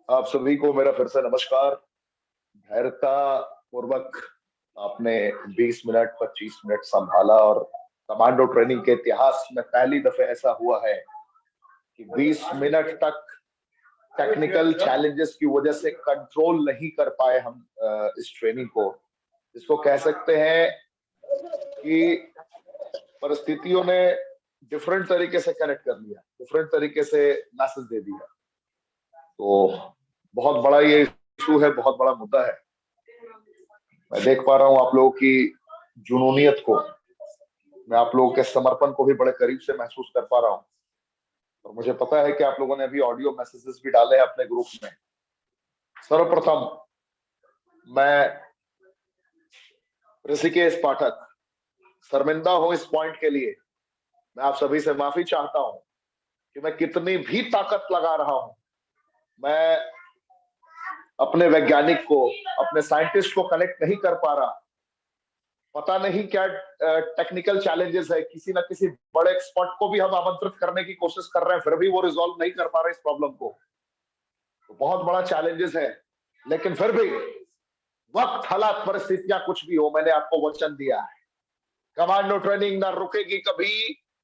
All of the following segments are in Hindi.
आप सभी को मेरा फिर से नमस्कार। धैर्यता पूर्वक आपने 20 मिनट 25 मिनट संभाला और कमांडो ट्रेनिंग के इतिहास में पहली दफे ऐसा हुआ है कि 20 मिनट तक टेक्निकल चैलेंजेस की वजह से कंट्रोल नहीं कर पाए हम इस ट्रेनिंग को। इसको कह सकते हैं कि परिस्थितियों ने डिफरेंट तरीके से कनेक्ट कर लिया, डिफरेंट तरीके से मैसेज दे दिया। तो बहुत बड़ा ये इशू है, बहुत बड़ा मुद्दा है। मैं देख पा रहा हूँ आप लोगों की जुनूनियत को, मैं आप लोगों के समर्पण को भी बड़े करीब से महसूस कर पा रहा हूँ। और मुझे पता है कि आप लोगों ने अभी ऑडियो मैसेजेस भी डाले हैं अपने ग्रुप में। सर्वप्रथम मैं ऋषिकेश पाठक शर्मिंदा हूं इस पॉइंट के लिए। मैं आप सभी से माफी चाहता हूं कि मैं कितनी भी ताकत लगा रहा हूं, मैं अपने वैज्ञानिक को, अपने साइंटिस्ट को कनेक्ट नहीं कर पा रहा। पता नहीं क्या टेक्निकल चैलेंजेस है, किसी ना किसी बड़े एक्सपर्ट को भी हम आमंत्रित करने की कोशिश कर रहे हैं, फिर भी वो रिजॉल्व नहीं कर पा रहे इस प्रॉब्लम को। तो बहुत बड़ा चैलेंजेस है, लेकिन फिर भी वक्त, हालात, परिस्थितियां कुछ भी हो, मैंने आपको वचन दिया है कमांडो ट्रेनिंग ना रुकेगी कभी,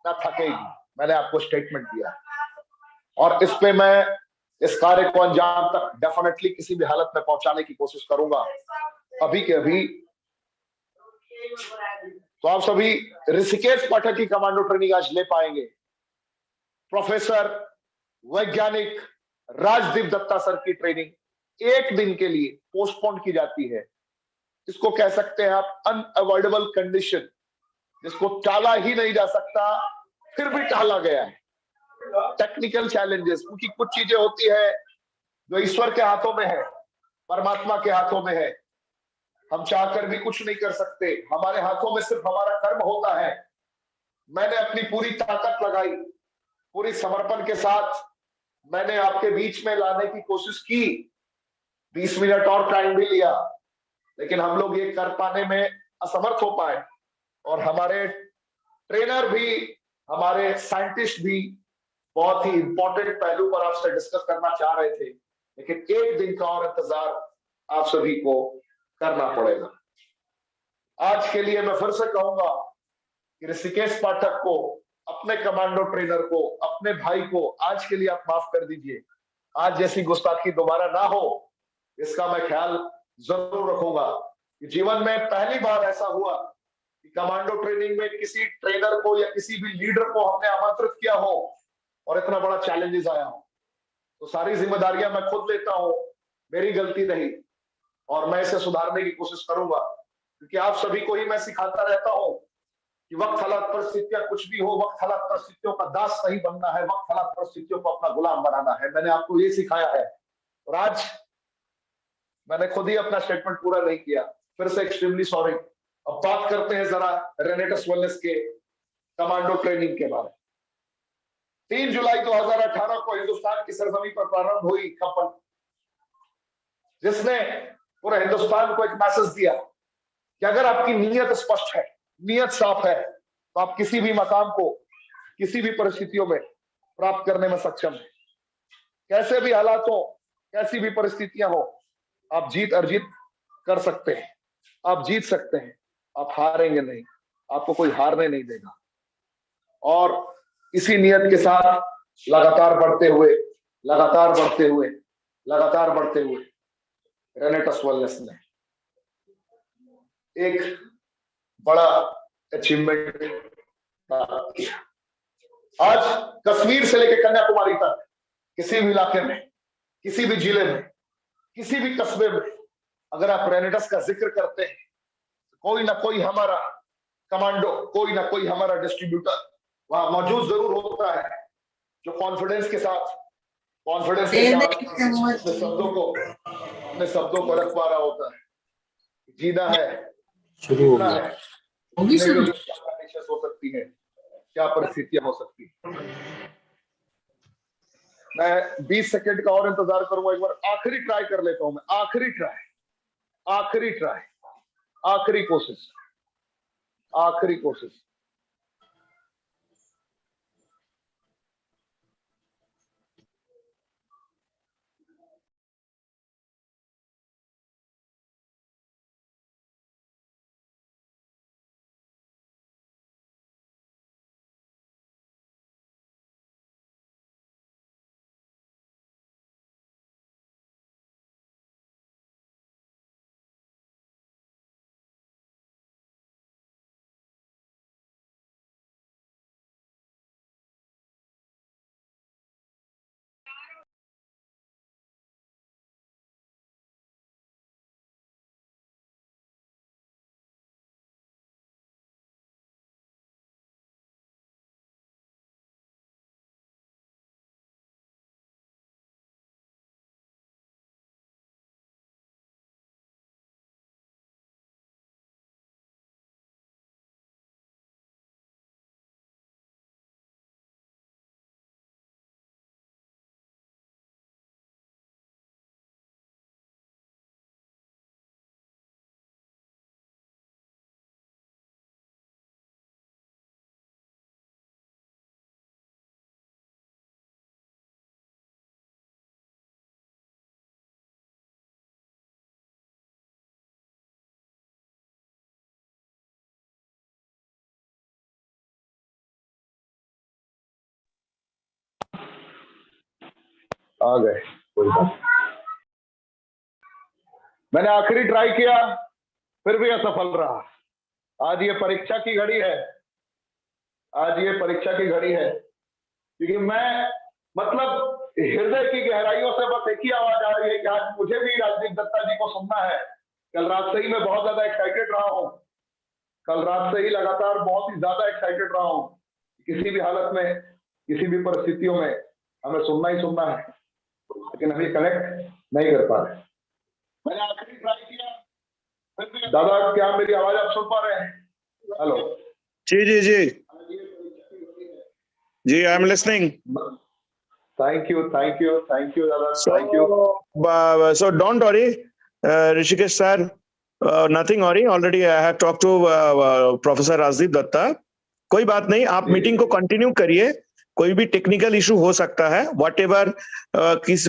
ना थकेगी। मैंने आपको स्टेटमेंट दिया और इस पे मैं इस कार्य को अंजाम तक डेफिनेटली किसी भी हालत में पहुंचाने की कोशिश करूंगा। अभी के अभी तो आप सभी ऋषिकेश पाठक की कमांडो ट्रेनिंग आज ले पाएंगे। प्रोफेसर वैज्ञानिक राजदीप दत्ता सर की ट्रेनिंग एक दिन के लिए पोस्टपोन की जाती है। इसको कह सकते हैं आप अनअवॉइडेबल कंडीशन, जिसको टाला ही नहीं जा सकता, फिर भी टाला गया है। टेक्निकल चैलेंजेस, क्योंकि कुछ चीजें होती है जो ईश्वर के हाथों में है, परमात्मा के हाथों में है। हम चाहकर भी कुछ नहीं कर सकते, हमारे हाथों में सिर्फ हमारा कर्म होता है। मैंने अपनी पूरी ताकत लगाई, पूरी समर्पण के साथ मैंने आपके बीच में लाने की कोशिश की। 20 मिनट और टाइम भी लिया, लेकिन हम लोग ये कर पाने में असमर्थ हो पाए। और हमारे ट्रेनर भी, हमारे साइंटिस्ट भी बहुत ही इंपॉर्टेंट पहलू पर आपसे डिस्कस करना चाह रहे थे, लेकिन एक दिन का और इंतजार आप सभी को करना पड़ेगा। आज के लिए मैं फिर से कहूंगा कि ऋषिकेश पाठक को, अपने कमांडो ट्रेनर को, अपने भाई को आज के लिए आप माफ कर दीजिए। आज जैसी गुस्ताखी दोबारा ना हो, इसका मैं ख्याल जरूर रखूंगा। जीवन में पहली बार ऐसा हुआ कि कमांडो ट्रेनिंग में किसी ट्रेनर को या किसी भी लीडर को हमने आमंत्रित किया हो और इतना बड़ा चैलेंजेस आया हो। तो सारी जिम्मेदारियां मैं खुद लेता हूं, मेरी गलती नहीं, और मैं इसे सुधारने की कोशिश करूंगा। क्योंकि आप सभी को ही मैं सिखाता रहता हूं कि वक्त, हालात, परिस्थितियां कुछ भी हो, वक्त, हालात, परिस्थितियों का दास नहीं बनना है, वक्त, हालात, परिस्थितियों को अपना गुलाम बनाना है। मैंने आपको ये सिखाया है और आज मैंने खुद ही अपना स्टेटमेंट पूरा नहीं किया, फिर से एक्सट्रीमली सॉरी। अब बात करते हैं जरा रेनेटस वेलनेस के कमांडो ट्रेनिंग के बारे में। 3 जुलाई 2018 को हिंदुस्तान की सरजमी पर प्रारंभ हुई कंपन, जिसने पूरे हिंदुस्तान को एक मैसेज दिया कि अगर आपकी नीयत स्पष्ट है, नीयत साफ है, तो आप किसी भी मकाम को किसी भी परिस्थितियों में प्राप्त करने में सक्षम है। कैसे भी हालात हो, कैसी भी परिस्थितियां हो, आप जीत अर्जित कर सकते हैं, आप जीत सकते हैं, आप हारेंगे नहीं, आपको कोई हारने नहीं देगा। और इसी नियत के साथ लगातार बढ़ते हुए, लगातार बढ़ते हुए, लगातार बढ़ते हुए रेनेटस वेलनेस ने एक बड़ा अचीवमेंट किया। आज कश्मीर से लेकर कन्याकुमारी तक किसी भी इलाके में, किसी भी जिले में, किसी भी कस्बे में अगर आप रेनेटस का जिक्र करते हैं, कोई ना कोई हमारा कमांडो, कोई ना कोई हमारा डिस्ट्रीब्यूटर वहां मौजूद जरूर होता है, जो कॉन्फिडेंस के साथ अपने शब्दों को रख पा रहा होता है। जीना है, शुरू हो जीतना गया। है, जीने के लिए क्या कंडीशंस हो सकती है, क्या परिस्थितियां हो सकती है। मैं 20 सेकंड का और इंतजार करूंगा, एक बार आखिरी ट्राई कर लेता हूं मैं, आखिरी ट्राई, आखिरी ट्राई, आखिरी कोशिश, आखिरी कोशिश। आ गए, कोई बात। मैंने आखिरी ट्राई किया, फिर भी असफल रहा। आज ये परीक्षा की घड़ी है, आज ये परीक्षा की घड़ी है, क्योंकि मैं मतलब हृदय की गहराइयों से बस एक ही आवाज आ रही है कि आज मुझे भी राजदीप दत्ता जी को सुनना है। कल रात से ही मैं बहुत ज्यादा एक्साइटेड रहा हूँ, कल रात से ही लगातार बहुत ही ज्यादा एक्साइटेड रहा हूँ। किसी भी हालत में, किसी भी परिस्थितियों में हमें सुनना ही सुनना है, लेकिन हम ये कनेक्ट नहीं कर पा रहे। मैंने आखिरी ट्राई किया। दादा, क्या मेरी आवाज आप सुन पा रहे हैं? हेलो। जी जी जी जी, I am listening. Thank you, thank you, thank you दादा, thank you. So don't worry, Rishikesh sir, nothing worry. Already I have talked to Professor Rajdeep Datta. कोई बात नहीं, आप मीटिंग को कंटिन्यू करिए। कोई भी टेक्निकल इशू हो सकता है, वट एवर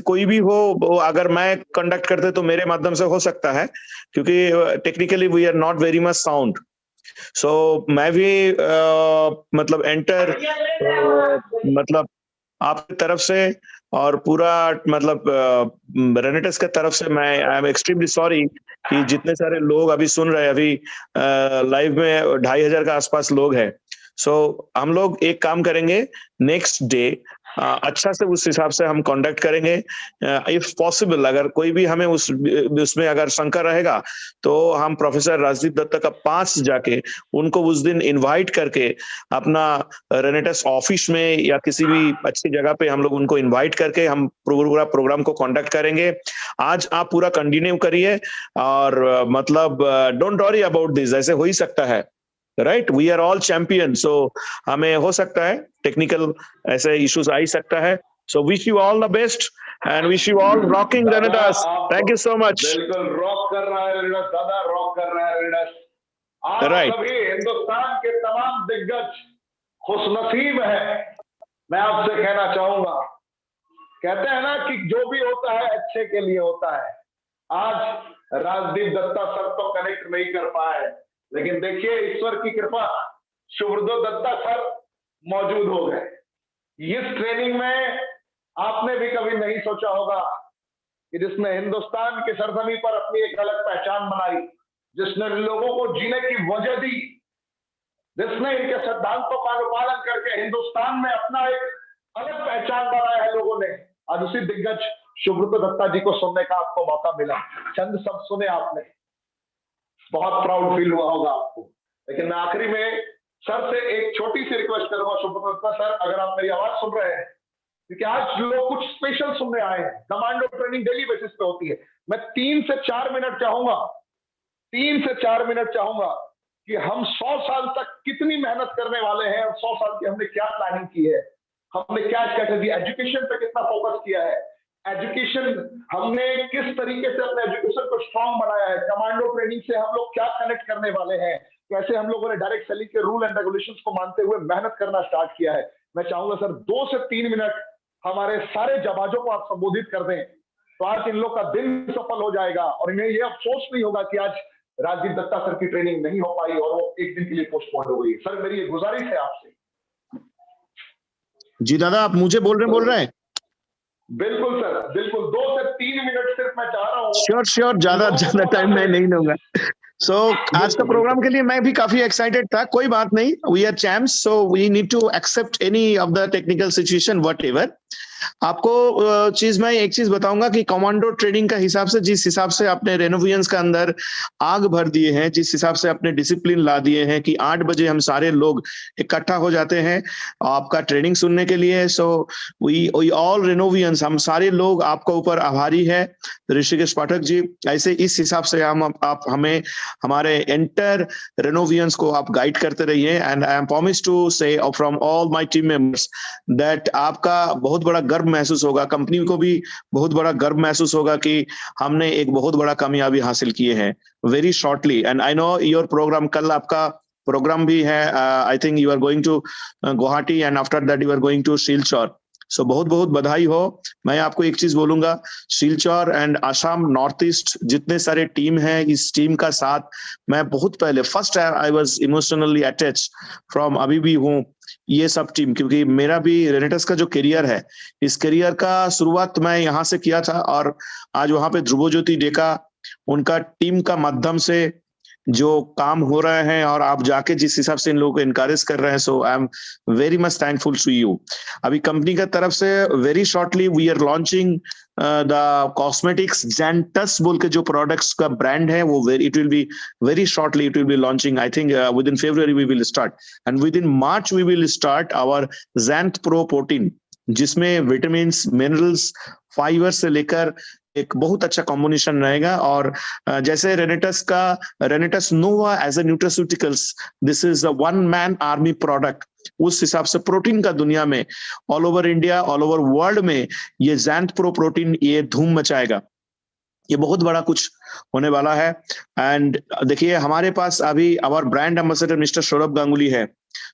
कोई भी हो, अगर मैं कंडक्ट करते तो मेरे माध्यम से हो सकता है, क्योंकि technically we are not very much sound. So मैं भी मतलब एंटर मतलब आपकी तरफ से और पूरा मतलब रेनेटस के तरफ से मैं आई एम एक्सट्रीमली सॉरी कि जितने सारे लोग अभी सुन रहे हैं, अभी लाइव में 2500 के आसपास लोग हैं। सो हम लोग एक काम करेंगे, नेक्स्ट डे अच्छा से उस हिसाब से हम कंडक्ट करेंगे। इफ पॉसिबल, अगर कोई भी हमें उसमें अगर शंका रहेगा तो हम प्रोफेसर राजदीप दत्ता का पास जाके उनको उस दिन इनवाइट करके अपना रेनेटस ऑफिस में या किसी भी अच्छी जगह पे हम लोग उनको इनवाइट करके हम पूरा प्रोग्राम को कंडक्ट करेंगे। आज आप पूरा कंटिन्यू करिए और मतलब डोंट वरी अबाउट दिस, ऐसे हो ही सकता है, right? We are all champion, so हमें हो सकता है टेक्निकल ऐसे इश्यूज आ ही सकता है। So wish you all the best and wish you all rocking रेनेटस। Thank you so much. बिल्कुल रॉक कर रहा है रेनेटस दादा, रॉक कर रहा है रेनेटस। आप सभी हिंदुस्तान के तमाम दिग्गज खुशनसीब है, मैं आपसे कहना चाहूंगा। कहते हैं ना कि जो भी होता है अच्छे के लिए होता है। आज राजदीप दत्ता सर तो कनेक्ट नहीं कर पाए, लेकिन देखिए ईश्वर की कृपा, सुब्रतो दत्ता सर मौजूद हो गए। इस ट्रेनिंग में आपने भी कभी नहीं सोचा होगा कि जिसने हिंदुस्तान की सरजमी पर अपनी एक अलग पहचान बनाई, जिसने लोगों को जीने की वजह दी, जिसने इनके सिद्धांतों का अनुपालन करके हिंदुस्तान में अपना एक अलग पहचान बनाया है लोगों ने। आज उसी दिग्गज सुब्रतो दत्ता जी को सुनने का आपको मौका मिला। चंद शब्द सुने आपने, बहुत प्राउड फील हुआ होगा आपको। लेकिन मैं आखिरी में सर से एक छोटी सी रिक्वेस्ट करूंगा, सुब्रतो दत्ता सर, अगर आप मेरी आवाज सुन रहे हैं, क्योंकि आज लोग कुछ स्पेशल सुनने आए हैं। कमांडो ट्रेनिंग डेली बेसिस पे होती है। मैं 3 से 4 मिनट चाहूंगा, 3 से 4 मिनट चाहूंगा कि हम 100 साल तक कितनी मेहनत करने वाले हैं और 100 साल की हमने क्या प्लानिंग की है, हमने क्या स्ट्रेटेजी, एजुकेशन पे कितना फोकस किया है, एजुकेशन हमने किस तरीके से अपने एजुकेशन को स्ट्रांग बनाया है, कमांडो ट्रेनिंग से हम लोग क्या कनेक्ट करने वाले हैं, कैसे हम लोगों ने डायरेक्ट सेलिंग के रूल एंड रेगुलेशंस को मानते हुए मेहनत करना स्टार्ट किया है। मैं चाहूंगा सर 2 से 3 मिनट हमारे सारे जवाजों को आप संबोधित कर दें, तो आज इन लोग का दिन सफल हो जाएगा और इन्हें ये अफसोस नहीं होगा कि आज राजदीप दत्ता सर की ट्रेनिंग नहीं हो पाई और वो एक दिन के लिए पोस्टपोन हो गई। सर मेरी ये गुजारिश है आपसे। जी दादा, आप मुझे बोल रहे हैं? बिल्कुल सर, बिल्कुल 2 से 3 मिनट सिर्फ मैं चाह रहा हूँ। श्योर, ज्यादा टाइम मैं नहीं लूंगा। सो आज का प्रोग्राम के लिए मैं भी काफी एक्साइटेड था। कोई बात नहीं, we are champs, so we need to accept any of the technical situation whatever. आपको मैं एक चीज बताऊंगा कि कमांडो ट्रेनिंग का हिसाब से, जिस हिसाब से आपने रेनोवियंस के अंदर आग भर दिए हैं, जिस हिसाब से आपने डिसिप्लिन ला दिए हैं कि 8 बजे हम सारे लोग इकट्ठा हो जाते हैं आपका ट्रेनिंग सुनने के लिए। सो वी ऑल रेनोवियंस, हम सारे लोग आपके ऊपर आभारी है ऋषिकेश पाठक जी। ऐसे इस हिसाब से आप हमें हमारे एंटर रेनोवियंस को आप गाइड करते रहिए। And I am promise to say from all my team members that आपका बहुत बड़ा गर्व महसूस होगा, कंपनी को भी बहुत बड़ा गर्व महसूस होगा कि हमने एक बहुत बड़ा कामयाबी हासिल किए हैं very shortly. And I know your program, कल आपका प्रोग्राम भी है, I think you are going to Guwahati and after that you are going to Silchar. So बहुत बहुत बधाई हो। मैं आपको एक चीज बोलूंगा, Silchar and Assam north east जितने सारे टीम हैं, इस टीम का साथ मैं बहुत पहले first I was emotionally attach from, अभी भी हूँ। ये सब टीम, क्योंकि मेरा भी रेनेटस का जो करियर है, इस करियर का शुरुआत मैं यहाँ से किया था, और आज वहां पे ध्रुव ज्योति डेका उनका टीम का माध्यम से जो काम हो रहे हैं, और आप जाके जिस हिसाब से इन लोगों को इनकरेज कर रहे हैं, so I am very much thankful to you. अभी कंपनी की तरफ से very shortly we are launching the cosmetics gents बोल के जो प्रोडक्ट्स का ब्रांड है, वो it will be very shortly it will be launching. I think within February we will start, and within March we will start our Xanth Pro protein, जिसमें विटामिन मिनरल्स फाइबर से लेकर एक बहुत अच्छा कॉम्बिनेशन रहेगा। और जैसे Renatus Nova as a nutraceuticals, this is a one man army product, उस हिसाब से प्रोटीन का दुनिया में all over India, all over world में ये Xanth Pro प्रोटीन ये धूम मचाएगा। ये बहुत बड़ा कुछ होने वाला है। एंड देखिए हमारे पास अभी our brand ambassador mister Sourav Ganguly है।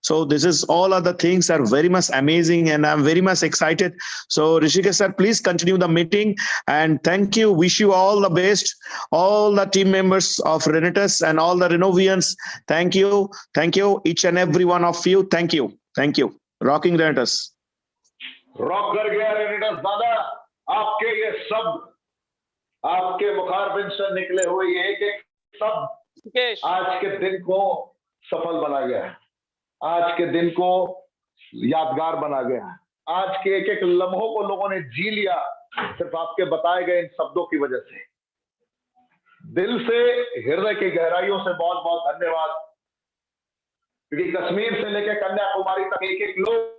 So this is all other things are very much amazing, and I'm very much excited. So Rishikesh sir, please continue the meeting, and thank you. Wish you all the best, all the team members of Renetus and all the Renovians. Thank you, each and every one of you. Thank you. Rocking Renetus. Rock कर गया रेनेटस दादा। आपके ये सब, आपके मुखारबिंद से निकले हुए ये एक एक सब आज के दिन को सफल बना गया, आज के दिन को यादगार बना गया, आज के एक एक लम्हों को लोगों ने जी लिया सिर्फ आपके बताए गए इन शब्दों की वजह से। दिल से, हृदय की गहराइयों से बहुत बहुत धन्यवाद, क्योंकि कश्मीर से लेकर कन्याकुमारी तक एक एक लोग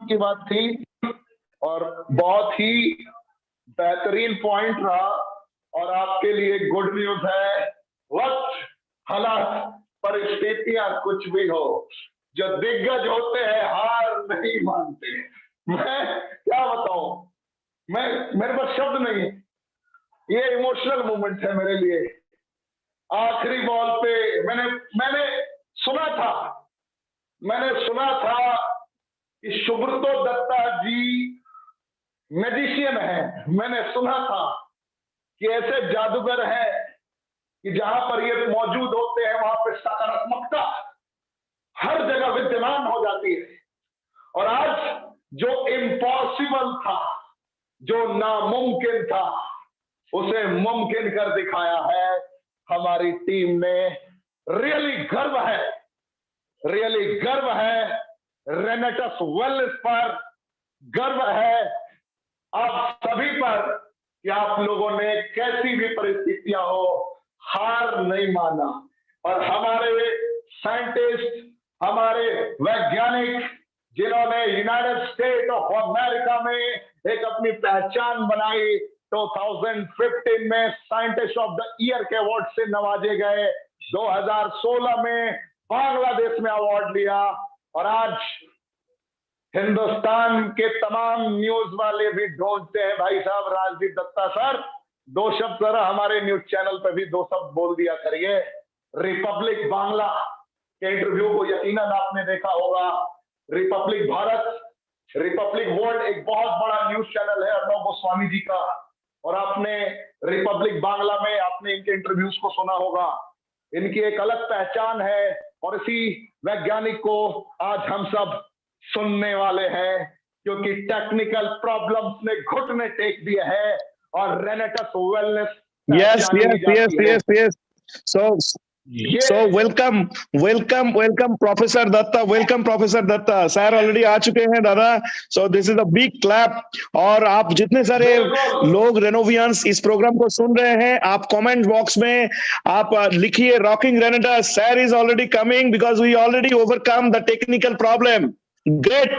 की बात थी, और बहुत ही बेहतरीन पॉइंट रहा। और आपके लिए गुड न्यूज है, वक्त, हालात, परिस्थितियां कुछ भी हो, जो दिग्गज होते हैं हार नहीं मानते। मैं क्या बताऊं, मेरे पास शब्द नहीं है, ये इमोशनल मोमेंट है मेरे लिए। आखिरी बॉल पे मैंने सुना था कि सुब्रतो दत्ता जी मैजिशियन है। मैंने सुना था कि ऐसे जादूगर हैं कि जहां पर ये मौजूद होते हैं वहां पे सकारात्मकता हर जगह विद्यमान हो जाती है। और आज जो इम्पॉसिबल था, जो नामुमकिन था, उसे मुमकिन कर दिखाया है हमारी टीम ने। रियली गर्व है रेनेटस वेलनेस पर, गर्व है आप सभी पर कि आप लोगों ने कैसी भी परिस्थितियां हो हार नहीं माना। और हमारे साइंटिस्ट, हमारे वैज्ञानिक, जिन्होंने यूनाइटेड स्टेट ऑफ अमेरिका में एक अपनी पहचान बनाई, 2015 में साइंटिस्ट ऑफ द ईयर के अवार्ड से नवाजे गए, 2016 में बांग्लादेश में अवार्ड लिया, और आज हिंदुस्तान के तमाम न्यूज वाले भी ढूंढते हैं भाई साहब राजदीप दत्ता सर, 2 शब्द जरा हमारे न्यूज चैनल पे भी 2 शब्द बोल दिया करिए। रिपब्लिक बांग्ला के इंटरव्यू को यकीनन आपने देखा होगा। रिपब्लिक भारत, रिपब्लिक वर्ल्ड एक बहुत बड़ा न्यूज चैनल है अर्णव गोस्वामी जी का, और आपने रिपब्लिक बांग्ला में आपने इनके इंटरव्यूज को सुना होगा। इनकी एक अलग पहचान है, और इसी वैज्ञानिक को आज हम सब सुनने वाले हैं, क्योंकि टेक्निकल प्रॉब्लम्स ने घुटने टेक दिए हैं और Renatus wellness yes. So welcome Professor Datta, welcome Professor Datta sir, already आ चुके हैं दादा। So this is a big clap। और आप जितने सारे लोग रेनोवियंस इस प्रोग्राम को सुन रहे हैं, आप कमेंट बॉक्स में आप लिखिए rocking Renatus, sir is already coming because we already overcome the technical problem. Great,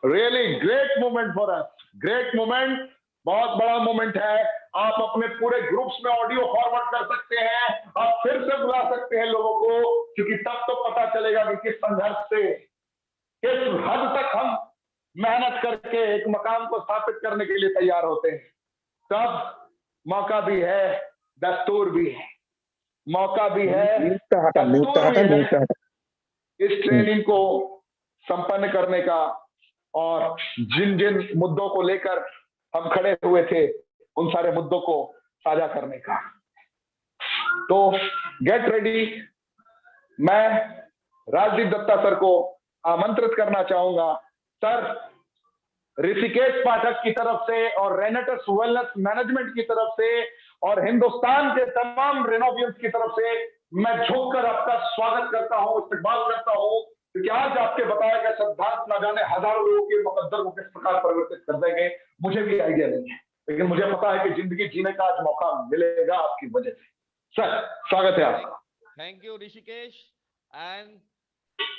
really great moment for us, great moment, बहुत बड़ा मोमेंट है। आप अपने पूरे ग्रुप्स में ऑडियो फॉरवर्ड कर सकते हैं, आप फिर से बुला सकते हैं लोगों को, क्योंकि तब तो पता चलेगा कि किस संघर्ष से, किस हद तक हम मेहनत करके एक मकाम को स्थापित करने के लिए तैयार होते हैं। तब मौका भी है, दस्तूर भी है, मौका भी है, दस्तूर भी है। इस ट्रेनिंग को संपन्न करने का और जिन जिन मुद्दों को लेकर हम खड़े हुए थे उन सारे मुद्दों को साझा करने का। तो गेट रेडी। मैं राजदीप दत्ता सर को आमंत्रित करना चाहूंगा। सर, ऋषिकेश पाठक की तरफ से और रेनेटस वेलनेस मैनेजमेंट की तरफ से और हिंदुस्तान के तमाम रेनोवियंस की तरफ से मैं झुककर आपका स्वागत करता हूं, इस्तकबाल करता हूं, क्योंकि आज आपके बताए गए सिद्धांत न जाने हजारों लोगों के मुकद्दर को किस प्रकार परिवर्तित कर देंगे, मुझे भी आइडिया नहीं है, लेकिन मुझे पता है कि जिंदगी जीने का आज मौका मिलेगा आपकी वजह से। सर, स्वागत है आपका। Thank you Rishikesh and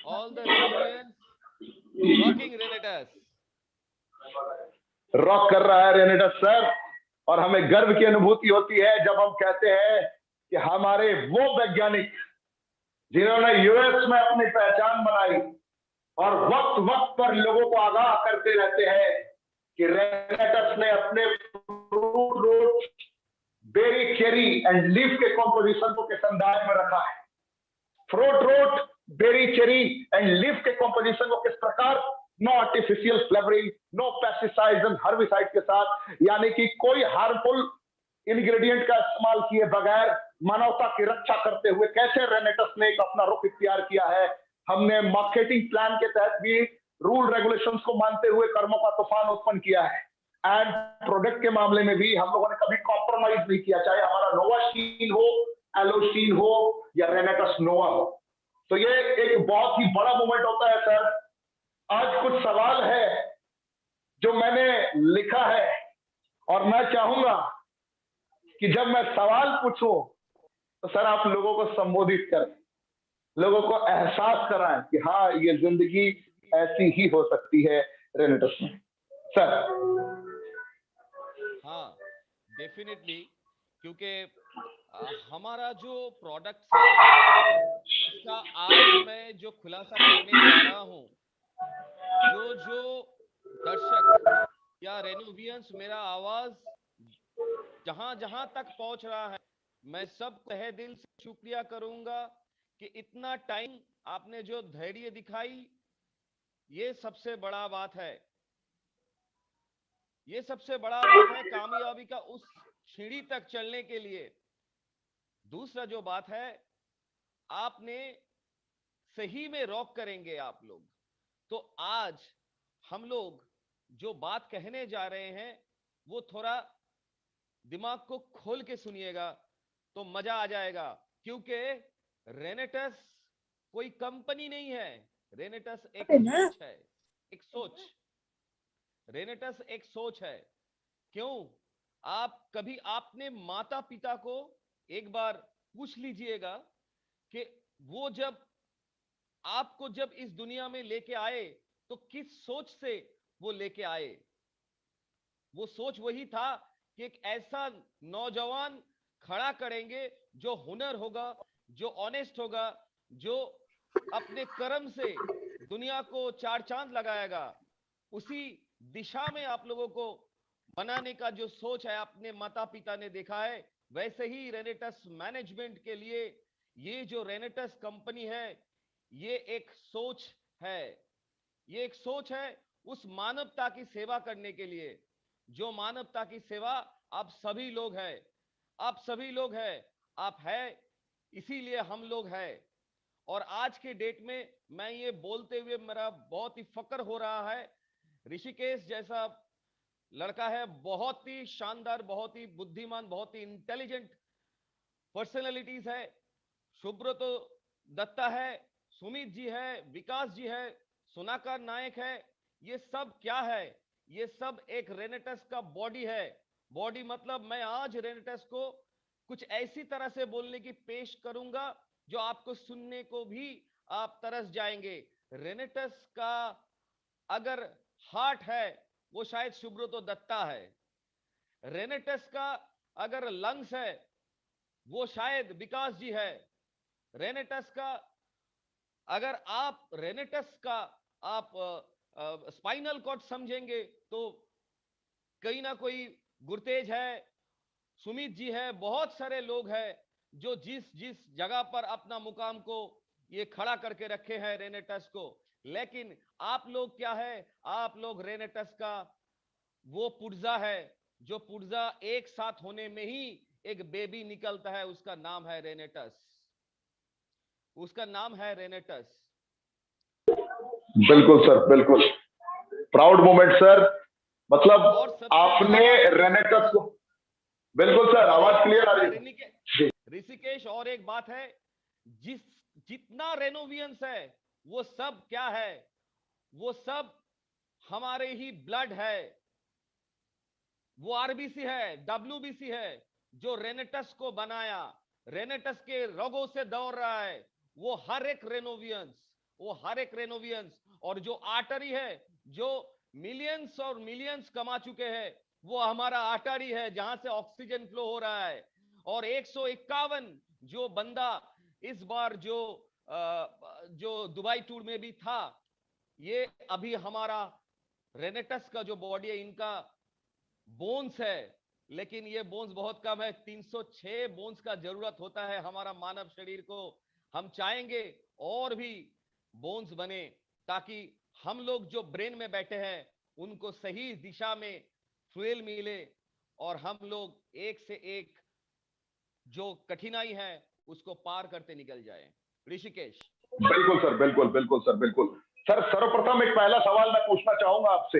all the Renovians rocking Renatus. Rock कर रहा है रेनेटस सर, और हमें गर्व की अनुभूति होती है जब हम कहते हैं कि हमारे वो वैज्ञानिक जिन्होंने यूएस में अपनी पहचान बनाई और वक्त वक्त पर लोगों को आगाह करते रहते हैं कि रेनेटस ने अपने fruit root, berry, cherry and leaf के कॉम्पोजिशन को किस अंदाज में रखा है। Fruit root, berry, cherry and leaf के कॉम्पोजिशन को किस प्रकार, no artificial flavouring, no pesticides and herbicide के साथ, यानी कि कोई हार्मफुल इंग्रेडिएंट का इस्तेमाल किए बगैर मानवता की रक्षा करते हुए कैसे रेनेटस ने एक अपना रुख इख्तियार किया है। हमने मार्केटिंग प्लान के तहत भी रूल रेगुलेशंस को मानते हुए कर्मों का तूफान उत्पन्न किया है, एंड प्रोडक्ट के मामले में भी हम लोगों ने कभी कॉम्प्रोमाइज नहीं किया, चाहे हमारा नोवाशीन हो, एलोशीन हो या रेनेटस नोवा हो। तो ये एक बहुत ही बड़ा मूवमेंट होता है सर। आज कुछ सवाल है जो मैंने लिखा है और मैं चाहूंगा कि जब मैं सवाल पूछूं तो सर आप लोगों को संबोधित करें, लोगों को एहसास कराएं कि हाँ ये जिंदगी ऐसी ही हो सकती है रेनेटस में। सर। हाँ, डेफिनेटली, क्योंकि हमारा जो प्रोडक्ट है इसका आज मैं जो खुलासा करने जा रहा हूँ, जो दर्शक या रेनोवियंस मेरा आवाज जहां जहां तक पहुंच रहा है, मैं सब तहे दिल से शुक्रिया करूंगा कि इतना टाइम आपने जो धैर्य दिखाई, ये सबसे बड़ा बात है। ये सबसे बड़ा बात है कामयाबी का उस सीढ़ी तक चलने के लिए। दूसरा जो बात है, आपने सही में रॉक करेंगे आप लोग। तो आज हम लोग जो बात कहने जा रहे हैं वो थोड़ा दिमाग को खोल के सुनिएगा तो मजा आ जाएगा, क्योंकि रेनेटस कोई कंपनी नहीं है, रेनेटस एक सोच है, एक सोच। रेनेटस एक सोच है। क्यों? आप कभी आपने माता पिता को एक बार पूछ लीजिएगा कि वो जब आपको जब इस दुनिया में लेके आए तो किस सोच से वो लेके आए। वो सोच वही था कि एक ऐसा नौजवान खड़ा करेंगे जो हुनर होगा, जो ऑनेस्ट होगा, जो अपने कर्म से दुनिया को चार चांद लगाएगा। उसी दिशा में आप लोगों को बनाने का जो सोच है अपने माता पिता ने देखा है, वैसे ही रेनेटस मैनेजमेंट के लिए ये जो रेनेटस कंपनी है ये एक सोच है। ये एक सोच है उस मानवता की सेवा करने के लिए, जो मानवता की सेवा आप सभी लोग हैं। आप सभी लोग हैं, आप हैं, इसीलिए हम लोग हैं। और आज के डेट में मैं ये बोलते हुए मेरा बहुत ही फक्र हो रहा है, ऋषिकेश जैसा लड़का है, बहुत ही शानदार, बहुत ही बुद्धिमान, बहुत ही इंटेलिजेंट पर्सनैलिटीज है। सुब्रत दत्ता है, सुमित जी है, विकास जी है, सुनाकर नायक है। ये सब क्या है? ये सब एक रेनेटस का बॉडी है। बॉडी मतलब मैं आज रेनेटस को कुछ ऐसी तरह से बोलने की पेश करूंगा जो आपको सुनने को भी आप तरस जाएंगे। रेनेटस का अगर हार्ट है वो शायद सुब्रतो दत्ता है। रेनेटस का अगर लंग्स है वो शायद विकास जी है। रेनेटस का अगर आप रेनेटस का आप स्पाइनल कॉर्ड समझेंगे तो कहीं ना कोई गुरतेज है, सुमित जी है, बहुत सारे लोग हैं जो जिस जिस जगह पर अपना मुकाम को ये खड़ा करके रखे हैं रेनेटस को। लेकिन आप लोग क्या है, आप लोग रेनेटस का वो पुर्जा है जो पुर्जा एक साथ होने में ही एक बेबी निकलता है, उसका नाम है रेनेटस, उसका नाम है रेनेटस। बिल्कुल सर, बिल्कुल प्राउड मोमेंट सर। मतलब और सबसे आपने बड़ा बात, रेनेटस को, बिल्कुल सर, आवाज क्लियर आ रही है। ऋषिकेश और एक बात है, जिस जितना रेनोवियंस है वो सब क्या है, वो सब हमारे ही ब्लड है, वो आरबीसी है, डब्ल्यूबीसी है जो रेनेटस को बनाया, रेनेटस के रगों से दौड़ रहा है। वो हर एक रेनोवियंस, वो हर एक रेनोवियंस, और जो आर्टरी है जो मिलियंस और मिलियंस कमा चुके हैं, वो हमारा आर्टरी है जहां से ऑक्सीजन फ्लो हो रहा है। और 151 जो बंदा इस बार जो दुबई टूर में भी था, ये अभी हमारा रेनेटस का जो बॉडी है, इनका बोन्स है, लेकिन ये बोन्स बहुत कम है। 306 बोन्स का जरूरत होता है हमारा मानव शरीर को। हम चाहेंगे और भी बोन्स बने, ताकि हम लोग जो ब्रेन में बैठे हैं उनको सही दिशा में फ्यूल मिले, और हम लोग एक से एक जो कठिनाई है उसको पार करते निकल जाए। ऋषिकेश। बिल्कुल सर, बिल्कुल बिल्कुल सर, बिल्कुल सर। सर्वप्रथम एक पहला सवाल मैं पूछना चाहूंगा आपसे।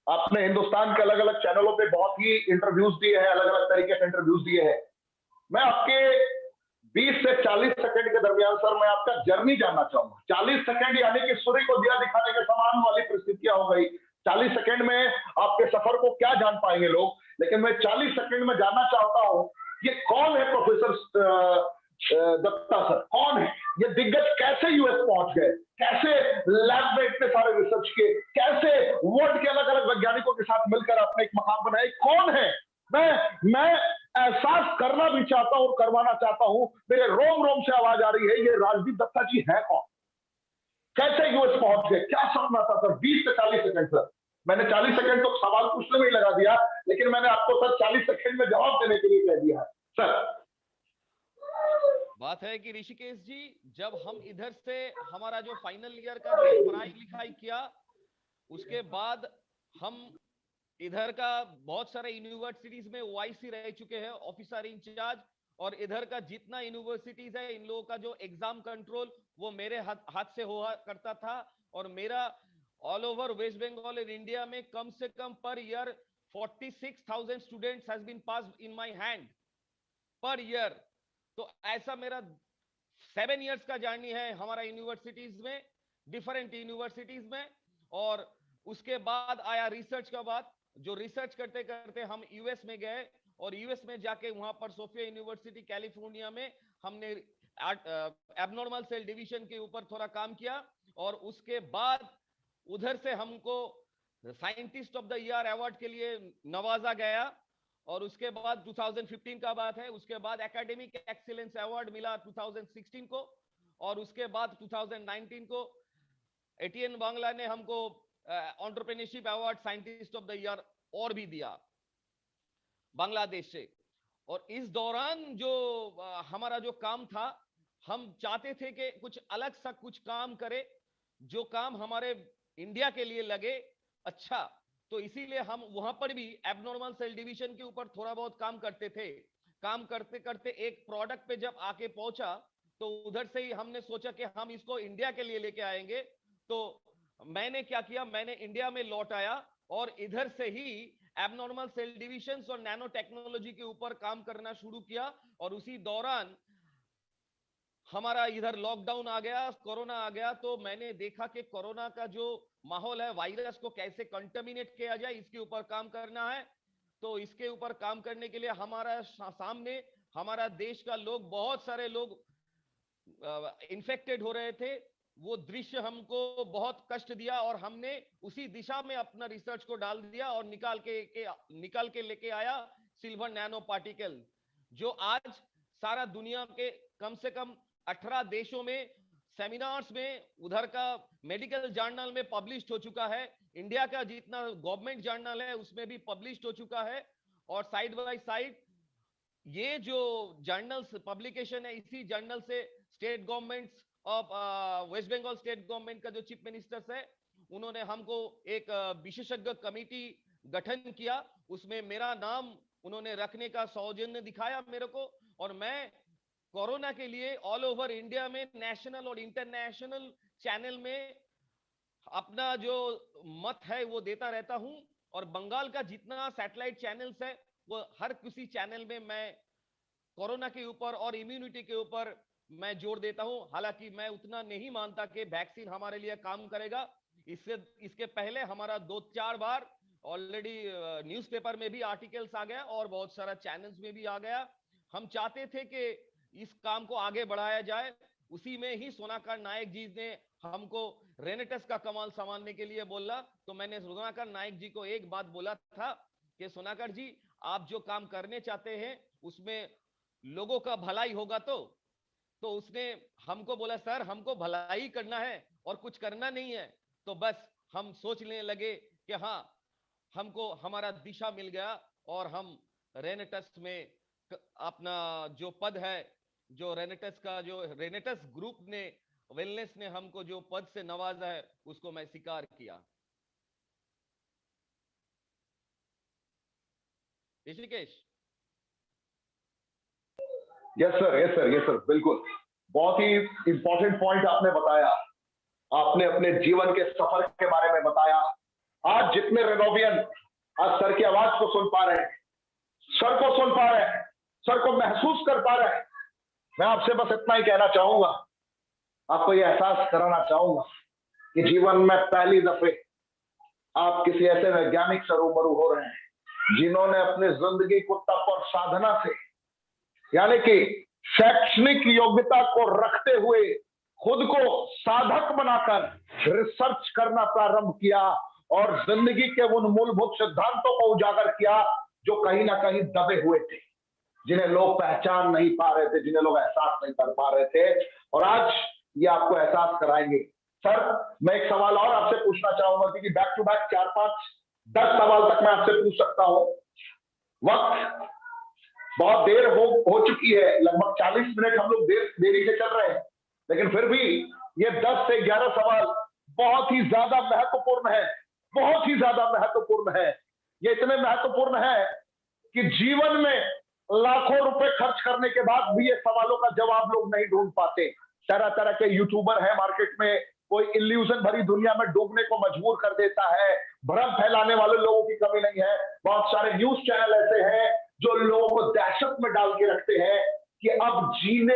आपने हिंदुस्तान के अलग अलग चैनलों पे बहुत ही इंटरव्यूज दिए हैं, अलग अलग तरीके से इंटरव्यूज दिए हैं। मैं आपके 20 से 40 सेकंड के दरमियान सर मैं आपका जर्नी जानना चाहूंगा। 40 सेकंड यानी कि सूर्य को दिया दिखाने के समान वाली परिस्थितियां हो गई। 40 सेकंड में आपके सफर को क्या जान पाएंगे लोग, लेकिन मैं 40 सेकंड में जानना चाहता हूं, ये कौन है प्रोफेसर दत्ता सर, कौन है ये दिग्गज? कैसे यूएस पहुंच गए, कैसे लैब में इतने सारे रिसर्च किए, कैसे वर्ल्ड के अलग अलग वैज्ञानिकों के साथ मिलकर आपने एक मकाम बनाया, कौन है? मैं एहसास करना भी चाहता हूं और करवाना चाहता हूं। मेरे रोम रोम से आवाज आ रही है, ये राजदीप दत्ता जी है कौन? कैसे यूएस पहुंच गए? क्या सपना था सर? 20 से 40 सेकंड सर। मैंने 40 सेकंड तो सवाल पूछने में ही लगा दिया, लेकिन मैंने आपको सर 40 सेकंड में जवाब देने के लिए कह दिया है सर। बात है कि ऋषिकेश जी, जब हम इधर से हमारा जो फाइनल ईयर का जो पढ़ाई लिखाई किया, उसके बाद हम इधर का बहुत सारे यूनिवर्सिटीज में ओआईसी रह चुके हैं, ऑफिसर इंचार्ज। और इधर का जितना यूनिवर्सिटीज है, इन लोगों का जो एग्जाम कंट्रोल वो मेरे हाथ से हुआ करता था। और मेरा all over West Bengal in India में कम से कम per year 46,000 students has been passed in my hand per year. तो ऐसा मेरा 7 इयर्स का जर्नी है हमारा यूनिवर्सिटीज में, डिफरेंट यूनिवर्सिटीज में। और उसके बाद आया रिसर्च का बात, जो रिसर्च करते करते हम यूएस में गए, और यूएस में जाके वहां पर सोफिया यूनिवर्सिटी कैलिफोर्निया में हमने एबनॉर्मल सेल डिवीजन के ऊपर थोड़ा काम किया। और उसके बाद उधर से हमको scientist of the year award के लिए नवाजा गया। और उसके बाद 2015 का बात है, उसके बाद एकेडमिक एक्सीलेंस अवार्ड मिला 2016 को। और उसके बाद 2019 को एटीएन बांग्ला ने हमको entrepreneurship award scientist of the year और भी दिया बांग्लादेश से। और इस दौरान जो हमारा जो काम था, हम चाहते थे कि कुछ अलग सा कुछ काम करे, जो काम हमारे इंडिया के लिए लगे अच्छा। तो इसीलिए हम वहां पर भी एबनॉर्मल सेल डिवीजन के ऊपर थोड़ा बहुत काम करते थे। काम करते करते एक प्रोडक्ट पे जब आके पहुंचा, तो उधर से ही हमने सोचा कि हम इसको इंडिया के लिए लेके आएंगे। तो मैंने क्या किया, मैंने इंडिया में लौट आया और इधर से ही एबनॉर्मल सेल डिवीजन और नैनो टेक्नोलॉजी के ऊपर काम करना शुरू किया। और उसी दौरान हमारा इधर लॉकडाउन आ गया, कोरोना आ गया। तो मैंने देखा कि कोरोना का जो माहौल है, वायरस को कैसे कंटेमिनेट किया जाए, इसके ऊपर काम करना है। तो इसके ऊपर काम करने के लिए हमारा सामने हमारा देश का लोग, बहुत सारे लोग इन्फेक्टेड हो रहे थे। वो दृश्य हमको बहुत कष्ट दिया, और हमने उसी दिशा में अपना रिसर्च को डाल दिया और निकाल के लेके आया सिल्वर नैनो पार्टिकल, जो आज सारा दुनिया के कम से कम 18 देशों में सेमिनार्स में, उधर का मेडिकल जर्नल में पब्लिश हो चुका है। इंडिया का जितना गवर्नमेंट जर्नल है उसमें भी पब्लिश हो चुका है। और साइड बाय साइड ये जो जर्नल्स पब्लिकेशन है, इसी जर्नल से state governments of West Bengal state government का जो चीफ मिनिस्टर्स है, उन्होंने हमको एक विशेषज्ञ कमेटी गठन किया, उसमें मेरा नाम उन्होंने रखने का सौजन्य दिखाया मेरे को, और मैं कोरोना के लिए ऑल ओवर इंडिया में नेशनल और इंटरनेशनल चैनल में अपना जो मत है वो देता रहता हूं, और बंगाल का जितना सैटेलाइट चैनल्स है वो हर किसी चैनल में मैं कोरोना के ऊपर और इम्यूनिटी के ऊपर मैं जोर देता हूं। हालांकि मैं उतना नहीं मानता कि वैक्सीन हमारे लिए काम करेगा। इसके पहले हमारा 2-4 बार ऑलरेडी न्यूज़पेपर में भी आर्टिकल्स आ गया और बहुत सारा चैनल्स में भी आ गया। हम चाहते थे कि इस काम को आगे बढ़ाया जाए। उसी में ही सोनाकर नायक जी ने हमको रेनेटस का कमाल संभालने के लिए बोला, तो मैंने सोनाकर नायक जी को एक बात बोला था कि सोनाकर जी, आप जो काम करने चाहते हैं उसमें लोगों का भलाई होगा। तो उसने हमको बोला, सर हमको भलाई करना है और कुछ करना नहीं है। तो बस हम सोचने लगे कि हाँ, हमको हमारा दिशा मिल गया और हम रेनेटस में अपना जो पद है, जो रेनेटस ग्रुप ने, वेलनेस ने हमको जो पद से नवाजा है, उसको मैं स्वीकार किया। ऋषिकेश। यस सर, बिल्कुल। बहुत ही इंपॉर्टेंट पॉइंट आपने बताया। आपने अपने जीवन के सफर के बारे में बताया। आज जितने रेनोवियन आज सर की आवाज को सुन पा रहे हैं, सर को सुन पा रहे हैं, सर को महसूस कर पा रहे हैं, मैं आपसे बस इतना ही कहना चाहूंगा, आपको यह एहसास कराना चाहूंगा कि जीवन में पहली दफे आप किसी ऐसे वैज्ञानिक से रूबरू हो रहे हैं जिन्होंने अपनी जिंदगी को तप और साधना से, यानी कि शैक्षणिक योग्यता को रखते हुए खुद को साधक बनाकर रिसर्च करना प्रारंभ किया और जिंदगी के उन मूलभूत सिद्धांतों को उजागर किया जो कहीं ना कहीं दबे हुए थे, जिन्हें लोग पहचान नहीं पा रहे थे, जिन्हें लोग एहसास नहीं कर पा रहे थे, और आज ये आपको एहसास कराएंगे। सर, मैं एक सवाल और आपसे पूछना चाहूंगा कि बैक टू बैक 4, 5, 10 सवाल तक मैं आपसे पूछ सकता हूं। वक्त बहुत देर हो चुकी है, लगभग 40 मिनट हम लोग देरी से चल रहे हैं, लेकिन फिर भी ये 10 से 11 सवाल बहुत ही ज्यादा महत्वपूर्ण है, बहुत ही ज्यादा महत्वपूर्ण है। ये इतने महत्वपूर्ण है कि जीवन में लाखों रुपए खर्च करने के बाद भी ये सवालों का जवाब लोग नहीं ढूंढ पाते। तरह तरह के यूट्यूबर है मार्केट में, कोई इल्यूजन भरी दुनिया में डूबने को मजबूर कर देता है। भ्रम फैलाने वाले लोगों की कमी नहीं है। बहुत सारे न्यूज चैनल ऐसे हैं जो लोगों को दहशत में डाल के रखते हैं कि अब जीने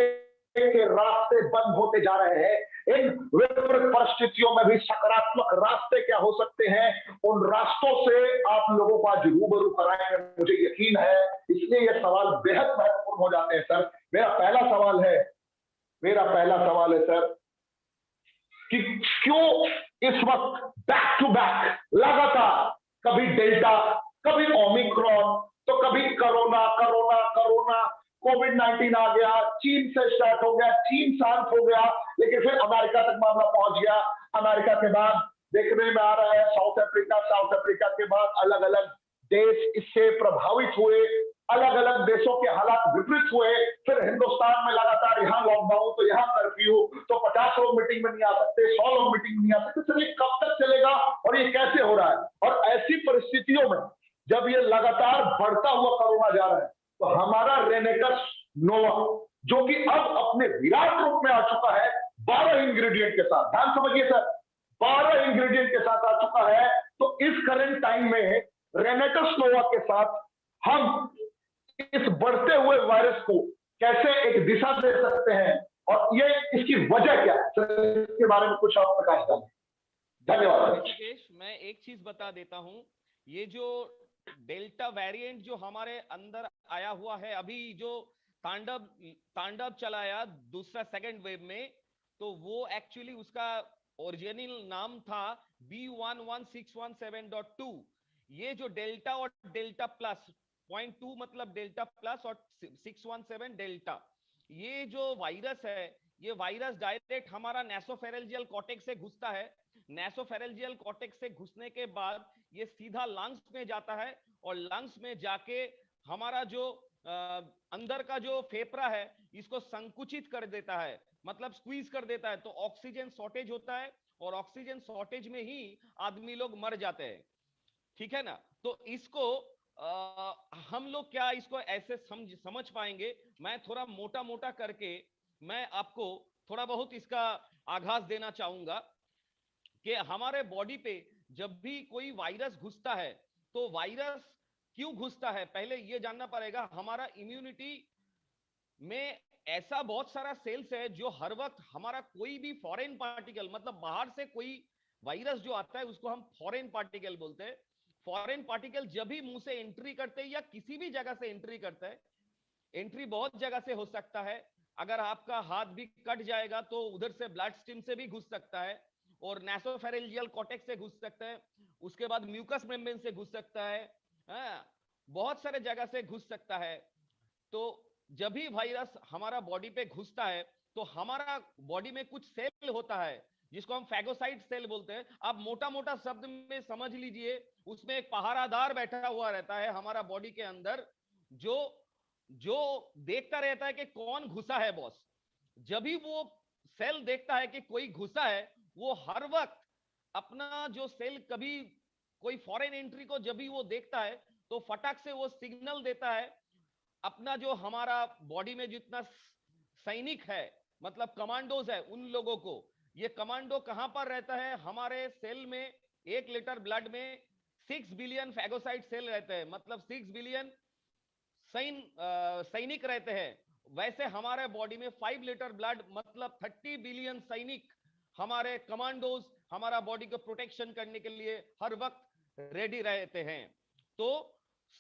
के रास्ते बंद होते जा रहे हैं। इन विपरीत परिस्थितियों में भी सकारात्मक रास्ते क्या हो सकते हैं, उन रास्तों से आप लोगों को आज रूबरू कराएंगे, मुझे यकीन है। इसलिए ये सवाल बेहद महत्वपूर्ण हो जाते हैं। सर, मेरा पहला सवाल है सर कि क्यों इस वक्त बैक टू बैक लगातार कभी डेल्टा, कभी ओमिक्रॉन, तो कभी कोरोना, कोविड-19 आ गया, चीन से स्टार्ट हो गया, चीन शांत हो गया, लेकिन फिर अमेरिका तक मामला पहुंच गया। अमेरिका के बाद देखने में आ रहा है साउथ अफ्रीका के बाद अलग अलग देश इससे प्रभावित हुए, अलग अलग देशों के हालात विपरीत हुए। फिर हिंदुस्तान में लगातार यहाँ लॉकडाउन, तो यहाँ कर्फ्यू, तो 50 लोग मीटिंग में नहीं आ सकते, 100 लोग मीटिंग में नहीं आ सकते। चलिए, कब तक चलेगा और ये कैसे हो रहा है? और ऐसी परिस्थितियों में जब ये लगातार बढ़ता हुआ कोरोना जा रहा है, तो हमारा रेनेटस नोवा, जो कि अब अपने विराट रूप में आ चुका है 12 इंग्रेडिएंट के साथ, ध्यान समझिए सर, 12 इंग्रेडिएंट के साथ आ चुका है। तो इस करंट टाइम में रेनेटस नोवा के साथ हम इस बढ़ते हुए वायरस को कैसे एक दिशा दे सकते हैं, और ये इसकी वजह क्या है, इसके बारे में कुछ और प्रकाश डालें। धन्यवाद। ऋषिकेश, मैं एक चीज बता देता हूं, ये जो डेल्टा वेरिएंट जो हमारे अंदर आया हुआ है, अभी जो तांडव चलाया दूसरा सेकंड वेव में, तो वो एक्चुअली उसका ओरिजिनल नाम था B11617.2। ये जो डेल्टा और डेल्टा प्लस 0.2 मतलब डेल्टा प्लस और 617 डेल्टा, ये जो वायरस है, ये वायरस डायरेक्ट हमारा नेसोफेरेंजियल कॉर्टेक्स से घुसता है। नेसोफेरेंजियल कॉर्टेक्स से घुसने के बाद ये सीधा लंग्स में जाता है, और लंग्स में जाके हमारा जो अंदर का जो फेफड़ा है, इसको संकुचित कर देता है। मतलब स्क्वीज कर देता है, तो ऑक्सीजन शॉर्टेज होता है और ऑक्सीजन शॉर्टेज में ही आदमी लोग मर जाते हैं, ठीक है ना। तो इसको हम लोग क्या इसको ऐसे समझ पाएंगे, मैं थोड़ा मोटा मोटा करके मैं आपको थोड़ा बहुत इसका आभास देना चाहूंगा कि हमारे बॉडी पे जब भी कोई वायरस घुसता है तो वायरस क्यों घुसता है, पहले यह जानना पड़ेगा। हमारा इम्यूनिटी में ऐसा बहुत सारा सेल्स है जो हर वक्त हमारा कोई भी फॉरेन पार्टिकल, मतलब बाहर से कोई वायरस जो आता है उसको हम फॉरेन पार्टिकल बोलते हैं। फॉरेन पार्टिकल जब भी मुंह से एंट्री करते हैं या किसी भी जगह से एंट्री करता है, एंट्री बहुत जगह से हो सकता है। अगर आपका हाथ भी कट जाएगा तो उधर से ब्लड स्ट्रीम से भी घुस सकता है, और नासोफेरेंजियल कॉर्टेक्स से घुस सकता है, उसके बाद म्यूकस मेम्ब्रेन से घुस सकता है, बहुत सारे जगह से घुस सकता है। तो जब भी वायरस हमारा बॉडी पे घुसता है तो हमारा बॉडी में कुछ सेल होता है जिसको हम फैगोसाइट सेल बोलते हैं। आप मोटा मोटा शब्द में समझ लीजिए, उसमें एक पहरादार बैठा हुआ रहता है हमारा बॉडी के अंदर, जो जो देखता रहता है कि कौन घुसा है बॉस। जब भी वो सेल देखता है कि कोई घुसा है, वो हर वक्त अपना जो सेल कभी कोई फॉरेन एंट्री को जब भी वो देखता है तो फटाक से वो सिग्नल देता है अपना जो हमारा बॉडी में जितना सैनिक है, मतलब कमांडोज है, उन लोगों को। ये कमांडो कहां पर रहता है, हमारे सेल में 1 लीटर ब्लड में 6 बिलियन फैगोसाइट सेल रहते हैं, मतलब 6 बिलियन सैनिक रहते हैं। वैसे हमारे बॉडी में 5 लीटर ब्लड मतलब 30 बिलियन सैनिक, हमारे कमांडोज हमारा बॉडी को प्रोटेक्शन करने के लिए हर वक्त रेडी रहते हैं। तो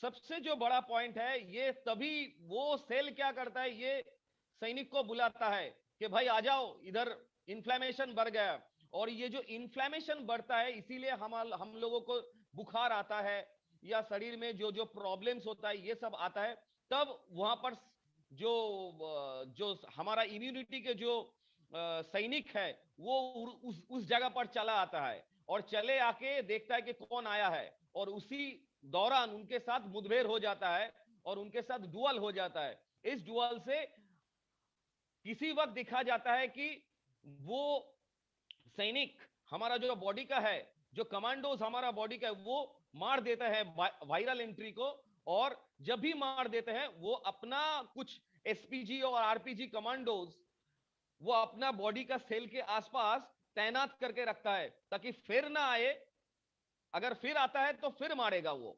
सबसे जो बड़ा पॉइंट है, ये तभी वो सेल क्या करता है, ये सैनिक को बुलाता है कि भाई आ जाओ इधर, इन्फ्लेमेशन बढ़ गया। और ये जो इन्फ्लेमेशन बढ़ता है इसीलिए हम लोगों को बुखार आता है या शरीर में जो जो प्रॉब्लम्स होता है ये सब आता है। तब वहां पर जो जो हमारा इम्यूनिटी के जो सैनिक है वो उस जगह पर चला आता है और चले आके देखता है कि कौन आया है, और उसी दौरान उनके साथ मुठभेड़ हो जाता है और उनके साथ डुअल हो जाता है। इस डुअल से किसी वक्त दिखा जाता है कि वो सैनिक हमारा जो बॉडी का है, जो कमांडोज हमारा बॉडी का है, वो मार देता है वायरल एंट्री को। और जब भी मार देते हैं वो अपना कुछ एसपीजी और आरपीजी कमांडोज वो अपना बॉडी का सेल के आसपास तैनात करके रखता है ताकि फिर ना आए, अगर फिर आता है तो फिर मारेगा वो।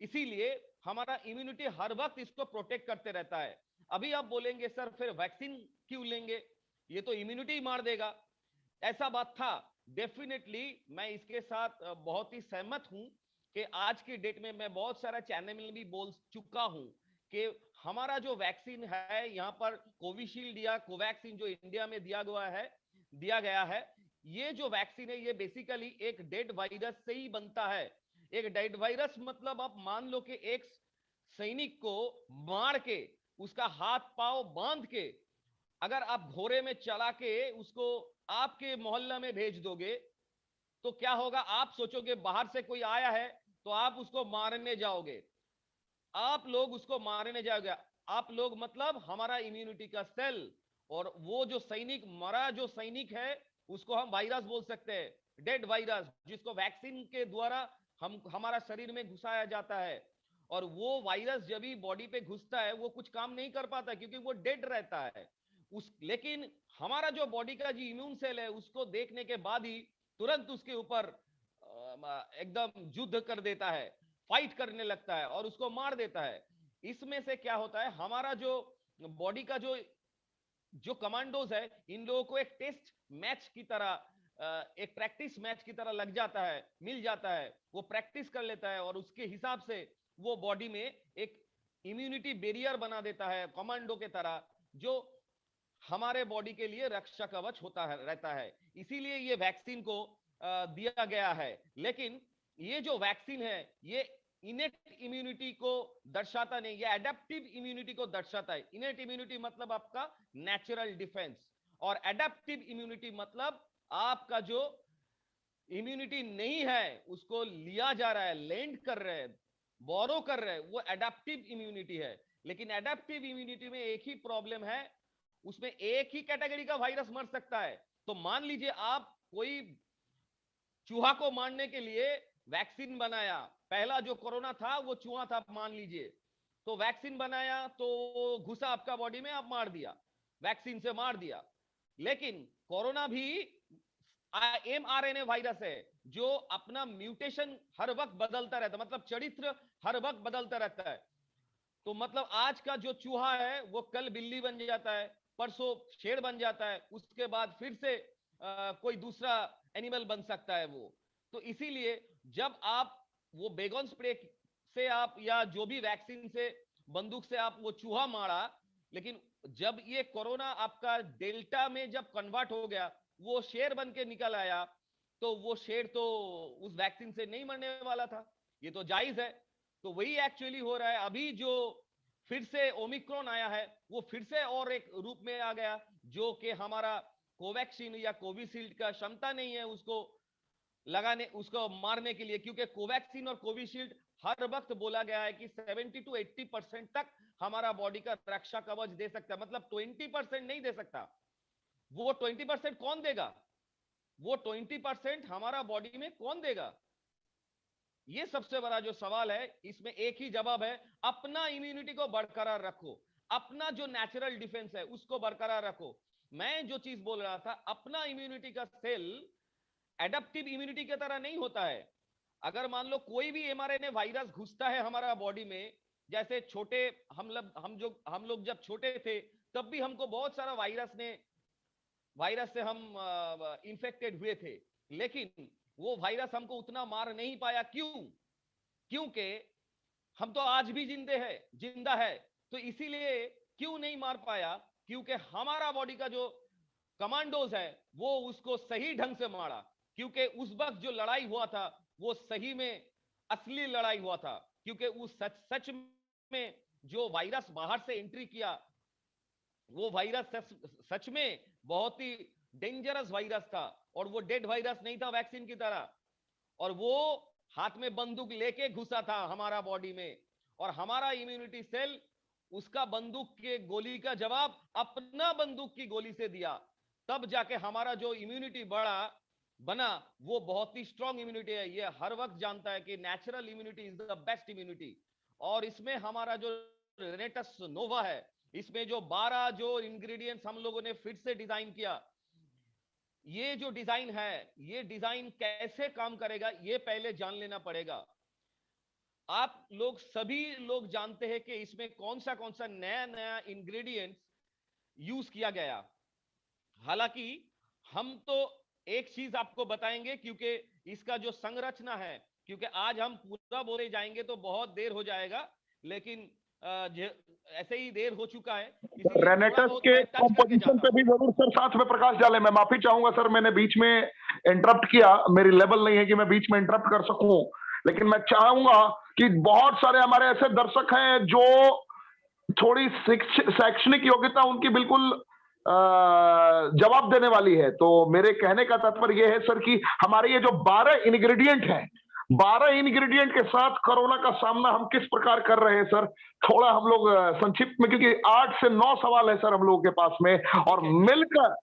इसीलिए हमारा इम्यूनिटी हर वक्त इसको प्रोटेक्ट करते रहता है। अभी आप बोलेंगे सर फिर वैक्सीन क्यों लेंगे, ये तो इम्यूनिटी मार देगा। ऐसा बात था, डेफिनेटली मैं इसके साथ बहुत ही सहमत हूं कि आज की डेट में मैं बहुत सारा चैनल में भी बोल चुका हूं कि हमारा जो वैक्सीन है यहाँ पर कोविशील्ड या कोवैक्सीन जो इंडिया में दिया गया है, ये जो वैक्सीन है ये बेसिकली एक डेड वायरस से ही बनता है। एक डेड वायरस मतलब आप मान लो कि एक सैनिक को मार के उसका हाथ पांव बांध के अगर आप घोड़े में चला के उसको आपके मोहल्ला में भेज दोगे तो क्या होगा, आप सोचोगे बाहर से कोई आया है तो आप उसको मारने जाओगे, आप लोग उसको मारने जाओगे। आप लोग मतलब हमारा इम्यूनिटी का सेल, और वो जो सैनिक मरा जो सैनिक है उसको हम वायरस बोल सकते हैं, डेड वायरस, जिसको वैक्सीन के द्वारा हमारा शरीर में घुसाया जाता है। और वो वायरस जब भी बॉडी पे घुसता है वो कुछ काम नहीं कर पाता क्योंकि वो डेड रहता है लेकिन हमारा जो बॉडी का जो इम्यून सेल है उसको देखने के बाद ही तुरंत उसके ऊपर एकदम युद्ध कर देता है, फाइट करने लगता है और उसको मार देता है। इसमें से क्या होता है, हमारा जो बॉडी का जो कमांडोज है, इन लोगों को एक टेस्ट मैच की तरह, एक प्रैक्टिस मैच की तरह लग जाता है, मिल जाता है, वो प्रैक्टिस कर लेता है और उसके हिसाब से वो बॉडी में एक इम्यूनिटी बैरियर बना देता है कमांडो के तरह, जो हमारे बॉडी के लिए रक्षा कवच होता है रहता है। इसीलिए ये वैक्सीन को दिया गया है। लेकिन ये जो वैक्सीन है ये इनेट इम्यूनिटी को दर्शाता नहीं, ये एडेप्टिव इम्यूनिटी को दर्शाता है। इनेट इम्यूनिटी मतलब आपका नेचुरल डिफेंस, और एडेप्टिव इम्यूनिटी मतलब आपका जो इम्यूनिटी नहीं है उसको लिया जा रहा है, लेंड कर रहे हैं, बोरो कर रहे हैं, वो एडेप्टिव इम्यूनिटी है। लेकिन एडेप्टिव इम्यूनिटी में एक ही प्रॉब्लम है, उसमें एक ही कैटेगरी का वायरस मर सकता है। तो मान लीजिए आप कोई चूहा को मारने के लिए वैक्सीन बनाया, पहला जो कोरोना था वो चूहा था मान लीजिए, तो वैक्सीन बनाया तो घुसा आपका बॉडी में, आप मार दिया, वैक्सीन से मार दिया। लेकिन कोरोना भी mRNA वायरस है जो अपना म्यूटेशन हर वक्त बदलता रहता है, मतलब चरित्र हर वक्त बदलता रहता है। तो मतलब आज का जो चूहा है वो कल बिल्ली बन जाता है, परसों शेर बन जाता है, उसके बाद फिर से कोई दूसरा एनिमल बन सकता है वो। तो इसीलिए जब आप वो बेगोन स्प्रे से आप या जो भी वैक्सीन से बंदूक से आप वो चूहा मारा, लेकिन जब ये कोरोना आपका डेल्टा में जब कन्वर्ट हो गया, वो शेर बन के निकल आया, तो वो शेर तो उस वैक्सीन से नहीं मरने वाला था, ये तो जायज है। तो वही एक्चुअली हो रहा है। अभी जो फिर से ओमिक्रॉन आया है वो फिर से और एक रूप में आ गया, जो कि हमारा कोवैक्सीन या कोविशील्ड का क्षमता नहीं है उसको लगाने, उसको मारने के लिए, क्योंकि कोवैक्सीन और कोविशील्ड हर वक्त बोला गया है कि 70 to 80% तक हमारा बॉडी का रक्षा कवच दे सकता है, मतलब 20% नहीं दे सकता। वो 20% कौन देगा? वो 20% हमारा बॉडी में कौन देगा? ये सबसे बड़ा जो सवाल है, इसमें एक ही जवाब है, अपना इम्यूनिटी को बरकरार रखो, अपना जो नेचुरल डिफेंस है उसको बरकरार रखो। मैं जो चीज बोल रहा था, अपना इम्यूनिटी का सेल एडेप्टिव इम्यूनिटी की तरह नहीं होता है। अगर मान लो कोई भी mRNA वायरस घुसता है हमारा बॉडी में, जैसे छोटे हम लोग जब छोटे थे तब भी हमको बहुत सारा वायरस से हम इंफेक्टेड हुए थे, लेकिन वो वायरस हमको उतना मार नहीं पाया। क्यों? क्योंकि हम तो आज भी जिंदा है। तो इसीलिए क्यों नहीं मार पाया? क्योंकि हमारा बॉडी का जो कमांडोज है वो उसको सही ढंग से मारा, क्योंकि उस वक्त जो लड़ाई हुआ था वो सही में असली लड़ाई हुआ था, क्योंकि उस सच में जो वायरस बाहर से एंट्री किया, वो वायरस सच में बहुत ही डेंजरस वायरस था, और वो डेड वायरस नहीं था वैक्सीन की तरह, और वो हाथ में बंदूक लेके घुसा था हमारा बॉडी में, और हमारा इम्यूनिटी सेल उसका बंदूक के गोली का जवाब अपना बंदूक की गोली से दिया, तब जाके हमारा जो इम्यूनिटी बना वो बहुत ही स्ट्रॉन्ग इम्यूनिटी है। ये हर वक्त जानता है कि natural immunity is the best immunity. और इसमें हमारा जो रेनेटस नोवा है, इसमें जो 12 जो इंग्रेडिएंट्स हम लोगों ने फिर से डिजाइन किया, ये जो डिजाइन है, ये डिजाइन कैसे काम करेगा ये पहले जान लेना पड़ेगा। आप लोग सभी लोग जानते हैं कि इसमें कौन सा नया नया इंग्रेडिएंट्स यूज किया गया। हालांकि हम तो एक चीज आपको बताएंगे, क्योंकि इसका जो संरचना है, क्योंकि आज हम पूरा बोले जाएंगे तो बहुत देर हो जाएगा, लेकिन ऐसे ही देर हो चुका है, इसलिए थोड़ा रेनेटस बहुत के मैं टच करके कॉम्पोजिशन जाता पे हूं। भी जरूर सर साथ में प्रकाश डालें। मैं माफी चाहूंगा सर, मैंने बीच में इंटरप्ट किया, मेरी लेवल नहीं है कि मैं बीच में इंटरप्ट कर सकूं, लेकिन मैं चाहूंगा कि बहुत सारे हमारे ऐसे दर्शक हैं जो थोड़ी शैक्षणिक योग्यता उनकी बिल्कुल जवाब देने वाली है। तो मेरे कहने का तात्पर्य यह है सर कि हमारे ये जो 12 इंग्रेडिएंट हैं, 12 इंग्रेडिएंट के साथ कोरोना का सामना हम किस प्रकार कर रहे हैं सर, थोड़ा हम लोग संक्षिप्त में, क्योंकि 8 से 9 सवाल है सर हम लोगों के पास में, और मिलकर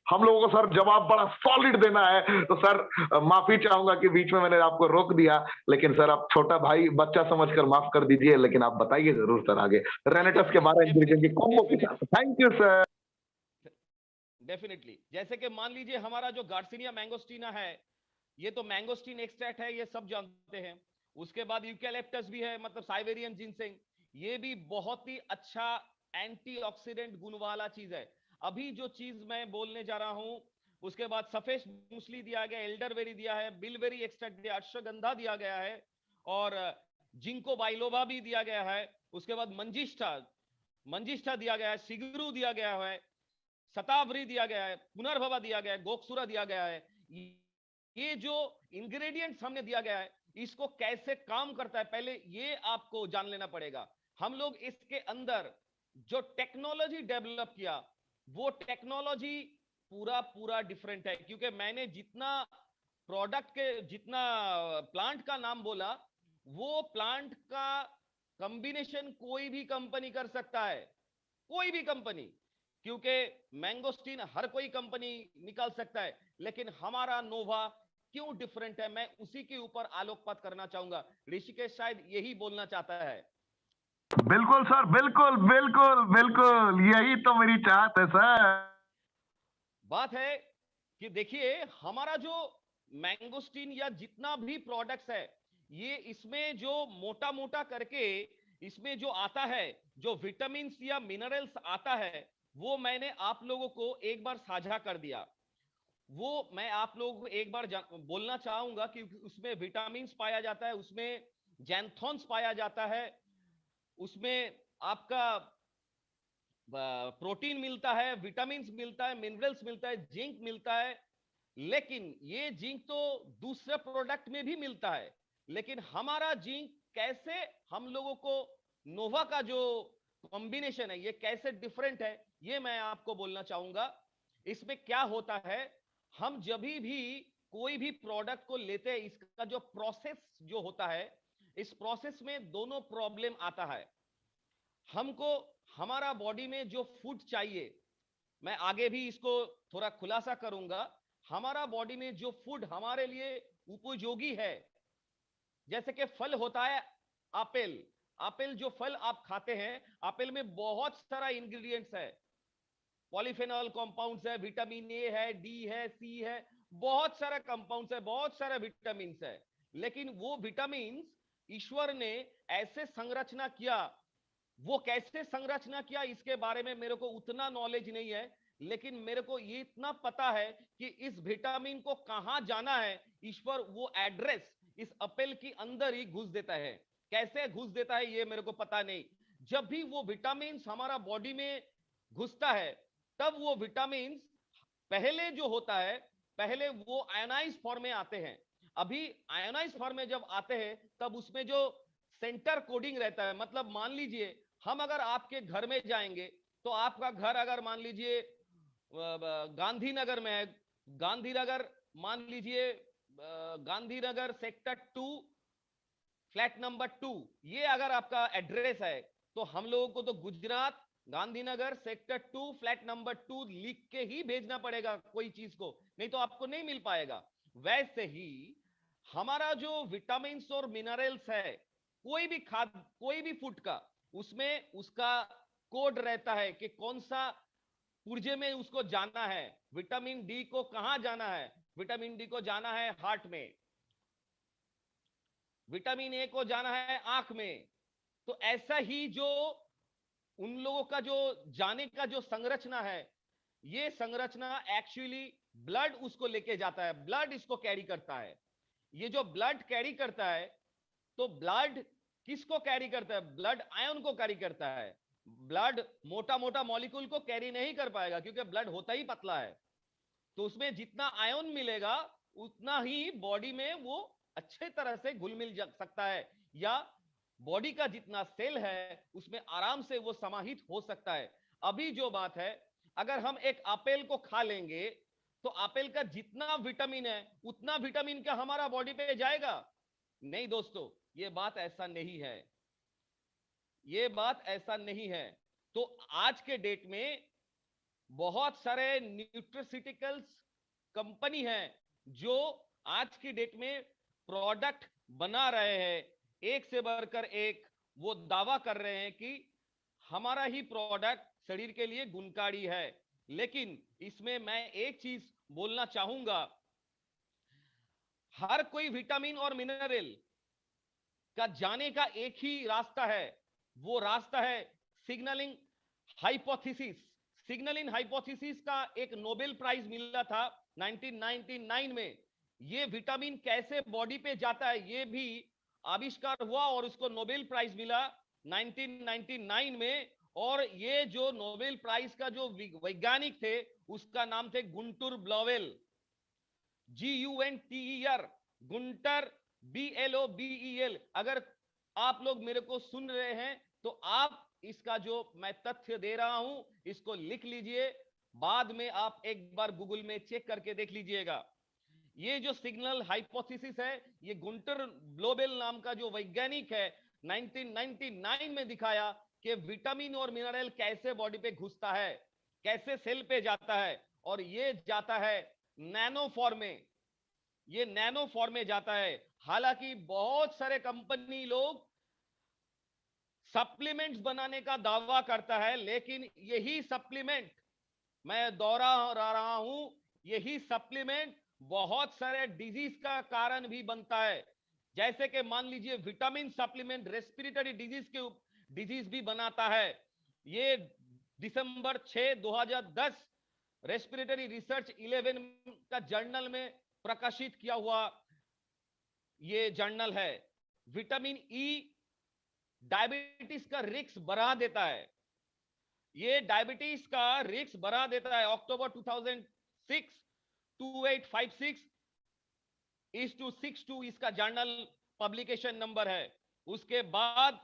हम लोगों को सर जवाब बड़ा सॉलिड देना है। तो सर माफी चाहूंगा कि बीच में मैंने आपको रोक दिया, लेकिन सर आप छोटा भाई बच्चा समझकर माफ कर दीजिए, लेकिन आप बताइए जरूर सर आगे रेनेटस के 12 इंग्रेडिएंट की कॉम्बो के साथ। Thank you sir. डेफिनेटली, जैसे कि मान लीजिए हमारा जो गार्सिनिया मैंगोस्टीना है, ये तो मैंगोस्टीन एक्सट्रैक्ट है, ये सब जानते हैं। उसके बाद यूकैलिप्टस भी है, मतलब साइबेरियन जिनसेंग, ये भी बहुत ही अच्छा एंटीऑक्सीडेंट गुण वाला चीज है। अभी जो चीज मैं बोलने जा रहा हूं, उसके बाद सफेद मूसली दिया गया, एल्डरबेरी दिया है, बिलबेरी एक्सट्रैक्ट दिया, अश्वगंधा दिया गया है, और जिंको बाइलोबा भी दिया गया है। उसके बाद मंजिष्ठा दिया गया है, सिगरू दिया गया है, शतावरी दिया गया है, पुनर्भवा दिया गया है, गोक्षुरा दिया गया है। ये जो इंग्रेडिएंट्स हमने दिया गया है, इसको कैसे काम करता है पहले ये आपको जान लेना पड़ेगा। हम लोग इसके अंदर जो टेक्नोलॉजी डेवलप किया, वो टेक्नोलॉजी पूरा डिफरेंट है, क्योंकि मैंने जितना प्लांट का नाम बोला, वो प्लांट का कॉम्बिनेशन कोई भी कंपनी कर सकता है, कोई भी कंपनी। क्योंकि मैंगोस्टीन हर कोई कंपनी निकाल सकता है, लेकिन हमारा नोवा क्यों डिफरेंट है, मैं उसी के ऊपर आलोकपात करना चाहूंगा। ऋषिकेश शायद यही बोलना चाहता है। बिल्कुल सर, बिल्कुल बिल्कुल बिल्कुल, यही तो मेरी चाहत है सर। बात है कि देखिए, हमारा जो मैंगोस्टीन या जितना भी प्रोडक्ट्स है, ये इसमें जो मोटा मोटा करके इसमें जो आता है, जो विटामिन्स या मिनरल्स आता है, वो मैंने आप लोगों को एक बार साझा कर दिया। वो मैं आप लोगों को एक बार बोलना चाहूंगा कि उसमें विटामिन्स पाया जाता है, उसमें जैंथोन्स पाया जाता है, उसमें आपका प्रोटीन मिलता है, विटामिन्स मिलता है, मिनरल्स मिलता है, जिंक मिलता है। लेकिन ये जिंक तो दूसरे प्रोडक्ट में भी मिलता है, लेकिन हमारा जिंक कैसे हम लोगों को नोवा का जो कॉम्बिनेशन है ये कैसे डिफरेंट है, ये मैं आपको बोलना चाहूंगा। इसमें क्या होता है, हम जब भी कोई भी प्रोडक्ट को लेते हैं, इसका जो प्रोसेस जो होता है, इस प्रोसेस में दोनों प्रॉब्लम आता है। हमको हमारा बॉडी में जो फूड चाहिए, मैं आगे भी इसको थोड़ा खुलासा करूंगा, हमारा बॉडी में जो फूड हमारे लिए उपयोगी है, जैसे कि फल होता है एप्पल। एप्पल जो फल आप खाते हैं, एप्पल में बहुत सारा इंग्रेडिएंट्स है, पॉलीफेनॉल कंपाउंड्स है, विटामिन ए है, डी है, सी है, बहुत सारा कंपाउंड्स है, बहुत सारा विटामिन है। लेकिन वो विटामिन ईश्वर ने ऐसे संरचना किया, वो कैसे संरचना किया इसके बारे में मेरे को उतना नॉलेज नहीं है, लेकिन मेरे को ये इतना पता है कि इस विटामिन को कहां जाना है, ईश्वर वो एड्रेस इस एप्पल के अंदर ही घुस देता है। कैसे घुस देता है ये मेरे को पता नहीं। जब भी वो विटामिन हमारा बॉडी में घुसता है, तब वो विटामिन पहले जो होता है, पहले वो आयोनाइज फॉर्म में आते हैं। अभी आयोनाइज फॉर्म में जब आते हैं, तब उसमें जो सेंटर कोडिंग रहता है, मतलब मान लीजिए हम अगर आपके घर में जाएंगे, तो आपका घर अगर मान लीजिए गांधीनगर में है, गांधीनगर मान लीजिए गांधीनगर सेक्टर 2 फ्लैट नंबर 2, ये अगर आपका एड्रेस है, तो हम लोगों को तो Gujarat Gandhinagar sector 2 flat number 2 लिख के ही भेजना पड़ेगा कोई चीज को, नहीं तो आपको नहीं मिल पाएगा। वैसे ही हमारा जो विटामिन और मिनरल्स है, कोई भी खाद, कोई भी फूड का, उसमें उसका कोड रहता है कि कौन सा पुर्जे में उसको जाना है। विटामिन डी को कहां जाना है, विटामिन डी को जाना है हार्ट में, विटामिन ए को जाना है आंख में। तो ऐसा ही जो उन लोगों का जो जाने का जो संरचना है, ये संरचना एक्चुअली ब्लड उसको लेके जाता है, ब्लड इसको कैरी करता है। ये जो ब्लड कैरी करता है, तो ब्लड किसको कैरी करता है, ब्लड आयन को कैरी करता है। ब्लड मोटा मोटा मॉलिक्यूल को कैरी नहीं कर पाएगा, क्योंकि ब्लड होता ही पतला है। तो उसमें जितना आयन मिलेगा, उतना ही बॉडी में वो अच्छे तरह से घुल मिल सकता है, या बॉडी का जितना सेल है उसमें आराम से वो समाहित हो सकता है। अभी जो बात है, अगर हम एक एप्पल को खा लेंगे, तो एप्पल का जितना विटामिन है, उतना विटामिन का हमारा बॉडी पे जाएगा? नहीं दोस्तों, ये बात ऐसा नहीं है, ये बात ऐसा नहीं है। तो आज के डेट में बहुत सारे न्यूट्रास्यूटिकल्स कंपनी है जो आज की डेट में प्रोडक्ट बना रहे हैं, एक से बढ़कर एक। वो दावा कर रहे हैं कि हमारा ही प्रोडक्ट शरीर के लिए गुणकारी है। लेकिन इसमें मैं एक चीज बोलना चाहूंगा, हर कोई विटामिन और मिनरल का जाने का एक ही रास्ता है, वो रास्ता है सिग्नलिंग हाइपोथेसिस। सिग्नलिंग हाइपोथेसिस का एक नोबेल प्राइज मिला था 1999 में। ये विटामिन कैसे बॉडी पे जाता है ये भी आविष्कार हुआ, और उसको नोबेल प्राइज मिला 1999 में। और ये जो नोबेल प्राइज का जो वैज्ञानिक थे, उसका नाम थे गुंटर ब्लोवेल, GUNTER, गुंटर BLOBEL। अगर आप लोग मेरे को सुन रहे हैं, तो आप इसका जो मैं तथ्य दे रहा हूं, इसको लिख लीजिए, बाद में आप एक बार गूगल में चेक करके देख लीजिएगा। ये जो सिग्नल हाइपोथेसिस है, ये गुंटर ब्लोबेल नाम का जो वैज्ञानिक है, 1999 में दिखाया कि विटामिन और मिनरल कैसे बॉडी पे घुसता है। कैसे सेल पे जाता है, और ये जाता है नैनो फॉर्म में, ये नैनो फॉर्म में जाता है। हालांकि बहुत सारे कंपनी लोग सप्लीमेंट्स बनाने का दावा करता है, लेकिन यही सप्लीमेंट, मैं दोहरा रहा हूं, यही सप्लीमेंट बहुत सारे डिजीज का कारण भी बनता है। जैसे कि मान लीजिए विटामिन सप्लीमेंट रेस्पिरेटरी डिजीज भी बनाता है। ये दिसंबर 6 2010 रेस्पिरेटरी रिसर्च 11 का जर्नल में प्रकाशित किया हुआ ये जर्नल है। विटामिन ई डायबिटीज का रिस्क बढ़ा देता है, ये डायबिटीज का रिस्क बढ़ा देता है। अक्टूबर 2006 2856:62 इसका जर्नल पब्लिकेशन नंबर है। उसके बाद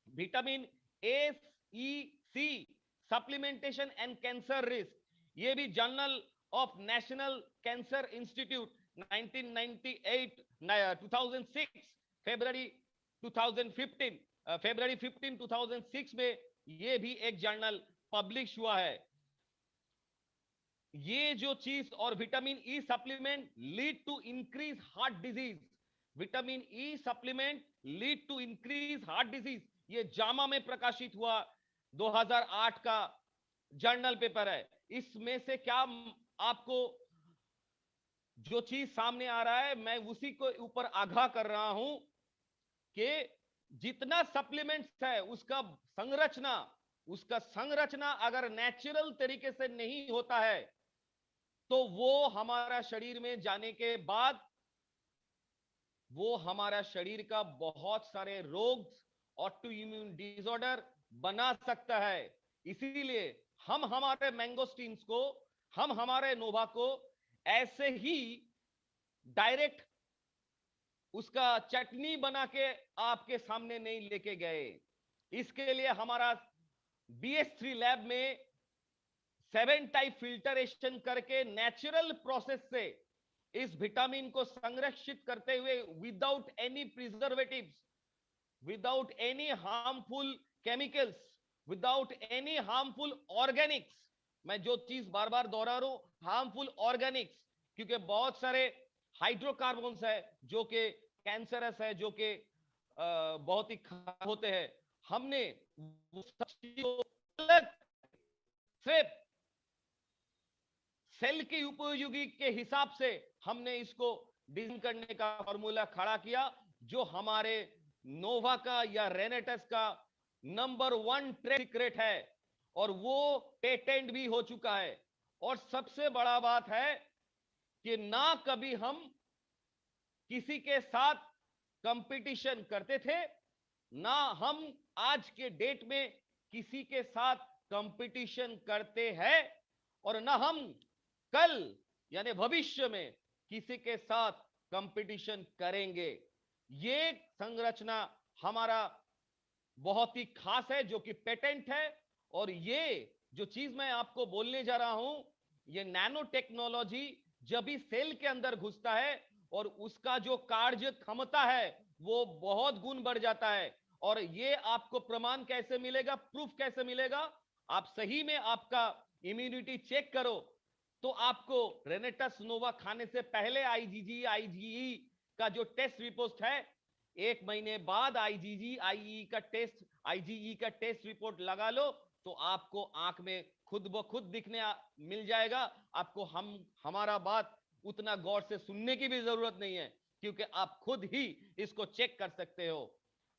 vitamin A E C supplementation and cancer risk, ये भी journal of national cancer institute 1998 2006 फरवरी 2015 फरवरी 15 2006 में ये भी एक जर्नल पब्लिश हुआ है। ये जो चीज, और vitamin E supplement lead to increase heart disease, vitamin E supplement lead to increase heart disease, ये जामा में प्रकाशित हुआ 2008 का जर्नल पेपर है। इसमें से क्या आपको जो चीज सामने आ रहा है, मैं उसी को ऊपर आगाह कर रहा हूं कि जितना सप्लीमेंट्स है उसका संरचना अगर नेचुरल तरीके से नहीं होता है, तो वो हमारा शरीर में जाने के बाद वो हमारा शरीर का बहुत सारे रोग, ऑटो इम्यून डिसऑर्डर बना सकता है। इसीलिए हम हमारे मैंगोस्टीन्स को, हम हमारे नोवा को ऐसे ही डायरेक्ट उसका चटनी बना के आपके सामने नहीं लेके गए। इसके लिए हमारा BS3 लैब में 7 टाइप फिल्टरेशन करके नेचुरल प्रोसेस से इस विटामिन को संरक्षित करते हुए without any preservatives, without any harmful chemicals, without any harmful Organics, मैं जो चीज बार बार दोहरा रहा हूं, हार्मफुल ऑर्गेनिक्स, क्योंकि बहुत सारे हाइड्रोकार्बन्स है जो कि कैंसरस है, जो कि बहुत ही खराब होते हैं। हमने सिर्फ सेल की उपयोगी के हिसाब से हमने इसको डिजाइन करने का फॉर्मूला खड़ा किया, जो हमारे नोवा का या रेनेटस का नंबर 1 ट्रेड सीक्रेट है, और वो पेटेंट भी हो चुका है। और सबसे बड़ा बात है कि ना कभी हम किसी के साथ कंपटीशन करते थे, ना हम आज के डेट में किसी के साथ कंपटीशन करते हैं, और ना हम कल यानी भविष्य में किसी के साथ कंपटीशन करेंगे। ये संरचना हमारा बहुत ही खास है, जो कि पेटेंट है। और ये जो चीज मैं आपको बोलने जा रहा हूं, ये नैनो टेक्नोलॉजी जब भी सेल के अंदर घुसता है, और उसका जो कार्य क्षमता है वो बहुत गुण बढ़ जाता है। और ये आपको प्रमाण कैसे मिलेगा, प्रूफ कैसे मिलेगा? आप सही में आपका इम्यूनिटी चेक करो, तो आपको रेनेटस नोवा खाने से पहले आईजीजी आईजीई का जो टेस्ट रिपोर्ट है, 1 महीने बाद आईजीजी आईई का टेस्ट, आईजीई का टेस्ट रिपोर्ट लगा लो, तो आपको आंख में खुद ब खुद दिखने मिल जाएगा। आपको हमारा बात उतना गौर से सुनने की भी जरूरत नहीं है, क्योंकि आप खुद ही इसको चेक कर सकते हो।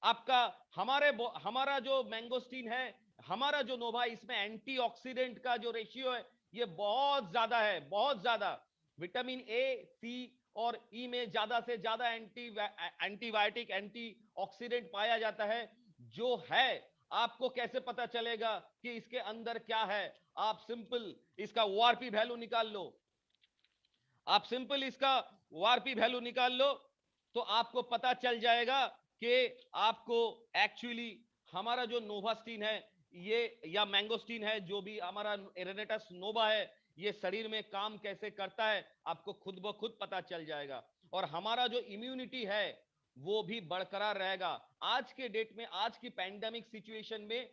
आपका हमारा जो मैंगोस्टीन है, हमारा जो नोवा, इसमें एंटीऑक्सीडेंट का जो रेशियो है ये बहुत ज्यादा है, बहुत ज्यादा। विटामिन ए, सी और ई में ज्यादा से ज्यादा एंटीबायोटिक, एंटीऑक्सीडेंट पाया जाता है। जो है, आपको कैसे पता चलेगा कि इसके अंदर क्या है? आप सिंपल इसका ओआरपी वैल्यू निकाल लो, आप सिंपल इसका ओआरपी वैल्यू निकाल लो, तो आपको पता चल जाएगा कि आपको एक्चुअली हमारा जो नोवास्टीन है ये, या मैंगोस्टीन है, जो भी हमारा रेनेटस नोवा है, ये शरीर में काम कैसे करता है आपको खुद ब खुद पता चल जाएगा। और हमारा जो इम्यूनिटी है वो भी बरकरार रहेगा। आज के डेट में, आज की पैंडेमिक सिचुएशन में,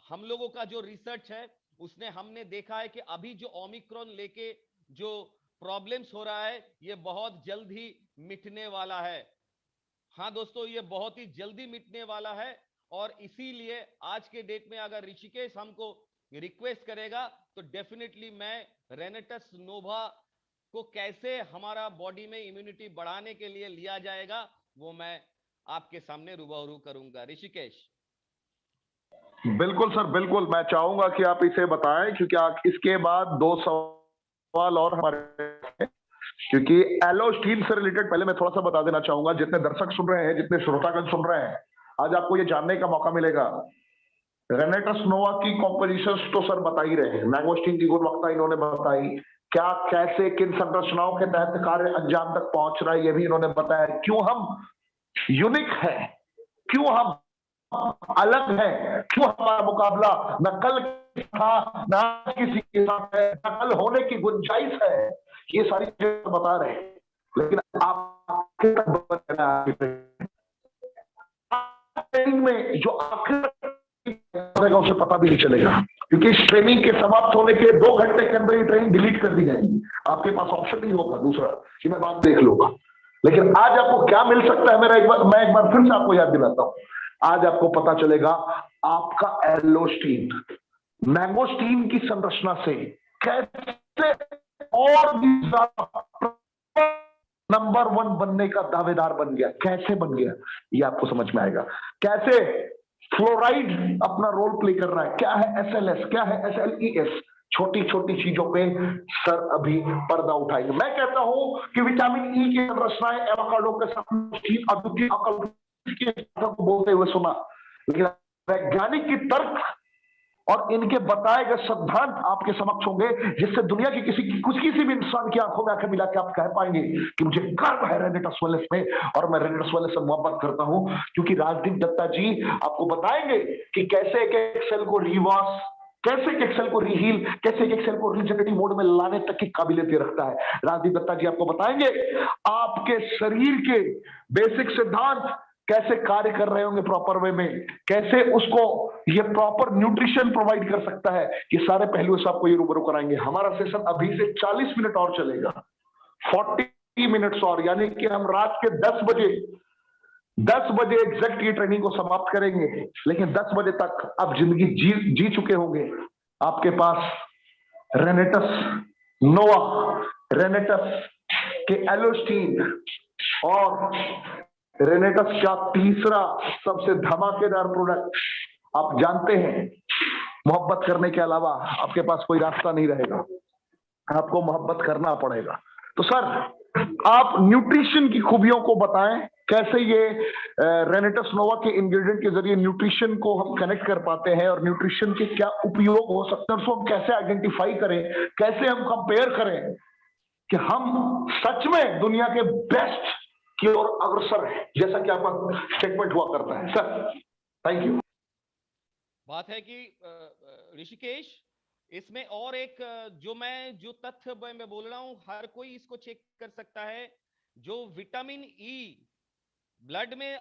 हम लोगों का जो रिसर्च है उसने हमने देखा है कि अभी जो ओमिक्रॉन लेके जो प्रॉब्लम्स हो रहा है ये बहुत जल्द ही मिटने वाला है। हाँ दोस्तों, ये बहुत ही जल्दी मिटने वाला है और इसीलिए आज के डेट में अगर ऋषिकेश हमको रिक्वेस्ट करेगा तो डेफिनेटली मैं रेनेटस नोवा को कैसे हमारा बॉडी में इम्यूनिटी बढ़ाने के लिए लिया जाएगा वो मैं आपके सामने रूबरू करूंगा। ऋषिकेश। बिल्कुल सर, बिल्कुल। मैं चाहूंगा कि आप इसे बताएं, क्योंकि इसके बाद 2 सवाल और हमारे हैं। क्योंकि एलोस्टीन से रिलेटेड पहले मैं थोड़ा सा बता देना चाहूंगा, जितने दर्शक सुन रहे हैं, जितने श्रोतागण सुन रहे हैं, आज आपको ये जानने का मौका मिलेगा। रेनेटस नोवा की कॉम्पोजिशंस तो सर बता ही रहे हैं, मैंगोस्टीन की गुणवत्ता इन्होंने बताई, क्या कैसे किन संरचनाओं के तहत कार्य अंजाम तक पहुंच रहा है ये भी इन्होंने बताया, क्यों हम यूनिक है, क्यों हम अलग है, क्यों हमारा मुकाबला न कल था न किसी के साथ है, न कल होने की गुंजाइश है, ये सारी चीजें बता रहे हैं। लेकिन आप ट्रेनिंग में जो आखिर उसे पता भी नहीं चलेगा, क्योंकि इस ट्रेनिंग के समाप्त होने के 2 घंटे के अंदर ये ट्रेनिंग डिलीट कर दी जाएगी। आपके पास ऑप्शन नहीं होगा दूसरा कि मैं बात देख लूंगा। लेकिन आज आपको क्या मिल सकता है, मैं एक बार फिर से आपको याद दिलाता हूं। आज आपको पता चलेगा आपका एलोस्टीन मैंगोस्टीन की संरचना से कैसे और भी ज्यादा नंबर 1 बनने का दावेदार बन गया, कैसे बन गया ये आपको समझ में आएगा। कैसे फ्लोराइड अपना रोल प्ले कर रहा है, क्या है SLS, क्या है SLES, छोटी छोटी चीजों पे सर अभी पर्दा उठाएंगे। मैं कहता हूं कि विटामिन ई की संरचनाएं एवोकाडो के साथ अद्वितीय अकल को बोलते हुए सुना, लेकिन वैज्ञानिक की तर्क और इनके बताए गए सिद्धांत आपके समक्ष होंगे, जिससे दुनिया की किसी भी इंसान की आंखों में आंखें मिला के आप कह पाएंगे कि मुझे गर्व है रेनेटस वेलेस में, और मैं रेनेटस वेलेस से मोहब्बत करता हूं, क्योंकि राजदीप दत्ता जी आपको बताएंगे कि कैसे एक सेल को रिवर्स, कैसे एक सेल को रीहील, कैसे एक सेल को रीजनरेटिव मोड में लाने तक की काबिलियत रखता है। राजदीप दत्ता जी आपको बताएंगे आपके शरीर के बेसिक सिद्धांत कैसे कार्य कर रहे होंगे प्रॉपर वे में, कैसे उसको ये प्रॉपर न्यूट्रिशन प्रोवाइड कर सकता है, ये सारे पहलुओं से आपको ये रूबरू कराएंगे। हमारा सेशन अभी से 40 मिनट और चलेगा, 40 मिनट्स और, यानी कि हम रात के 10 बजे एग्जैक्ट ये ट्रेनिंग को समाप्त करेंगे। लेकिन 10 बजे तक आप जिंदगी जी चुके होंगे। आपके पास रेनेटस नोवा, रेनेटस के एलोस्टीन और रेनेटस का तीसरा सबसे धमाकेदार प्रोडक्ट, आप जानते हैं मोहब्बत करने के अलावा आपके पास कोई रास्ता नहीं रहेगा, आपको मोहब्बत करना पड़ेगा। तो सर आप न्यूट्रिशन की खूबियों को बताएं, कैसे ये रेनेटस नोवा के इंग्रेडिएंट के जरिए न्यूट्रिशन को हम कनेक्ट कर पाते हैं, और न्यूट्रिशन के क्या उपयोग हो सकते हैं, उसको हम कैसे आइडेंटिफाई करें, कैसे हम कंपेयर करें कि हम सच में दुनिया के बेस्ट की ओर अग्रसर है, जैसा कि आपका स्टेटमेंट हुआ करता है। Sir thank you. बात है कि ऋषिकेश, इसमें और एक जो तथ्य मैं बोल रहा हूं, हर कोई इसको चेक कर सकता है। जो विटामिन ई ब्लड में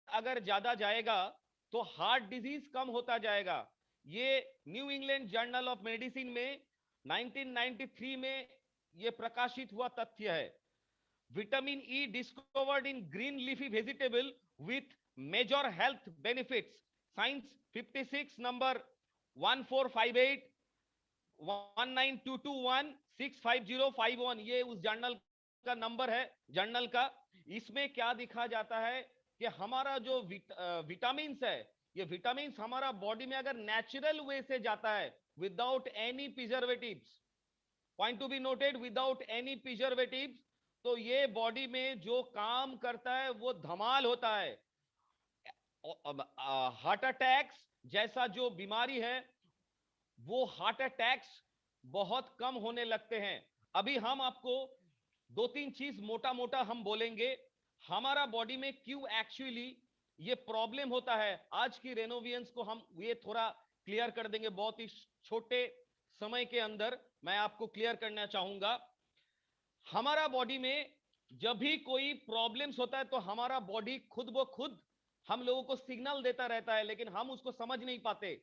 अगर ज्यादा जाएगा तो हार्ट डिजीज कम होता जाएगा। ये New England journal of medicine में 1993 में ये प्रकाशित हुआ तथ्य है। Vitamin E discovered in green leafy vegetable with major health benefits, science 56 number 1458 192216505 ये उस जर्नल का नंबर है, जर्नल का। इसमें क्या दिखा जाता है कि हमारा जो विटामिन्स है, ये विटामिन्स हमारा बॉडी में अगर नेचुरल वे से जाता है without any preservatives, point to be noted, without any preservatives, तो ये बॉडी में जो काम करता है वो धमाल होता है। हार्ट अटैक्स जैसा जो बीमारी है वो हार्ट अटैक्स बहुत कम होने लगते हैं। अभी हम आपको 2-3 चीज मोटा मोटा हम बोलेंगे, हमारा बॉडी में क्यों एक्चुअली ये प्रॉब्लम होता है। आज की रेनोवियंस को हम ये थोड़ा क्लियर कर देंगे, बहुत ही छोटे समय के अंदर मैं आपको क्लियर करना चाहूंगा। हमारा बॉडी में जब भी कोई प्रॉब्लम्स होता है तो हमारा बॉडी खुद ब खुद हम लोगों को सिग्नल देता रहता है, लेकिन हम उसको समझ नहीं पाते।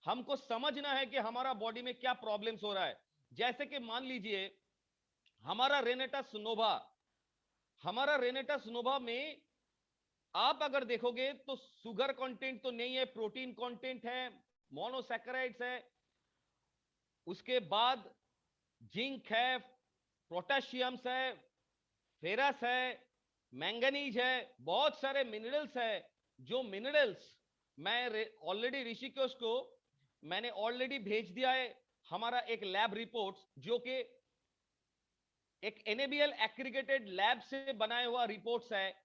हमको समझना है कि हमारा बॉडी में क्या प्रॉब्लम्स हो रहा है। जैसे कि मान लीजिए हमारा रेनेटस नोवा में आप अगर देखोगे तो शुगर कंटेंट तो नहीं है, प्रोटीन कंटेंट है, मोनोसैकेराइड्स है, उसके बाद जिंक है, पोटेशियम्स है, फेरस है, मैंगनीज है, बहुत सारे मिनरल्स है। जो मिनरल्स मैं ऑलरेडी ऋषिकेश को मैंने ऑलरेडी भेज दिया है हमारा एक लैब रिपोर्ट्स, जो कि एक NABL एग्रीगेटेड लैब से बनाया हुआ रिपोर्ट्स है।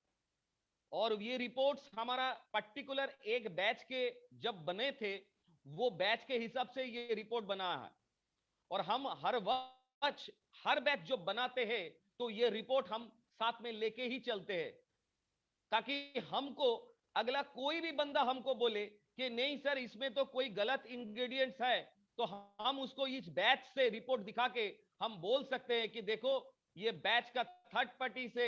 और ये रिपोर्ट्स हमारा पर्टिकुलर एक बैच के जब बने थे वो बैच के हिसाब से ये रिपोर्ट बना है। और हम हर बैच जो बनाते हैं तो ये रिपोर्ट हम साथ में लेके ही चलते हैं, ताकि हमको अगला कोई भी बंदा हमको बोले कि नहीं सर इसमें तो कोई गलत इंग्रेडिएंट्स है, तो हम उसको इस बैच से रिपोर्ट दिखा के हम बोल सकते हैं कि देखो ये बैच का थर्ड पार्टी से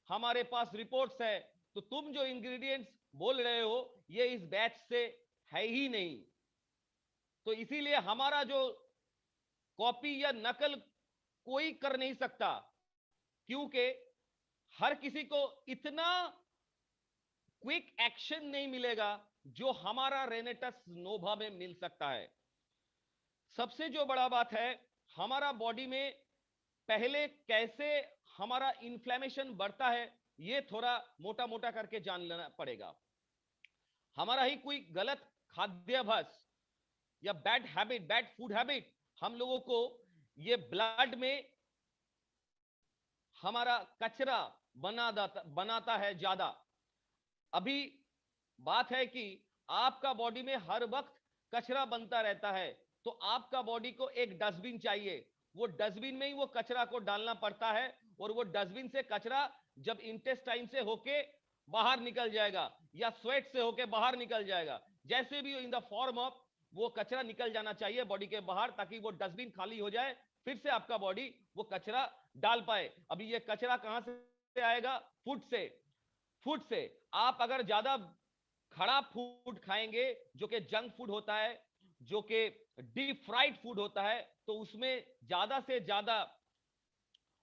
हमारे पास रिपोर्ट्स है, तो तुम जो इंग्रेडिएंट्स बोल रहे हो ये इस बैच से है ही नहीं। तो इसीलिए हमारा जो कॉपी या नकल कोई कर नहीं सकता, क्योंकि हर किसी को इतना क्विक एक्शन नहीं मिलेगा जो हमारा रेनेटस नोवा में मिल सकता है। सबसे जो बड़ा बात है, हमारा बॉडी में पहले कैसे हमारा इन्फ्लेमेशन बढ़ता है ये थोड़ा मोटा मोटा करके जान लेना पड़ेगा। हमारा ही कोई गलत खाद्याभ्यास या bad habit, bad food habit हम लोगों को ये ब्लड में हमारा कचरा बनाता है ज्यादा। अभी बात है कि आपका बॉडी में हर वक्त कचरा बनता रहता है, तो आपका बॉडी को एक डस्टबिन चाहिए, वो डस्टबिन में ही वो कचरा को डालना पड़ता है। और वो डस्टबिन से कचरा जब इंटेस्टाइन से होके बाहर निकल जाएगा या स्वेट से होके बाहर निकल जाएगा, जैसे भी इन द फॉर्म ऑफ वो कचरा निकल जाना चाहिए बॉडी के बाहर, ताकि वो डस्टबिन खाली हो जाए, फिर से आपका बॉडी वो कचरा डाल पाए। अभी ये कचरा कहां से आएगा? फूड से। आप अगर ज्यादा खराब फूड खाएंगे जो कि जंक फूड होता है, जो कि डीप फ्राइड फूड होता है, तो उसमें ज्यादा से ज्यादा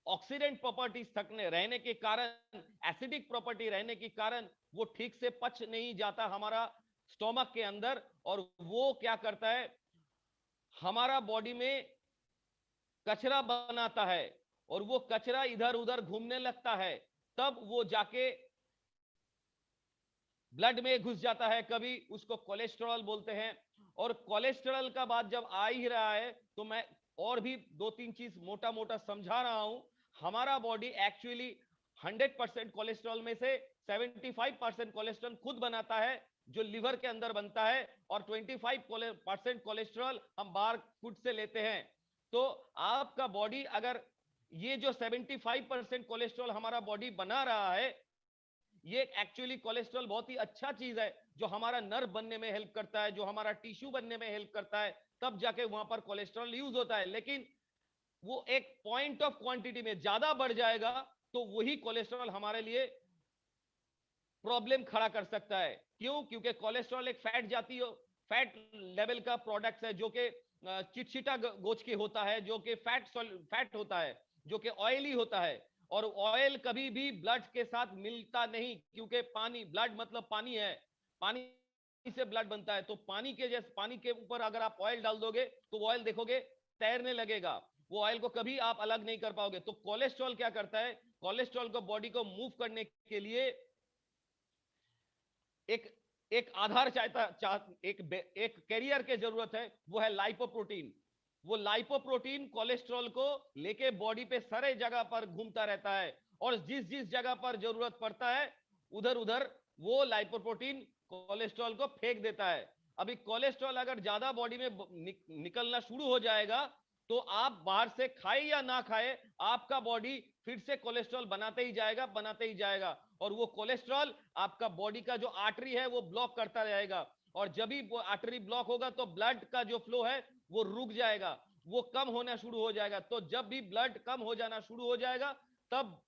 ऑक्सीडेंट प्रॉपर्टीज थकने रहने के कारण, एसिडिक प्रॉपर्टी रहने के कारण वो ठीक से पच नहीं जाता हमारा स्टोमक के अंदर, और वो क्या करता है हमारा बॉडी में कचरा बनाता है, और वो कचरा इधर उधर घूमने लगता है, तब वो जाके ब्लड में घुस जाता है। कभी उसको कोलेस्ट्रॉल बोलते हैं। और कोलेस्ट्रॉल का बात जब आ ही रहा है तो मैं और भी 2-3 चीज मोटा मोटा समझा रहा हूं। हमारा बॉडी एक्चुअली 100% कोलेस्ट्रॉल में से 75% कोलेस्ट्रॉल खुद बनाता है, जो लिवर के अंदर बनता है, और 25% कोलेस्ट्रॉल हम बाहर फूड से लेते हैं। तो आपका बॉडी अगर ये जो 75% कोलेस्ट्रॉल हमारा बॉडी बना रहा है, ये एक्चुअली कोलेस्ट्रॉल बहुत ही अच्छा चीज है जो हमारा नर्व बनने में हेल्प करता है, जो हमारा टिश्यू बनने में हेल्प करता है, तब जाके वहां पर कोलेस्ट्रॉल यूज होता है। लेकिन वो एक पॉइंट ऑफ क्वांटिटी में ज्यादा बढ़ जाएगा तो वही कोलेस्ट्रॉल हमारे लिए प्रॉब्लम खड़ा कर सकता है। क्यों? क्योंकि कोलेस्ट्रॉल एक फैट लेवल का प्रोडक्ट है, जो कि चिटचिटा गोच के होता है, जो कि फैट होता है, जो कि ऑयली होता है। और ऑयल कभी भी ब्लड के साथ मिलता नहीं, क्योंकि ब्लड मतलब पानी है, पानी से ब्लड बनता है। तो पानी के ऊपर अगर आप ऑयल डाल दोगे तो वो ऑयल देखोगे तैरने लगेगा, वो ऑयल को कभी आप अलग नहीं कर पाओगे। तो कोलेस्ट्रॉल क्या करता है? कोलेस्ट्रॉल को बॉडी को मूव करने के लिए एक आधार एक कैरियर की जरूरत है, वो है लाइपोप्रोटीन। वो लाइपोप्रोटीन कोलेस्ट्रॉल को लेके बॉडी पे सारे जगह पर घूमता रहता है, और जिस जगह पर जरूरत पड़ता है उधर उधर वो लाइपोप्रोटीन कोलेस्ट्रॉल को फेंक देता है। अभी कोलेस्ट्रॉल अगर ज्यादा बॉडी में निकलना शुरू हो जाएगा तो आप बाहर से खाए या ना खाए, आपका बॉडी फिर से कोलेस्ट्रॉल बनाते ही जाएगा, और वो कोलेस्ट्रॉल आपका बॉडी का जो आर्टरी है वो ब्लॉक करता रहेगा। और जब भी वो आर्टरी ब्लॉक होगा तो ब्लड का जो फ्लो है वो रुक जाएगा, वो कम होना शुरू हो जाएगा। तो जब भी ब्लड कम हो जाना शुरू हो जाएगा, तब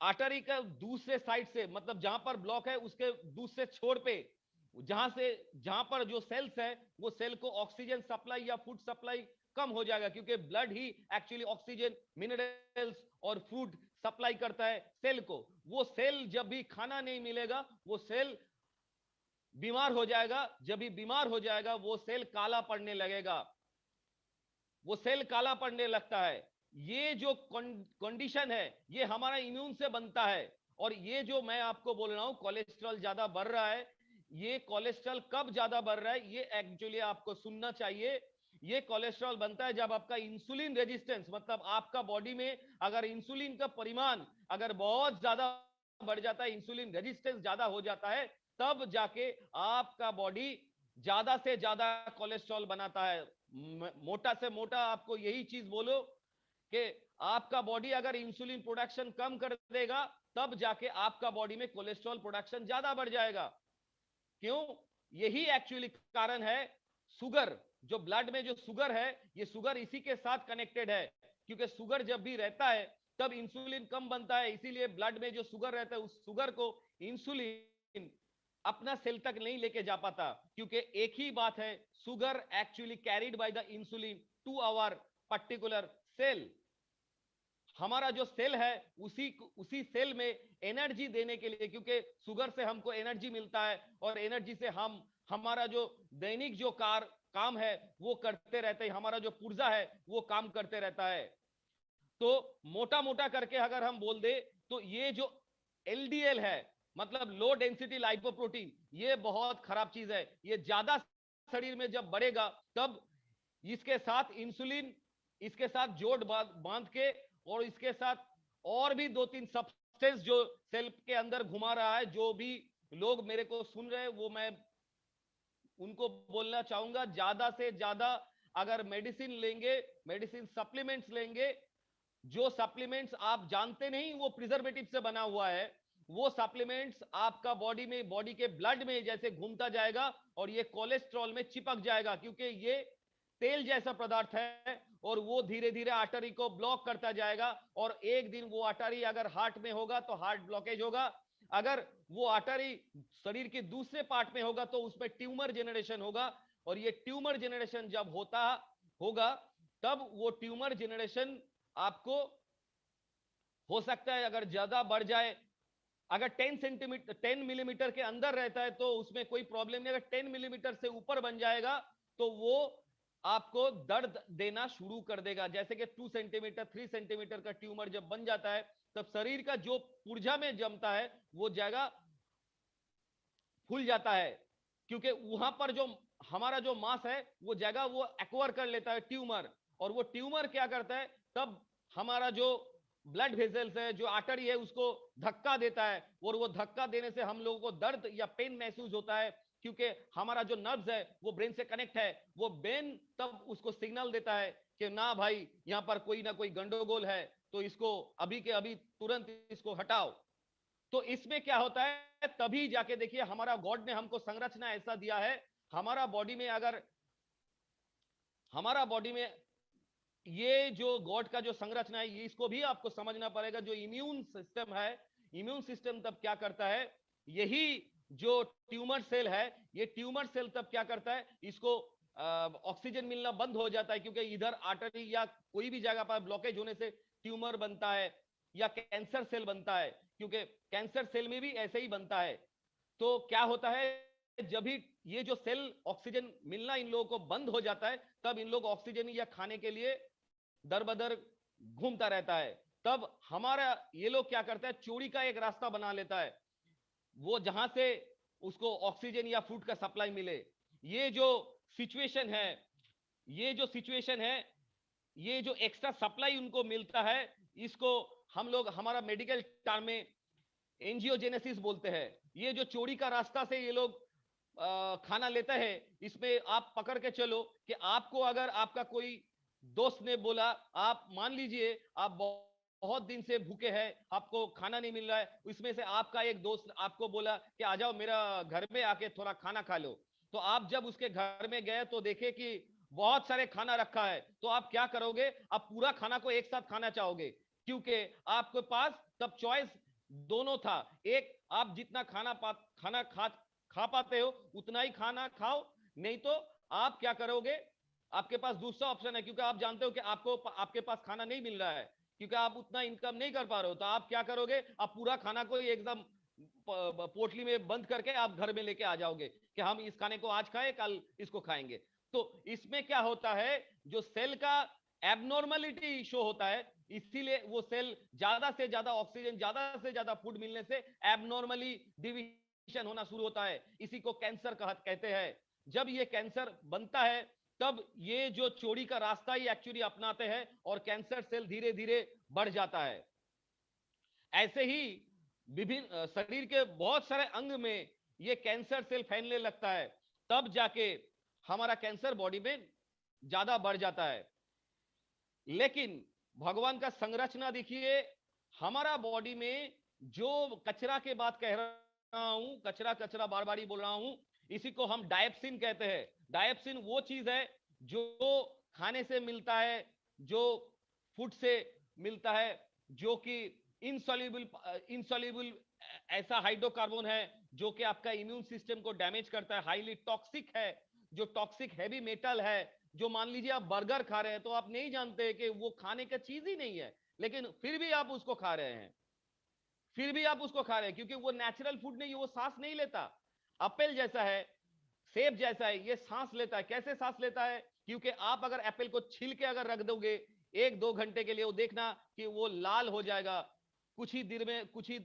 आर्टरी का दूसरे साइड से, मतलब जहां पर ब्लॉक है उसके दूसरे छोर पे जहां पर जो सेल्स है वो सेल को ऑक्सीजन सप्लाई या फूड सप्लाई कम हो जाएगा, क्योंकि ब्लड ही एक्चुअली ऑक्सीजन, मिनरल्स और फूड सप्लाई करता है सेल को। वो सेल जब भी खाना नहीं मिलेगा वो सेल बीमार हो जाएगा। जब भी बीमार हो जाएगा वो सेल काला पड़ने लगेगा, वो सेल काला पड़ने लगता है। ये जो कंडीशन है ये हमारा इम्यून से बनता है। और ये जो मैं आपको बोल रहा हूं कोलेस्ट्रॉल ज्यादा बढ़ रहा है, ये कोलेस्ट्रॉल कब ज्यादा बढ़ रहा है ये एक्चुअली आपको सुनना चाहिए। ये कोलेस्ट्रॉल बनता है जब आपका इंसुलिन रेजिस्टेंस, मतलब आपका बॉडी में अगर इंसुलिन का परिमाण अगर बहुत ज्यादा बढ़ जाता है, इंसुलिन रेजिस्टेंस ज्यादा हो जाता है, तब जाके आपका बॉडी ज्यादा से ज्यादा कोलेस्ट्रॉल बनाता है। मोटा से मोटा आपको यही चीज बोलो कि आपका बॉडी अगर इंसुलिन प्रोडक्शन कम कर देगा तब जाके आपका बॉडी में कोलेस्ट्रॉल प्रोडक्शन ज्यादा बढ़ जाएगा। क्यों? यही एक्चुअली कारण है। शुगर, जो ब्लड में जो शुगर है, ये शुगर इसी के साथ कनेक्टेड है, क्योंकि शुगर जब भी रहता है तब इंसुलिन कम बनता है। इसीलिए ब्लड में जो शुगर रहता है उस शुगर को इंसुलिन अपना सेल तक नहीं लेके जा पाता, क्योंकि एक ही बात है, sugar actually carried by the insulin to our particular cell. हमारा जो सेल है उसी सेल में एनर्जी देने के लिए, क्योंकि शुगर से हमको एनर्जी मिलता है और एनर्जी से हम हमारा जो दैनिक जो काम है वो करते रहते हैं, हमारा जो पुर्जा है वो काम करते रहता है। तो मोटा मोटा करके अगर हम बोल दे तो ये जो एलडीएल है, मतलब लो डेंसिटी लाइपोप्रोटीन, ये बहुत खराब चीज है। ये ज्यादा शरीर में जब बढ़ेगा तब इसके साथ इंसुलिन इसके साथ जोड़ बांध के और इसके साथ और भी 2-3 सब्सटेंस जो सेल के अंदर घुमा रहा है, जो भी लोग मेरे को सुन रहे हैं वो मैं उनको बोलना चाहूंगा, ज्यादा से ज्यादा अगर मेडिसिन लेंगे, मेडिसिन सप्लीमेंट्स लेंगे, जो सप्लीमेंट्स आप जानते नहीं वो प्रिजर्वेटिव से बना हुआ है, वो सप्लीमेंट्स आपका बॉडी में, बॉडी के ब्लड में जैसे घूमता जाएगा और ये कोलेस्ट्रॉल में चिपक जाएगा, क्योंकि ये तेल जैसा पदार्थ है और वो धीरे धीरे आर्टरी को ब्लॉक करता जाएगा। और एक दिन वो आर्टरी अगर हार्ट में होगा तो हार्ट ब्लॉकेज होगा, अगर वो आर्टरी शरीर के दूसरे पार्ट में होगा तो उसमें ट्यूमर जनरेशन होगा। और ये ट्यूमर जनरेशन जब होगा तब वो ट्यूमर जनरेशन आपको हो सकता है अगर ज्यादा बढ़ जाए, अगर 10 मिलीमीटर के अंदर रहता है तो उसमें कोई प्रॉब्लम नहीं, अगर 10 मिलीमीटर से ऊपर बन जाएगा तो वो आपको दर्द देना शुरू कर देगा। जैसे कि 2 सेंटीमीटर 3 सेंटीमीटर का ट्यूमर जब बन जाता है तब शरीर का जो पुर्जा में जमता है वो जगह फूल जाता है, क्योंकि वहां पर जो हमारा जो मांस है वो जगह वो एक्वायर कर लेता है ट्यूमर। और वो ट्यूमर क्या करता है, तब हमारा जो ब्लड वेसल्स है, जो आर्टरी है, उसको धक्का देता है और वो धक्का देने से हम लोगों को दर्द या पेन महसूस होता है, क्योंकि हमारा जो नर्व्स है वो ब्रेन से कनेक्ट है। वो ब्रेन तब उसको सिग्नल देता है कि ना भाई यहाँ पर कोई ना कोई गंडगोल है, तो इसको अभी के अभी तुरंत इसको हटाओ। तो इसमें क्या होता है, तभी जाके देखिए हमारा गॉड ने हमको संरचना ऐसा दिया है, हमारा बॉडी में अगर हमारा बॉडी में ये जो गॉड का जो संरचना है इसको भी आपको समझना पड़ेगा। जो इम्यून सिस्टम है, इम्यून सिस्टम तब क्या करता है, यही जो ट्यूमर सेल है, ये ट्यूमर सेल तब क्या करता है, इसको ऑक्सीजन मिलना बंद हो जाता है, क्योंकि इधर आर्टरी या कोई भी जगह पर ब्लॉकेज होने से ट्यूमर बनता है या कैंसर सेल बनता है, क्योंकि कैंसर सेल में भी ऐसे ही बनता है। तो क्या होता है, जब भी ये जो सेल ऑक्सीजन मिलना इन लोगों को बंद हो जाता है तब इन लोग ऑक्सीजन या खाने के लिए दर बदर घूमता रहता है। तब हमारा ये लोग क्या करता है, चोरी का एक रास्ता बना लेता है, वो जहां से उसको ऑक्सीजन या फूड का सप्लाई मिले। ये जो सिचुएशन है, ये जो सिचुएशन है, ये जो एक्स्ट्रा सप्लाई उनको मिलता है, इसको हम लोग हमारा मेडिकल टर्म में एंजियोजेनेसिस बोलते हैं। ये जो चोरी का रास्ता से ये लोग खाना लेता है, इसमें आप पकड़ के चलो कि आपको अगर आपका कोई दोस्त ने बोला, आप मान लीजिए आप बहुत दिन से भूखे हैं, आपको खाना नहीं मिल रहा है, इसमें से आपका एक दोस्त आपको बोला कि आ जाओ मेरा घर में आके थोड़ा खाना खा लो। तो आप जब उसके घर में गए तो देखे कि बहुत सारे खाना रखा है, तो आप क्या करोगे, आप पूरा खाना को एक साथ खाना चाहोगे, क्योंकि आपके पास तब चॉइस दोनों था। एक, आप जितना खाना खा पाते हो उतना ही खाना खाओ, नहीं तो आप क्या करोगे, आपके पास दूसरा ऑप्शन है, क्योंकि आप जानते हो कि आपके पास खाना नहीं मिल रहा है, क्योंकि आप उतना इनकम नहीं कर पा रहे हो, तो आप क्या करोगे, आप पूरा खाना को एकदम पोटली में बंद करके आप घर में लेके आ जाओगे कि हम इस खाने को आज खाए, कल इसको खाएंगे। तो इसमें क्या होता है, जो सेल का एबनॉर्मलिटी शो होता है, इसीलिए वो सेल ज्यादा से ज्यादा ऑक्सीजन, ज्यादा से ज्यादा फूड मिलने से एबनॉर्मली डिवीजन होना शुरू होता है, इसी को कैंसर कहते हैं। जब ये कैंसर बनता है तब ये जो चोरी का रास्ता ही एक्चुअली अपनाते हैं और कैंसर सेल धीरे धीरे बढ़ जाता है। ऐसे ही विभिन्न शरीर के बहुत सारे अंग में ये कैंसर सेल फैलने लगता है, तब जाके हमारा कैंसर बॉडी में ज्यादा बढ़ जाता है। लेकिन भगवान का संरचना देखिए, हमारा बॉडी में जो कचरा के बात कह रहा हूं, कचरा कचरा बार बार ही बोल रहा हूं, इसी को हम डायप्सिन कहते हैं। डायप्सिन वो चीज है जो खाने से मिलता है, जो फूड से मिलता है, जो कि इनसॉल्युबल ऐसा हाइड्रोकार्बन है जो कि आपका इम्यून सिस्टम को डैमेज करता है, हाईली टॉक्सिक है, जो टॉक्सिक हैवी मेटल है, जो मान लीजिए आप बर्गर खा रहे हैं तो आप नहीं जानते कि वो खाने का चीज ही नहीं है, लेकिन फिर भी आप उसको खा रहे हैं, फिर भी आप उसको खा रहे हैं, क्योंकि वो नेचुरल फूड नहीं, वो सांस नहीं लेता। एप्पल जैसा है, सेब जैसा है, ये सांस लेता है। कैसे सांस लेता है, क्योंकि आप अगर एप्पल को छील के अगर रख दोगे 1-2 घंटे के लिए, वो देखना कि वो लाल हो जाएगा, कुछ ही देर में, कुछ ही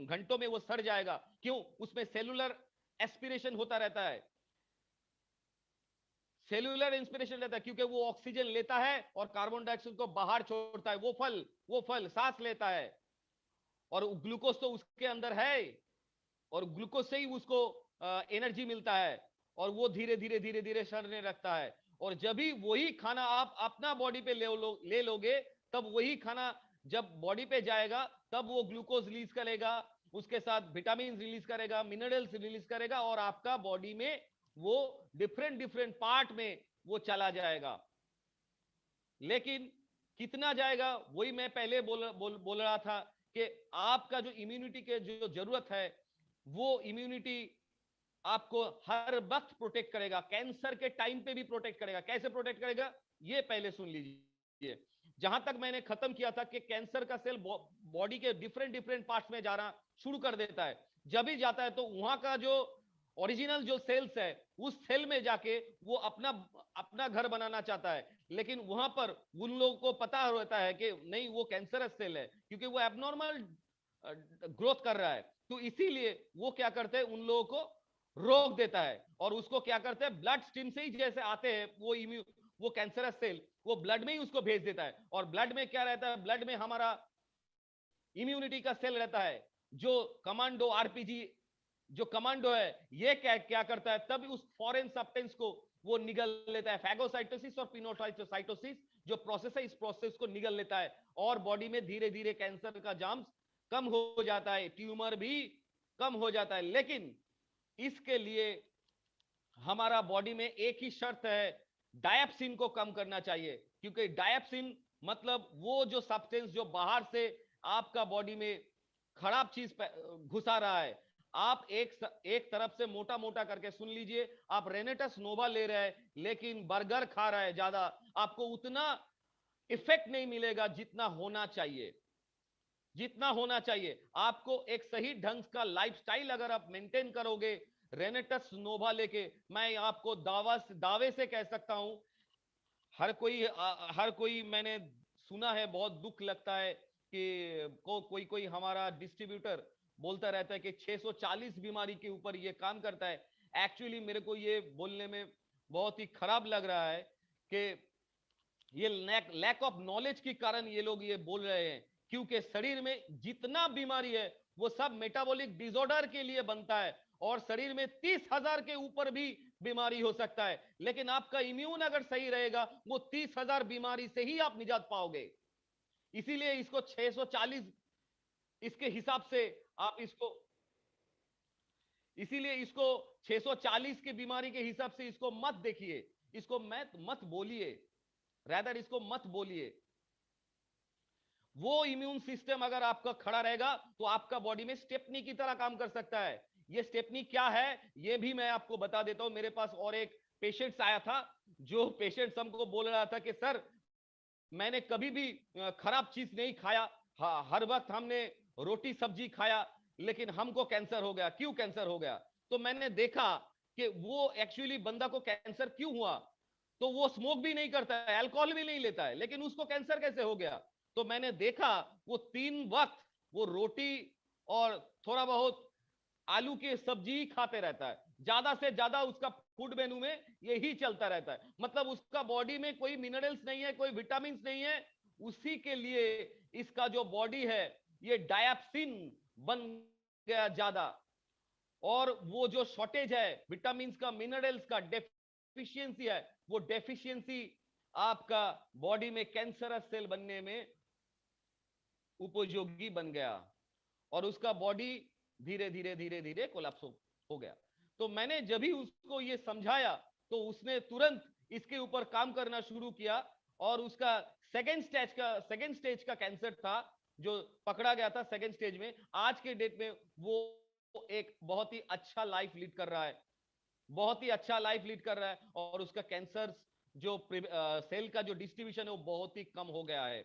घंटों में वो सड़ जाएगा। क्यों? उसमें सेलुलर एस्पिरेशन होता रहता है, सेलुलर इंस्पिरेशन लेता है, क्योंकि वो ऑक्सीजन लेता है और कार्बन डाइऑक्साइड को बाहर छोड़ता है। वो फल सांस लेता है, और ग्लूकोज तो उसके अंदर है, और ग्लूकोज से ही उसको एनर्जी मिलता है, और वो धीरे धीरे धीरे धीरे सड़ने लगता है। और जब भी वही खाना आप अपना बॉडी पे ले लोगे, तब वही खाना जब बॉडी पे जाएगा, तब वो ग्लूकोज रिलीज करेगा, उसके साथ विटामिन रिलीज करेगा, मिनरल्स रिलीज करेगा, और आपका बॉडी में वो डिफरेंट डिफरेंट पार्ट में वो चला जाएगा। लेकिन कितना जाएगा, वही मैं पहले बोल रहा था कि आपका जो इम्यूनिटी के जो जरूरत है, वो इम्यूनिटी आपको हर वक्त प्रोटेक्ट करेगा, कैंसर के टाइम पे भी प्रोटेक्ट करेगा। कैसे प्रोटेक्ट करेगा, ये पहले सुन लीजिए। जहां तक मैंने खत्म किया था कि कैंसर का सेल बॉडी के डिफरेंट डिफरेंट पार्ट्स में जाना शुरू कर देता है। जब भी जाता है तो वहां का जो ओरिजिनल जो सेल्स है, उस सेल में जाके वो अपना घर बनाना चाहता है, लेकिन वहां पर उन लोगों को पता रहता है कि नहीं, वो कैंसरस सेल है, क्योंकि वो एबनॉर्मल ग्रोथ कर रहा है। तो इसीलिए वो क्या करते हैं, उन लोगों को रोक देता है, और उसको क्या करते हैं, ब्लड स्ट्रीम से ही जैसे आते हैं वो कैंसरस सेल, वो ब्लड में ही उसको भेज देता है। और ब्लड में क्या रहता है, ब्लड में हमारा इम्यूनिटी का सेल रहता है, जो कमांडो आरपीजी, जो कमांडो है, ये क्या करता है, तब उस फॉरेन सब्सटेंस को वो निगल लेता है। फैगोसाइटोसिस और पिनोसाइटोसिस जो प्रोसेस है, इस प्रोसेस को निगल लेता है, और बॉडी में धीरे धीरे कैंसर का जार्म्स कम हो जाता है, ट्यूमर भी कम हो जाता है। लेकिन इसके लिए हमारा बॉडी में एक ही शर्त है, डायप्सिन को कम करना चाहिए, क्योंकि डायप्सिन मतलब वो जो सब्सटेंस जो बाहर से आपका बॉडी में खराब चीज घुसा रहा है। आप एक तरफ से मोटा मोटा करके सुन लीजिए, आप रेनेटस नोवा ले रहे हैं, लेकिन बर्गर खा रहा है ज्यादा, आपको उतना इफेक्ट नहीं मिलेगा जितना होना चाहिए, जितना होना चाहिए। आपको एक सही ढंग का लाइफस्टाइल अगर आप मेंटेन करोगे, रेनेटस नोवा लेके, मैं आपको दावे से कह सकता हूं, हर कोई मैंने सुना है, बहुत दुख लगता है कि कोई हमारा डिस्ट्रीब्यूटर बोलता रहता है कि 640 बीमारी के ऊपर ये काम करता है। एक्चुअली मेरे को ये बोलने में बहुत ही खराब लग रहा है कि ये लैक ऑफ नॉलेज के कारण ये लोग ये बोल रहे हैं, क्योंकि शरीर में जितना बीमारी है वो सब मेटाबॉलिक डिसऑर्डर के लिए बनता है, और शरीर में 30,000 के ऊपर भी बीमारी हो सकता है। लेकिन आपका इम्यून अगर सही रहेगा, वो 30,000 बीमारी से ही आप निजात पाओगे। इसीलिए इसको 640 इसके हिसाब से आप इसीलिए इसको 640 की बीमारी के हिसाब से इसको मत देखिए, इसको मत बोलिए, रैदर इसको मत बोलिए। वो इम्यून सिस्टम अगर आपका खड़ा रहेगा तो आपका बॉडी में स्टेपनी की तरह काम कर सकता है। ये स्टेपनी क्या है ये भी मैं आपको बता देता हूं। मेरे पास और एक पेशेंट्स आया था, जो पेशेंट्स हमको बोल रहा था कि सर मैंने कभी भी खराब चीज नहीं खाया, हर वक्त हमने रोटी सब्जी खाया, लेकिन हमको कैंसर हो गया। क्यों कैंसर हो गया? तो मैंने देखा कि वो एक्चुअली बंदा को कैंसर क्यों हुआ, तो वो स्मोक भी नहीं करता है, अल्कोहल भी नहीं लेता है, लेकिन उसको कैंसर कैसे हो गया? तो मैंने देखा वो 3 वक्त वो रोटी और थोड़ा बहुत आलू की सब्जी ही खाते रहता है, ज्यादा से ज्यादा उसका फूड मेनू में यही चलता रहता है। मतलब उसका बॉडी में कोई मिनरल्स नहीं है, कोई विटामिन नहीं है, उसी के लिए इसका जो बॉडी है ये डायप्सिन बन गया ज्यादा, और वो जो शॉर्टेज है विटामिन का, मिनरल्स का डेफिशिएंसी है, वो डेफिशिएंसी आपका बॉडी में कैंसरस सेल बनने में उपयोगी बन गया, और उसका बॉडी धीरे धीरे धीरे धीरे कोलैप्स हो गया। तो मैंने जब भी उसको ये समझाया तो उसने तुरंत इसके ऊपर काम करना शुरू किया, और उसका सेकेंड स्टेज का कैंसर था जो पकड़ा गया था सेकेंड स्टेज में। आज के डेट में वो एक बहुत ही अच्छा लाइफ लीड कर रहा है, बहुत ही अच्छा लाइफ लीड कर रहा है, और उसका कैंसर जो सेल का जो डिस्ट्रीब्यूशन है वो बहुत ही कम हो गया है।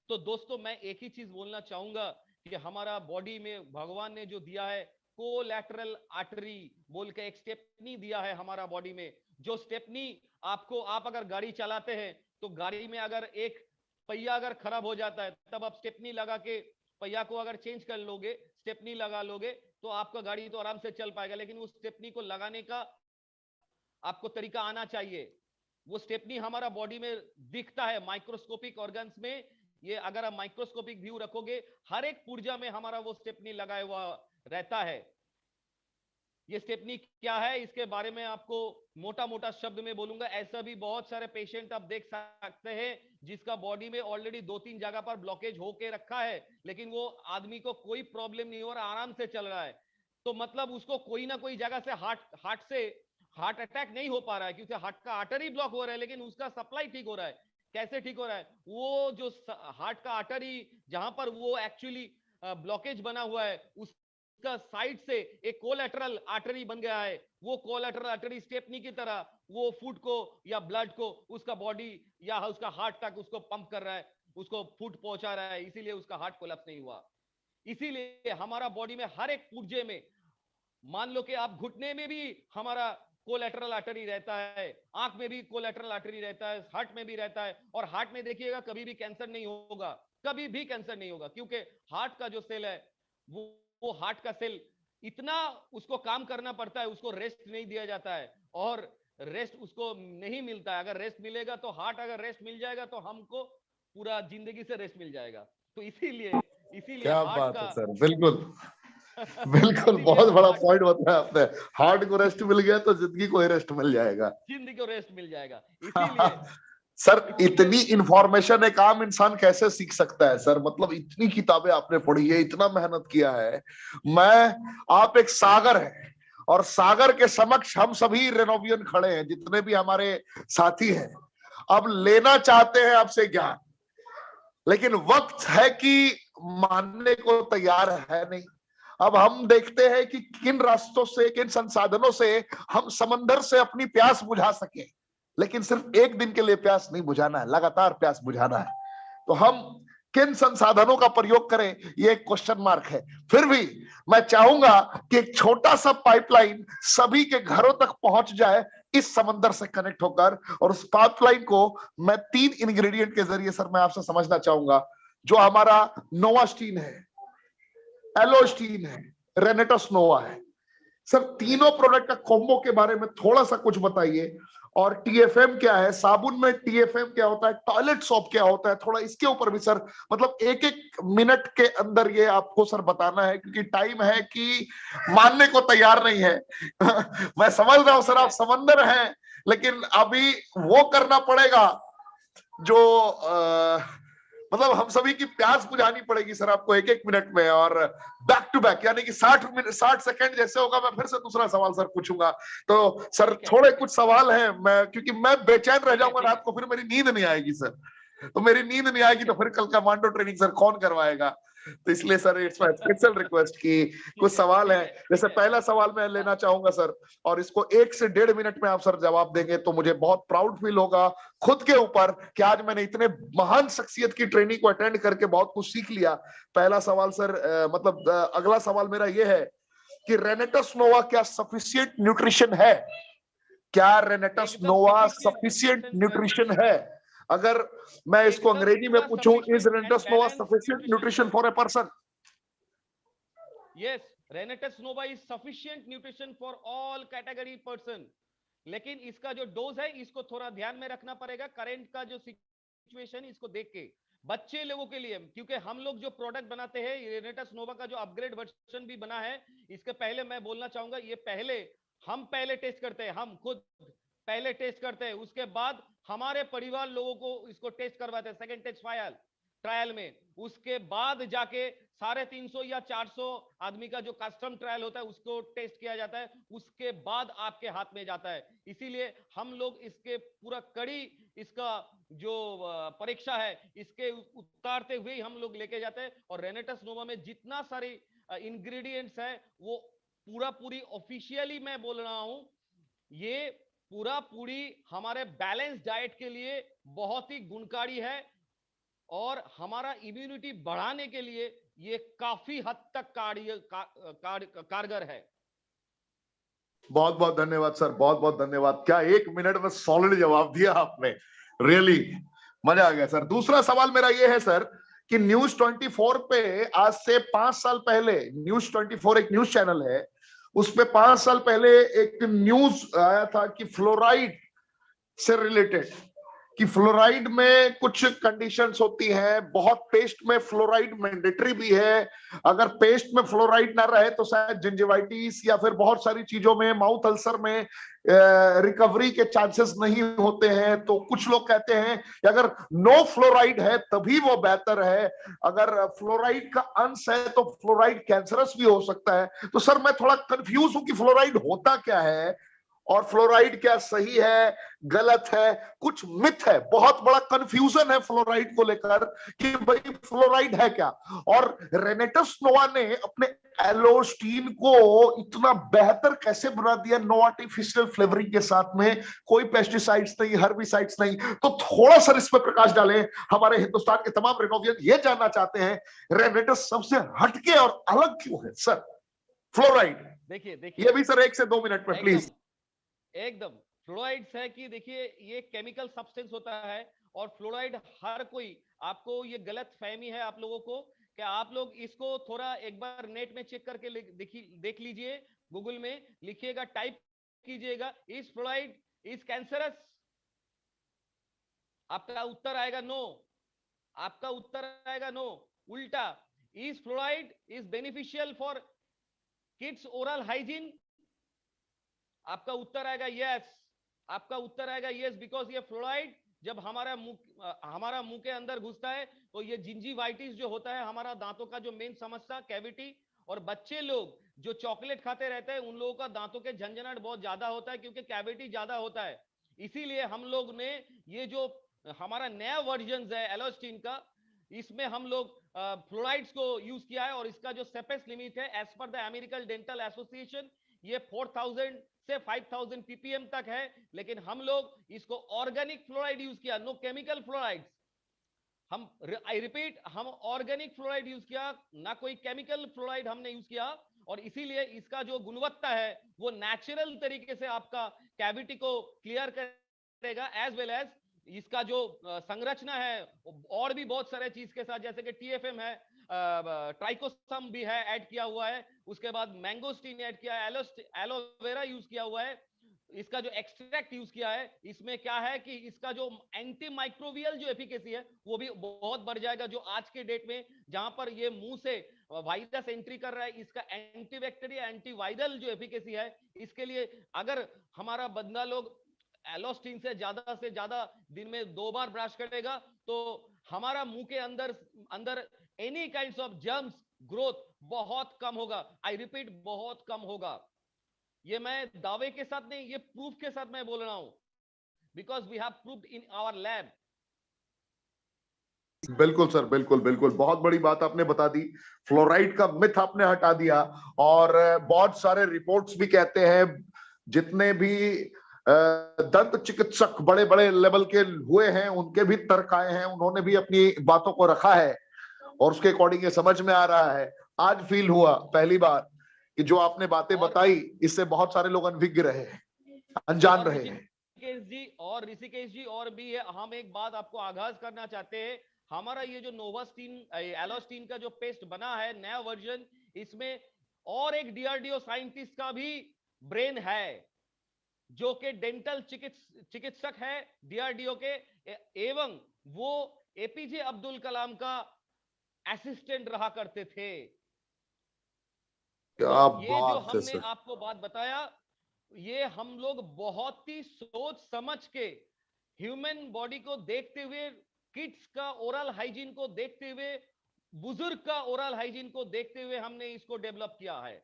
तो दोस्तों मैं एक ही चीज बोलना चाहूंगा कि हमारा बॉडी में भगवान ने जो दिया है कोलैटरल आर्टरी बोल के एक स्टेपनी दिया है हमारा बॉडी में, जो स्टेपनी आपको, आप अगर गाड़ी चलाते हैं तो गाड़ी में अगर एक पहिया अगर खराब हो जाता है तब आप स्टेपनी लगा के पहिया को अगर चेंज कर लोगे, स्टेपनी लगा लोगे, तो आपका गाड़ी तो आराम से चल पाएगा। लेकिन उस स्टेपनी को लगाने का आपको तरीका आना चाहिए। वो स्टेपनी हमारा बॉडी में दिखता है माइक्रोस्कोपिक ऑर्गन्स में, ये अगर आप माइक्रोस्कोपिक व्यू रखोगे हर एक पुर्जा में हमारा वो स्टेपनी लगाया हुआ रहता है। ये स्टेपनी क्या है इसके बारे में आपको मोटा मोटा शब्द में बोलूंगा। ऐसा भी बहुत सारे पेशेंट आप देख सकते हैं जिसका बॉडी में ऑलरेडी 2-3 जगह पर ब्लॉकेज होके रखा है, लेकिन वो आदमी को कोई प्रॉब्लम नहीं हो रहा, आराम से चल रहा है। तो मतलब उसको कोई ना कोई जगह से हार्ट अटैक नहीं हो पा रहा है, क्योंकि हार्ट का आर्टरी ब्लॉक हो रहा है, लेकिन उसका सप्लाई ठीक हो रहा है। कैसे ठीक हो रहा है? वो जो हार्ट का आर्टरी जहां पर वो एक्चुअली ब्लॉकेज बना हुआ है उसका साइड से एक कोलैटरल आर्टरी बन गया है। वो कोलैटरल आर्टरी स्टेपनी की तरह वो फूड को या ब्लड को उसका बॉडी या उसका हार्ट तक उसको पंप कर रहा है, उसको फूड पहुंचा रहा है, इसीलिए उसका हार्ट कोलैप्स नहीं हुआ। इसीलिए हमारा बॉडी में हर एक पुर्जे में, मान लो कि आप घुटने में भी हमारा कोलैटरल आर्टरी रहता है, आंख में भी कोलैटरल आर्टरी रहता है, हार्ट में भी रहता है। और हार्ट में देखिएगा कभी भी कैंसर नहीं होगा, कभी भी कैंसर नहीं होगा, क्योंकि हार्ट का जो सेल है वो हार्ट का सेल इतना उसको काम करना पड़ता है, उसको रेस्ट नहीं दिया जाता है, और रेस्ट उसको नहीं मिलता है। अगर रेस्ट मिलेगा तो हार्ट, अगर रेस्ट मिल जाएगा तो हमको पूरा जिंदगी से रेस्ट मिल जाएगा। तो इसीलिए क्या हार्ट बात का है सर, बिल्कुल बिल्कुल, बहुत बड़ा पॉइंट बताया आपने। हार्ट को रेस्ट मिल गया तो जिंदगी को रेस्ट मिल जाएगा, जिंदगी को रेस्ट मिल जाएगा। इसीलिए सर इतनी इंफॉर्मेशन एक आम इंसान कैसे सीख सकता है सर? मतलब इतनी किताबें आपने पढ़ी है, इतना मेहनत किया है। आप एक सागर है, और सागर के समक्ष हम सभी रेनोवियन खड़े हैं, जितने भी हमारे साथी हैं। अब लेना चाहते हैं आपसे ज्ञान, लेकिन वक्त है कि मानने को तैयार है नहीं। अब हम देखते हैं कि किन रास्तों से, किन संसाधनों से हम समंदर से अपनी प्यास बुझा सके, लेकिन सिर्फ एक दिन के लिए प्यास नहीं बुझाना है, लगातार प्यास बुझाना है। तो हम किन संसाधनों का प्रयोग करें, ये एक क्वेश्चन मार्क है। फिर भी मैं चाहूंगा कि एक छोटा सा पाइपलाइन सभी के घरों तक पहुंच जाए इस समंदर से कनेक्ट होकर, और उस पाइपलाइन को मैं 3 इंग्रेडिएंट के जरिए सर मैं आपसे समझना चाहूंगा, जो हमारा नोवास्टीन है, एलोस्टीन है, रेनेटस नोवा है। सर तीनों प्रोडक्ट का कॉम्बो के बारे में थोड़ा सा कुछ बताइए, और टीएफएम क्या है, साबुन में टीएफएम क्या होता है, टॉयलेट सोप क्या होता है, थोड़ा इसके ऊपर भी सर, मतलब 1-1 मिनट के अंदर ये आपको सर बताना है, क्योंकि टाइम है कि मानने को तैयार नहीं है मैं समझ रहा हूं सर आप समंदर हैं, लेकिन अभी वो करना पड़ेगा जो मतलब हम सभी की प्यास बुझानी पड़ेगी सर आपको 1-1 मिनट में, और बैक टू बैक, यानी कि 60 सेकंड जैसे होगा मैं फिर से दूसरा सवाल सर पूछूंगा। तो सर थोड़े कुछ सवाल हैं, क्योंकि मैं बेचैन रह जाऊंगा रात को, फिर मेरी नींद नहीं आएगी सर, तो मेरी नींद नहीं आएगी तो फिर कल का मांडो ट्रेनिंग सर कौन करवाएगा? तो इसलिए sir it's my special request कि कुछ सवाल है, जैसे पहला सवाल मैं लेना चाहूंगा सर, और इसको 1 से 1.5 मिनट में आप सर जवाब देंगे तो मुझे बहुत प्राउड फील होगा खुद के ऊपर कि आज मैंने इतने महान शख्सियत की ट्रेनिंग को अटेंड करके बहुत कुछ सीख लिया। पहला सवाल सर अगला सवाल मेरा ये है कि रेनेटस नोवा क्या सफिशिएंट न्यूट्रिशन है? क्या रेनेटस नोवा सफिशिएंट न्यूट्रिशन है? अगर मैं इसको अंग्रेजी में पूछूं, is रेनेटस Nova sufficient nutrition for a person? Yes, रेनेटस Nova is sufficient nutrition for all category person, लेकिन इसका जो डोज है इसको थोड़ा ध्यान में रखना पड़ेगा करंट का जो सिचुएशन इसको देख के। बच्चे लोगों के लिए, क्योंकि हम लोग जो प्रोडक्ट बनाते हैं, रेनेटस नोवा का जो अपग्रेड वर्जन भी बना है, इसके पहले मैं बोलना चाहूंगा, ये हम पहले टेस्ट करते हैं, हम खुद पहले टेस्ट करते हैं, उसके बाद हमारे परिवार लोगों को इसको टेस्ट करवाते हैं सेकंड टेस्ट ट्रायल में, उसके बाद जाके 350 या 400 आदमी का जो कस्टम ट्रायल होता है उसको टेस्ट किया जाता है, उसके बाद आपके हाथ में जाता है। इसीलिए हम लोग इसके पूरा कड़ी इसका जो परीक्षा है इसके उतारते हुए हम लोग लेके जाते हैं। और रेनेटस नोवा में जितना सारी इंग्रेडिएंट्स है वो पूरी ऑफिशियली मैं बोल रहा हूं, ये पूरी हमारे बैलेंस डाइट के लिए बहुत ही गुणकारी है और हमारा इम्यूनिटी बढ़ाने के लिए ये काफी हद तक कारगर है। बहुत बहुत धन्यवाद सर, बहुत बहुत धन्यवाद। क्या 1 मिनट में सॉलिड जवाब दिया आपने, रियली मजा आ गया सर। दूसरा सवाल मेरा ये है सर कि न्यूज 24 पे आज से 5 साल पहले, न्यूज 24 एक न्यूज चैनल है, उस पे 5 साल पहले एक न्यूज आया था कि फ्लोराइड से रिलेटेड, कि फ्लोराइड में कुछ कंडीशंस होती हैं, बहुत पेस्ट में फ्लोराइड मैंडेटरी भी है, अगर पेस्ट में फ्लोराइड ना रहे तो शायद जिंजिवाइटिस या फिर बहुत सारी चीजों में, माउथ अल्सर में रिकवरी के चांसेस नहीं होते हैं। तो कुछ लोग कहते हैं कि अगर नो फ्लोराइड है तभी वो बेहतर है, अगर फ्लोराइड का अंश है तो फ्लोराइड कैंसरस भी हो सकता है। तो सर मैं थोड़ा कंफ्यूज हूं कि फ्लोराइड होता क्या है और फ्लोराइड क्या सही है गलत है, कुछ मिथ है, बहुत बड़ा कंफ्यूजन है फ्लोराइड को लेकर कि भाई फ्लोराइड है क्या। और रेनेटस नोवा ने अपने एलोस्टीन को इतना बेहतर कैसे बना दिया, नो आर्टिफिशियल फ्लेवरिंग के साथ में, कोई पेस्टिसाइड्स नहीं, हर्बिसाइड्स नहीं। तो थोड़ा सा इस पर प्रकाश डालें, हमारे हिंदुस्तान के तमाम रेनोवियन ये जानना चाहते हैं रेनेटस सबसे हटके और अलग क्यों है सर फ्लोराइड। देखिए ये भी सर 1 से 2 मिनट में प्लीज। एकदम फ्लोराइड्स है कि देखिए ये केमिकल सब्सटेंस होता है और फ्लोराइड हर कोई, आपको ये गलत फहमी है आप लोगों को कि आप लोग इसको थोड़ा एक बार नेट में चेक करके देख लीजिए, गूगल में लिखिएगा, टाइप कीजिएगा इज फ्लोराइड इज कैंसरस, आपका उत्तर आएगा नो, आपका उत्तर आएगा नो। उल्टा, is fluoride is beneficial for kids oral hygiene, आपका उत्तर आएगा यस, आपका उत्तर आएगा यस, बिकॉज ये फ्लोराइड जब हमारा मुंह के अंदर घुसता है तो ये जिंजीवाइटिस जो होता है, हमारा दांतों का जो मेन समस्या कैविटी, और बच्चे लोग जो चॉकलेट खाते रहते हैं उन लोगों का दांतों के झंझनाहट बहुत ज्यादा होता है क्योंकि कैविटी ज्यादा होता है। इसीलिए हम लोग ने ये जो हमारा नया वर्जन है एलोस्टीन का, इसमें हम लोग फ्लोराइड्स को यूज किया है और इसका जो सेपेस्ट लिमिट है as per the American dental association ये 4000 से 5000 ppm तक है, लेकिन हम लोग इसको ऑर्गेनिक फ्लोराइड यूज किया, no chemical fluorides. I repeat, हम ऑर्गेनिक फ्लोराइड यूज किया, ना कोई केमिकल फ्लोराइड हमने यूज किया, और इसीलिए इसका जो गुणवत्ता है वो नेचुरल तरीके से आपका कैविटी को क्लियर करेगा, एज वेल एज इसका जो संरचना है और भी बहुत सारे चीज के साथ, जैसे कि TFM है, ट्राइकोसम भी है ऐड किया हुआ है, उसके बाद मैंगोस्टीन ऐड किया है, एलोवेरा यूज किया हुआ है, इसका जो एक्सट्रैक्ट यूज किया है, इसमें क्या है कि इसका जो एंटी माइक्रोबियल जो एफिकेसी है वो भी बहुत बढ़ जाएगा। जो आज के डेट में जहां पर ये मुंह से वायरस एंट्री कर रहा है, इसका एंटीबैक्टीरिया एंटीवायरल जो एफिकेसी है, इसके लिए अगर हमारा बंदा लोग एलोस्टीन से ज्यादा दिन में 2 बार ब्रश करेगा तो हमारा मुंह के अंदर any kinds of germs growth बहुत कम होगा। आई रिपीट, बहुत कम होगा। ये मैं दावे के साथ नहीं, ये प्रूफ के साथ मैं बोल रहा हूं, because we have proved in our lab. बिल्कुल सर, बिल्कुल बिल्कुल, बहुत बड़ी बात आपने बता दी। फ्लोराइड का मिथ आपने हटा दिया। और बहुत सारे रिपोर्ट्स भी कहते हैं, जितने भी दंत चिकित्सक बड़े बड़े लेवल के हुए हैं उनके भी तर्क आए हैं, उन्होंने भी अपनी बातों को रखा है और उसके अकॉर्डिंग ये समझ में आ रहा है। आज फील हुआ पहली बार कि जो आपने बातें और बताई इससे बहुत सारे लोग अनभिज्ञ रहे हैं, अनजान और रहे हैं। ऋषिकेश जी और भी है, हम एक बात आपको आगाज करना चाहते हैं। हमारा ये जो नोवास्टीन एलोस्टीन का जो पेस्ट बना है नया वर्जन, इसमें और एक डीआरडीओ साइंटिस्ट का भी ब्रेन है, जो कि डेंटल चिकित्सक है डीआरडीओ के, एवं वो एपीजे अब्दुल कलाम का असिस्टेंट रहा करते थे। क्या तो ये जो बात है हमने सर। आपको बात बताया, ये हम लोग बहुत ही सोच समझ के, ह्यूमन बॉडी को देखते हुए, किड्स का ओरल हाइजीन को देखते हुए, बुजुर्ग का ओरल हाइजीन को देखते हुए हमने इसको डेवलप किया है।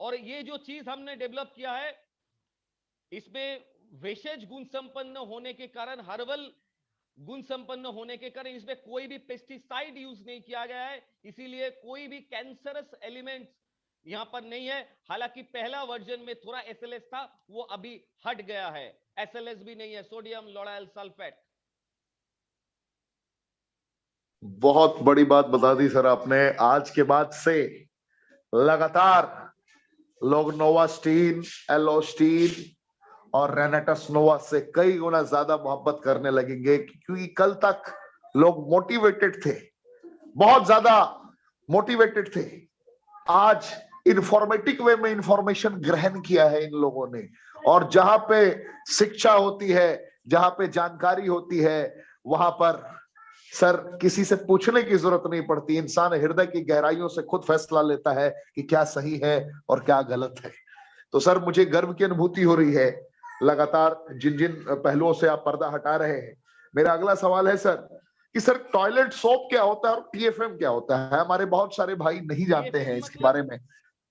और ये जो चीज हमने डेवलप किया है, इसमें विशेष गुण संपन्न होने के कारण, हर्बल गुण संपन्न होने के कारण इसमें कोई भी पेस्टिसाइड यूज नहीं किया गया है, इसीलिए कोई भी कैंसरस एलिमेंट्स यहां पर नहीं है। हालांकि पहला वर्जन में थोड़ा एसएलएस था, वो अभी हट गया है, एसएलएस भी नहीं है, सोडियम लॉराइल सल्फेट। बहुत बड़ी बात बता दी सर आपने। आज के बाद से लगातार लोग नोवास्टीन, एलोस्टीन और रेनेटस नोवा से कई गुना ज्यादा मोहब्बत करने लगेंगे, क्योंकि कल तक लोग मोटिवेटेड थे, बहुत ज्यादा मोटिवेटेड थे। आज इंफॉर्मेटिक वे में इंफॉर्मेशन ग्रहण किया है इन लोगों ने, और जहां पे शिक्षा होती है, जहां पे जानकारी होती है, वहां पर सर किसी से पूछने की जरूरत नहीं पड़ती, इंसान हृदय की गहराइयों से खुद फैसला लेता है कि क्या सही है और क्या गलत है। तो सर मुझे गर्व की अनुभूति हो रही है लगातार जिन जिन पहलुओं से आप पर्दा हटा रहे हैं। मेरा अगला सवाल है सर कि सर टॉयलेट सोप क्या होता है और टीएफएम क्या होता है? हमारे बहुत सारे भाई नहीं जानते हैं टीएफएम इसके मतलब बारे में,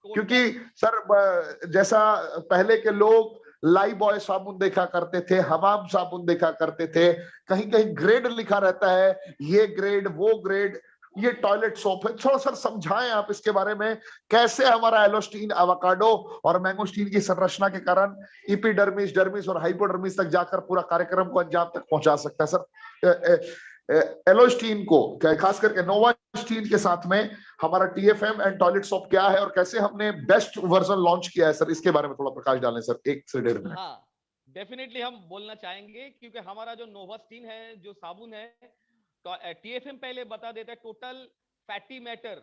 क्योंकि सर जैसा पहले के लोग लाइफ बॉय साबुन देखा करते थे, हमाम साबुन देखा करते थे, कहीं कहीं ग्रेड लिखा रहता है, ये ग्रेड वो ग्रेड, ये टॉयलेट सोप है। थोड़ा सर समझाएं आप इसके बारे में, कैसे हमारा एलोस्टीन, एवोकाडो और मैंगोस्टीन की संरचना के कारण इपिडर्मिस, डर्मिस और हाइपोडर्मिस तक जाकर पूरा कार्यक्रम को अंजाम तक पहुंचा सकता है। सर एलोस्टीन को, खास करके नोवास्टीन के साथ में हमारा टीएफएम एंड टॉयलेट सोप क्या है और कैसे हमने बेस्ट वर्जन लॉन्च किया है, सर इसके बारे में थोड़ा प्रकाश डालें सर, 1 से 1.5 मिनट। हाँ, डेफिनेटली हम बोलना चाहेंगे, क्योंकि हमारा जो नोवास्टीन है, जो साबुन है, तो टीएफएम पहले बता देता है, टोटल फैटी मैटर,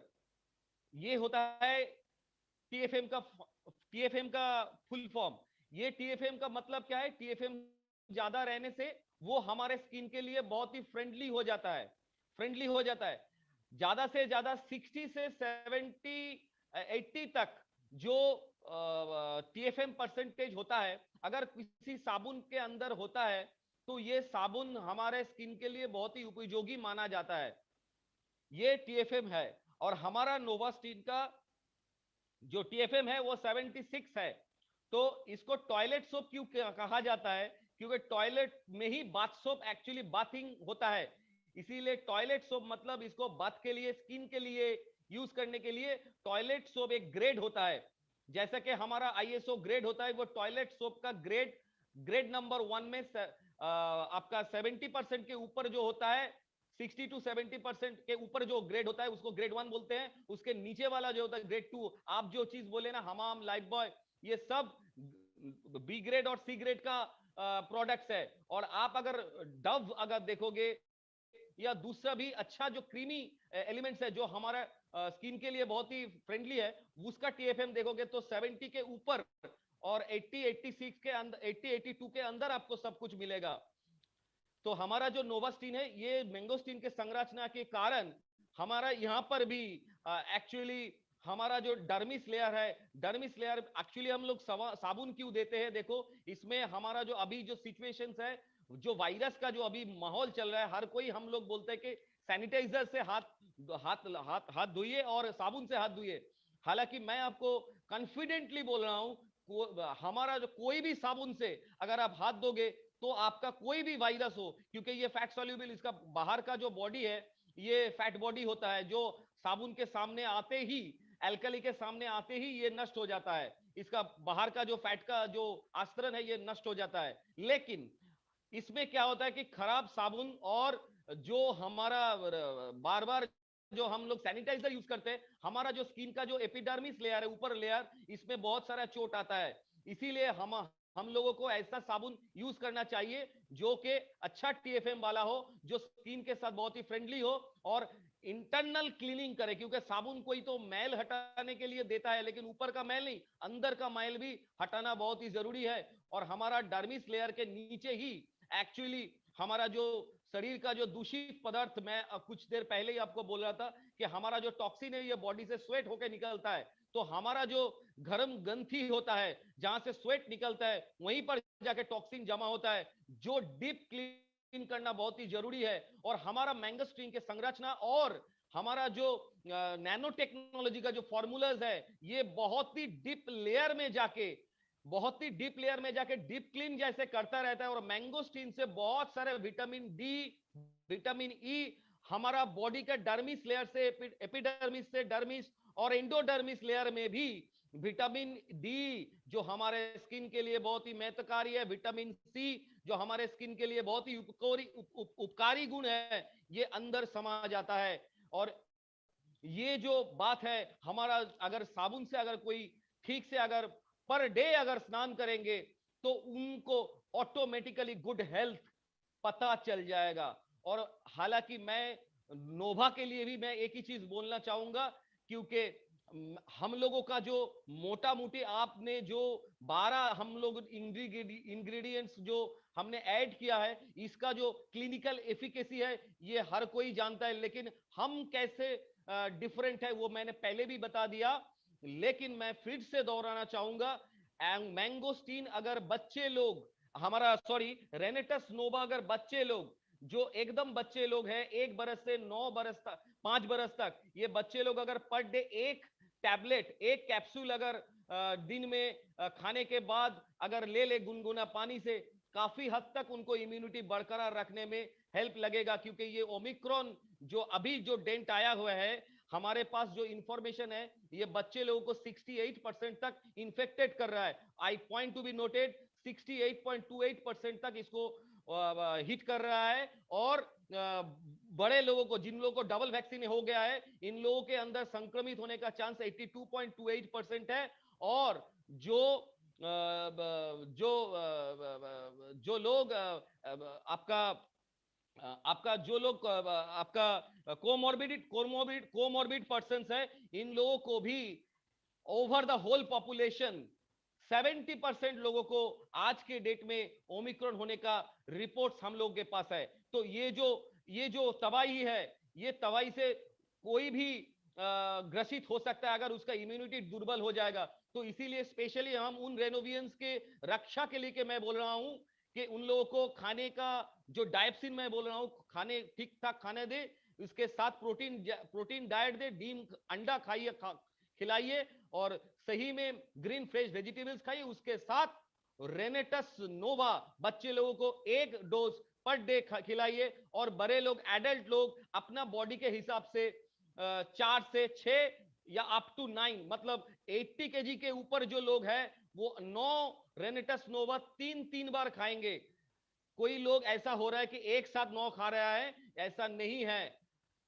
ये होता है टीएफएम का फुल फॉर्म। ये टीएफएम का मतलब क्या है? टीएफएम ज्यादा रहने से वो हमारे स्किन के लिए बहुत ही फ्रेंडली हो जाता है, ज्यादा से ज्यादा 60 से 70 80 तक जो टीएफएम परसेंटेज होता है, अगर किसी साबुन के अंदर होता है, तो ये साबुन हमारे स्किन के लिए बहुत ही उपयोगी माना जाता है। ये टीएफएम है। और हमारा नोवास्टीन का जो टीएफएम है वो 76 है। तो इसको टॉयलेट सोप क्यों कहा जाता है? क्योंकि टॉयलेट में ही बाथ सोप एक्चुअली बाथिंग होता है, इसीलिए टॉयलेट सोप मतलब इसको बाथ के लिए, स्किन के लिए यूज करने के लिए टॉयलेट सोप एक ग्रेड होता है। जैसा कि हमारा आईएसओ ग्रेड होता है, वो टॉयलेट सोप का ग्रेड नंबर 1 में आपका 70% के ऊपर जो होता है, 60 to 70% के ऊपर जो ग्रेड होता है उसको ग्रेड 1 बोलते हैं। उसके नीचे वाला जो होता है ग्रेड 2, आप जो चीज बोले ना, हमाम, लाइफ बॉय, ये सब बी ग्रेड और सी ग्रेड का प्रोडक्ट्स है। और आप अगर डव अगर देखोगे या दूसरा भी अच्छा जो क्रीमी एलिमेंट्स है जो हमारा स्किन के लिए बहुत ही फ्रेंडली है, उसका टीएफएम देखोगे तो 70 के ऊपर और 80 86 के अंदर, 80 82 के अंदर आपको सब कुछ मिलेगा। तो हमारा जो नोवास्टीन है, ये मैंगोस्टीन के संरचना के कारण हमारा यहाँ पर भी एक्चुअली हमारा जो डर्मिस लेयर है, डर्मिस लेयर एक्चुअली हम लोग साबुन क्यों देते हैं? देखो, इसमें हमारा जो अभी जो सिचुएशंस है, जो वायरस का जो अभी माहौल चल रहा है, हर कोई हम लोग बोलते हैं कि सैनिटाइजर से हाथ धोइए और साबुन से हाथ धोइए। हालांकि मैं आपको कॉन्फिडेंटली बोल रहा हूं, हमारा जो कोई भी साबुन से अगर आप हाथ दोगे तो आपका कोई भी वायरस हो, क्योंकि ये फैट सॉल्युबल, इसका बाहर का जो बॉडी है ये फैट बॉडी होता है, जो साबुन के सामने आते ही, एल्कली के सामने आते ही ये नष्ट हो जाता है, इसका बाहर का जो फैट का जो आस्तरण है ये नष्ट हो जाता है। लेकिन इसमें क्या होता है कि खराब साबुन और जो हमारा बार बार जो हम लोग सैनिटाइजर यूज करते हैं, हमारा जो स्किन का जो एपिडर्मिस लेयर है, ऊपर लेयर, इसमें बहुत सारा चोट आता है। इसीलिए हम लोगों को ऐसा साबुन यूज करना चाहिए जो कि अच्छा टीएफएम वाला हो, जो स्किन के साथ बहुत ही फ्रेंडली हो और इंटरनल क्लीनिंग करे, क्योंकि साबुन कोई तो मैल हटाने के लिए देता है, लेकिन ऊपर का मैल नहीं, अंदर का मैल भी हटाना बहुत ही जरूरी है। और हमारा डर्मिस लेयर के नीचे ही एक्चुअली हमारा जो शरीर का जो दूषित पदार्थ, मैं कुछ देर पहले ही आपको बोल रहा था कि हमारा जो टॉक्सिन है ये बॉडी से स्वेट होकर निकलता है, तो हमारा जो गर्म ग्रंथि होता है जहां से स्वेट निकलता है वहीं पर जाके टॉक्सिन जमा होता है, जो डीप क्लीन करना बहुत ही जरूरी है। और हमारा मैंगोस्टीन के संरचना और हमारा जो नैनो टेक्नोलॉजी का जो फॉर्मूलाज है ये बहुत ही डीप लेयर में जाके डीप क्लीन जैसे करता रहता है। और मैंगोस्टीन से बहुत सारे विटामिन डी, विटामिन ई हमारा बॉडी का डर्मिस लेयर से, एपिडर्मिस से डर्मिस और एंडोडर्मिस लेयर में भी विटामिन डी जो हमारे स्किन के लिए बहुत ही महत्वकारी है, विटामिन सी जो हमारे स्किन के लिए बहुत ही उपकारी गुण है, ये अंदर समा जाता है। और ये जो बात है, हमारा अगर साबुन से अगर कोई ठीक से अगर पर डे अगर स्नान करेंगे तो उनको ऑटोमेटिकली गुड हेल्थ पता चल जाएगा। और हालांकि मैं नोवा के लिए भी मैं एक ही चीज बोलना चाहूंगा, क्योंकि हम लोगों का जो मोटा मोटी आपने जो 12 हम लोग इंग्रेडिएंट्स जो हमने ऐड किया है, इसका जो क्लिनिकल एफिकेसी है ये हर कोई जानता है, लेकिन हम कैसे डिफरेंट है वो मैंने पहले भी बता दिया। लेकिन मैं फिर से दोहराना चाहूंगा, मैंगोस्टीन अगर बच्चे लोग हमारा रेनेटस नोवा अगर बच्चे लोग जो एकदम बच्चे लोग हैं 1 बरस से 9 बरस तक, 5 बरस तक, ये बच्चे लोग अगर पर डे एक टैबलेट, एक कैप्सूल अगर दिन में खाने के बाद अगर ले गुनगुना पानी से, काफी हद तक उनको इम्यूनिटी बरकरार रखने में हेल्प लगेगा। क्योंकि ये ओमिक्रॉन जो अभी जो डेंट आया हुआ है, हमारे पास जो इंफॉर्मेशन है ये बच्चे लोगों को 68% तक इन्फेक्टेड कर रहा है। I point to be noted, 68.28% तक इसको हिट कर रहा है। और बड़े लोगों को, जिन लोगों को डबल वैक्सीन हो गया है, इन लोगों के अंदर संक्रमित होने का चांस 82.28% है। और जो लोग आपका जो लोग आपका कोमोर्बिड पर्सन्स है, इन लोगों को भी ओवर द होल पॉपुलेशन 70% लोगों को आज के डेट में ओमिक्रॉन होने का रिपोर्ट्स हम लोग के पास है। तो ये जो तबाही है, ये तबाही से कोई भी ग्रसित हो सकता है अगर उसका इम्यूनिटी दुर्बल हो जाएगा। तो इसीलिए स्पेशली हम उन रेनोवियंस के रक्षा के लिए मैं बोल रहा हूं कि उन लोगों को खाने का जो डायप्सिन मैं बोल रहा हूं, खाने ठीक ठाक खाने दे, इसके साथ प्रोटीन डाइट दे, डीम अंडा खाइए, खिलाइए, और सही में ग्रीन फ्रेश वेजिटेबल्स खाइए। उसके साथ रेनेटस नोवा बच्चे लोगों को 1 डोज पर डे खिलाइए। और बड़े लोग, एडल्ट लोग अपना बॉडी के हिसाब से 4 से 6 या अप टू 9, मतलब 80 केजी के ऊपर जो लोग हैं वो 9 रेनेटस नोवा 3 बार खाएंगे। कोई लोग ऐसा हो रहा है कि एक साथ 9 खा रहा है, ऐसा नहीं है।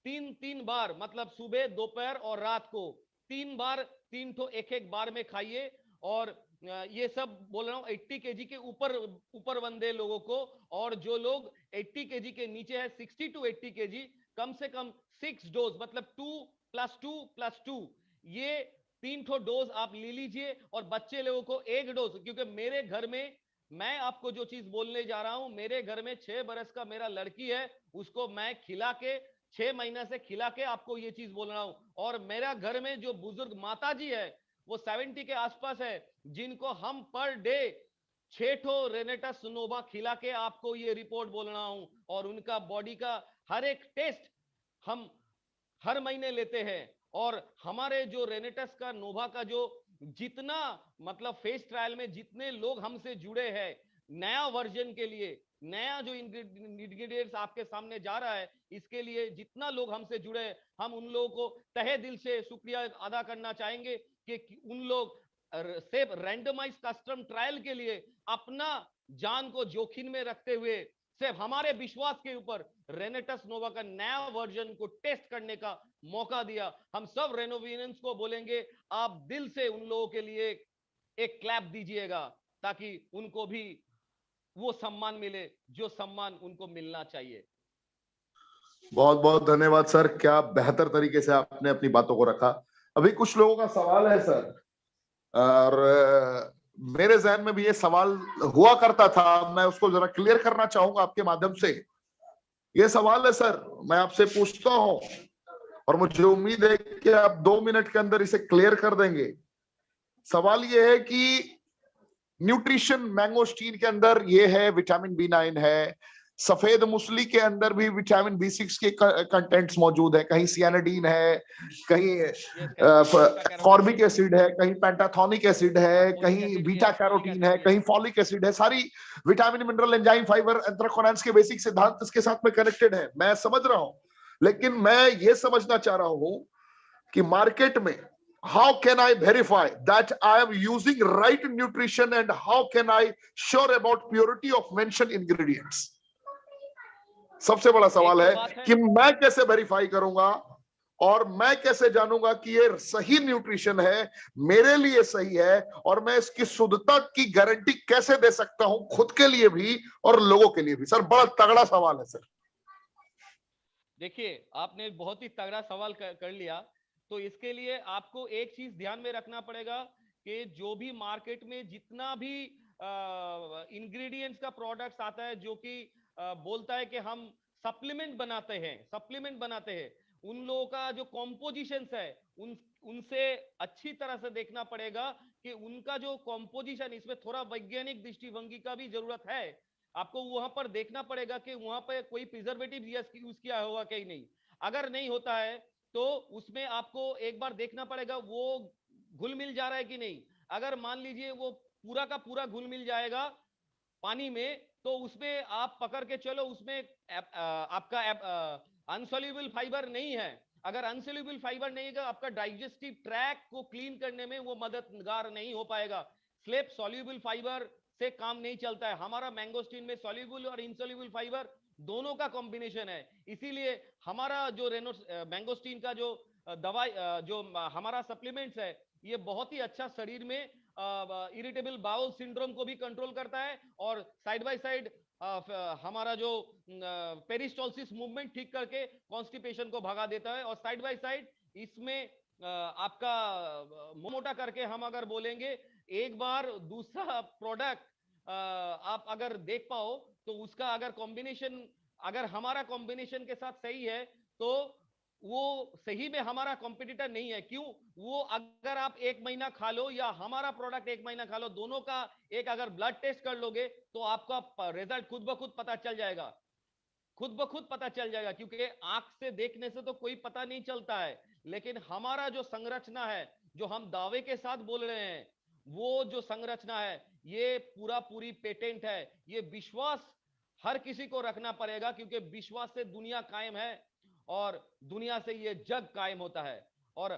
3 बार, मतलब सुबह, दोपहर और रात को 3 बार, 3 तो एक बार में खाइए। और ये सब बोल रहा हूं 80 केजी के ऊपर बंदे लोगों को। और जो लोग 80 केजी के नीचे है, 60 to 80 केजी, कम से कम 6 डोज, मतलब 2+2+2, ये 3 डोज आप ले लीजिए। और बच्चे लोगों को 1 डोज, क्योंकि मेरे घर में, मैं आपको जो चीज बोलने जा रहा हूं, मेरे घर में 6 बरस का मेरा लड़की है, उसको मैं खिला के 6 महीने से खिला के आपको ये चीज बोल रहा हूं। और मेरा घर में जो बुजुर्ग माता जी है वो 70 के आसपास है, जिनको हम पर डे 6 रेनेटस नोवा खिला के आपको ये रिपोर्ट बोल रहा हूं। और उनका बॉडी का हर एक टेस्ट हम हर महीने लेते हैं। और हमारे जो रेनेटस का नोवा का जो जितना, मतलब फेस ट्रायल में जितने लोग हमसे जुड़े हैं, नया वर्जन के लिए, नया जो इंग्रेडिएंट्स आपके सामने जा रहा है, इसके लिए जितना लोग हमसे जुड़े हैं, हम उन लोगों को तहे दिल से शुक्रिया अदा करना चाहेंगे कि उन लोग सिर्फ रैंडमाइज कस्टम ट्रायल के लिए अपना जान को जोखिम में रखते हुए सिर्फ हमारे विश्वास के ऊपर रेनेटस नोवा का नया वर्जन को टेस्ट करने का मौका दिया। हम सब रेनोवियंस को बोलेंगे, आप दिल से उन लोगों के लिए एक क्लैप दीजिएगा ताकि उनको भी वो सम्मान मिले जो सम्मान उनको मिलना चाहिए। बहुत बहुत धन्यवाद सर, क्या बेहतर तरीके से आपने अपनी बातों को रखा। अभी कुछ लोगों का सवाल है सर, और मेरे जहन में भी ये सवाल हुआ करता था, मैं उसको जरा क्लियर करना चाहूंगा आपके माध्यम से। ये सवाल है सर, मैं आपसे पूछता हूं और मुझे उम्मीद है कि आप 2 मिनट के अंदर इसे क्लियर कर देंगे। सवाल ये है कि न्यूट्रिशन मैंगोस्टीन के अंदर ये है, विटामिन B9 है, सफेद मूसली के अंदर भी विटामिन B6 के कंटेंट्स मौजूद है, कहीं सियानाडीन है, कहीं फॉर्मिक एसिड है, कहीं पेंटाथोनिक एसिड है, कहीं बीटा कैरोटीन है, कहीं फॉलिक एसिड है। सारी विटामिन, मिनरल, एंजाइम, फाइबर, एंथ्राकोनाइंस के बेसिक सिद्धांत इसके साथ में कनेक्टेड है, मैं समझ रहा हूं। लेकिन मैं ये समझना चाह रहा हूं कि मार्केट में how can I verify that I am using right nutrition and how can I sure about purity of mentioned ingredients? सबसे बड़ा सवाल है कि मैं कैसे वेरीफाई करूंगा और मैं कैसे जानूंगा कि ये सही न्यूट्रिशन है, मेरे लिए सही है, और मैं इसकी शुद्धता की गारंटी कैसे दे सकता हूं, खुद के लिए भी और लोगों के लिए भी। सर बड़ा तगड़ा सवाल है सर। देखिए, आपने बहुत ही तगड़ा सवाल कर लिया। तो इसके लिए आपको एक चीज ध्यान में रखना पड़ेगा कि जो भी मार्केट में जितना भी इंग्रेडिएंट्स का प्रोडक्ट्स आता है जो कि बोलता है कि हम सप्लीमेंट बनाते हैं, उन लोगों का जो कॉम्पोजिशंस है उनसे अच्छी तरह से देखना पड़ेगा कि उनका जो कॉम्पोजिशन, इसमें थोड़ा वैज्ञानिक दृष्टिभंगी का भी जरूरत है। आपको वहां पर देखना पड़ेगा कि वहां पर कोई प्रिजर्वेटिव यूज किया होगा कि नहीं। अगर नहीं होता है तो उसमें आपको एक बार देखना पड़ेगा वो घुल मिल जा रहा है कि नहीं। अगर मान लीजिए वो पूरा का पूरा घुल मिल जाएगा पानी में, तो उसमें आप पकड़ के चलो, उसमें आपका अनसोल्यूबल फाइबर नहीं है। अगर अनसोल्यूबल फाइबर नहीं है, आपका डाइजेस्टिव ट्रैक को क्लीन करने में वो मददगार नहीं हो पाएगा। स्लेप सॉल्यूबल फाइबर से काम नहीं चलता है। हमारा मैंगोस्टीन में सॉल्यूबल और इनसॉल्यूबल फाइबर दोनों का कॉम्बिनेशन है। इसीलिए हमारा जो मैंगोस्टीन का जो दवाई, जो हमारा सप्लीमेंट्स है, ये बहुत ही अच्छा शरीर में इरिटेबल बाउल सिंड्रोम को भी कंट्रोल करता है और साइड बाय साइड हमारा जो पेरिस्टोलिसिस मूवमेंट ठीक करके कॉन्स्टिपेशन को भगा देता है। और साइड बाय साइड इसमें आपका मोटा करके हम अगर बोलेंगे, एक बार दूसरा प्रोडक्ट आप अगर देख पाओ तो उसका अगर कॉम्बिनेशन, अगर हमारा कॉम्बिनेशन के साथ सही है तो वो सही में हमारा कॉम्पिटिटर नहीं है। क्यों? वो अगर आप 1 महीना खा लो या हमारा प्रोडक्ट 1 महीना खा लो, दोनों का एक अगर ब्लड टेस्ट कर लोगे तो आपका रिजल्ट खुद ब खुद पता चल जाएगा, क्योंकि आंख से देखने से तो कोई पता नहीं चलता है। लेकिन हमारा जो संरचना है, जो हम दावे के साथ बोल रहे हैं, वो जो संरचना है ये पूरी पेटेंट है। ये विश्वास हर किसी को रखना पड़ेगा, क्योंकि विश्वास से दुनिया कायम है और दुनिया से ये जग कायम होता है। और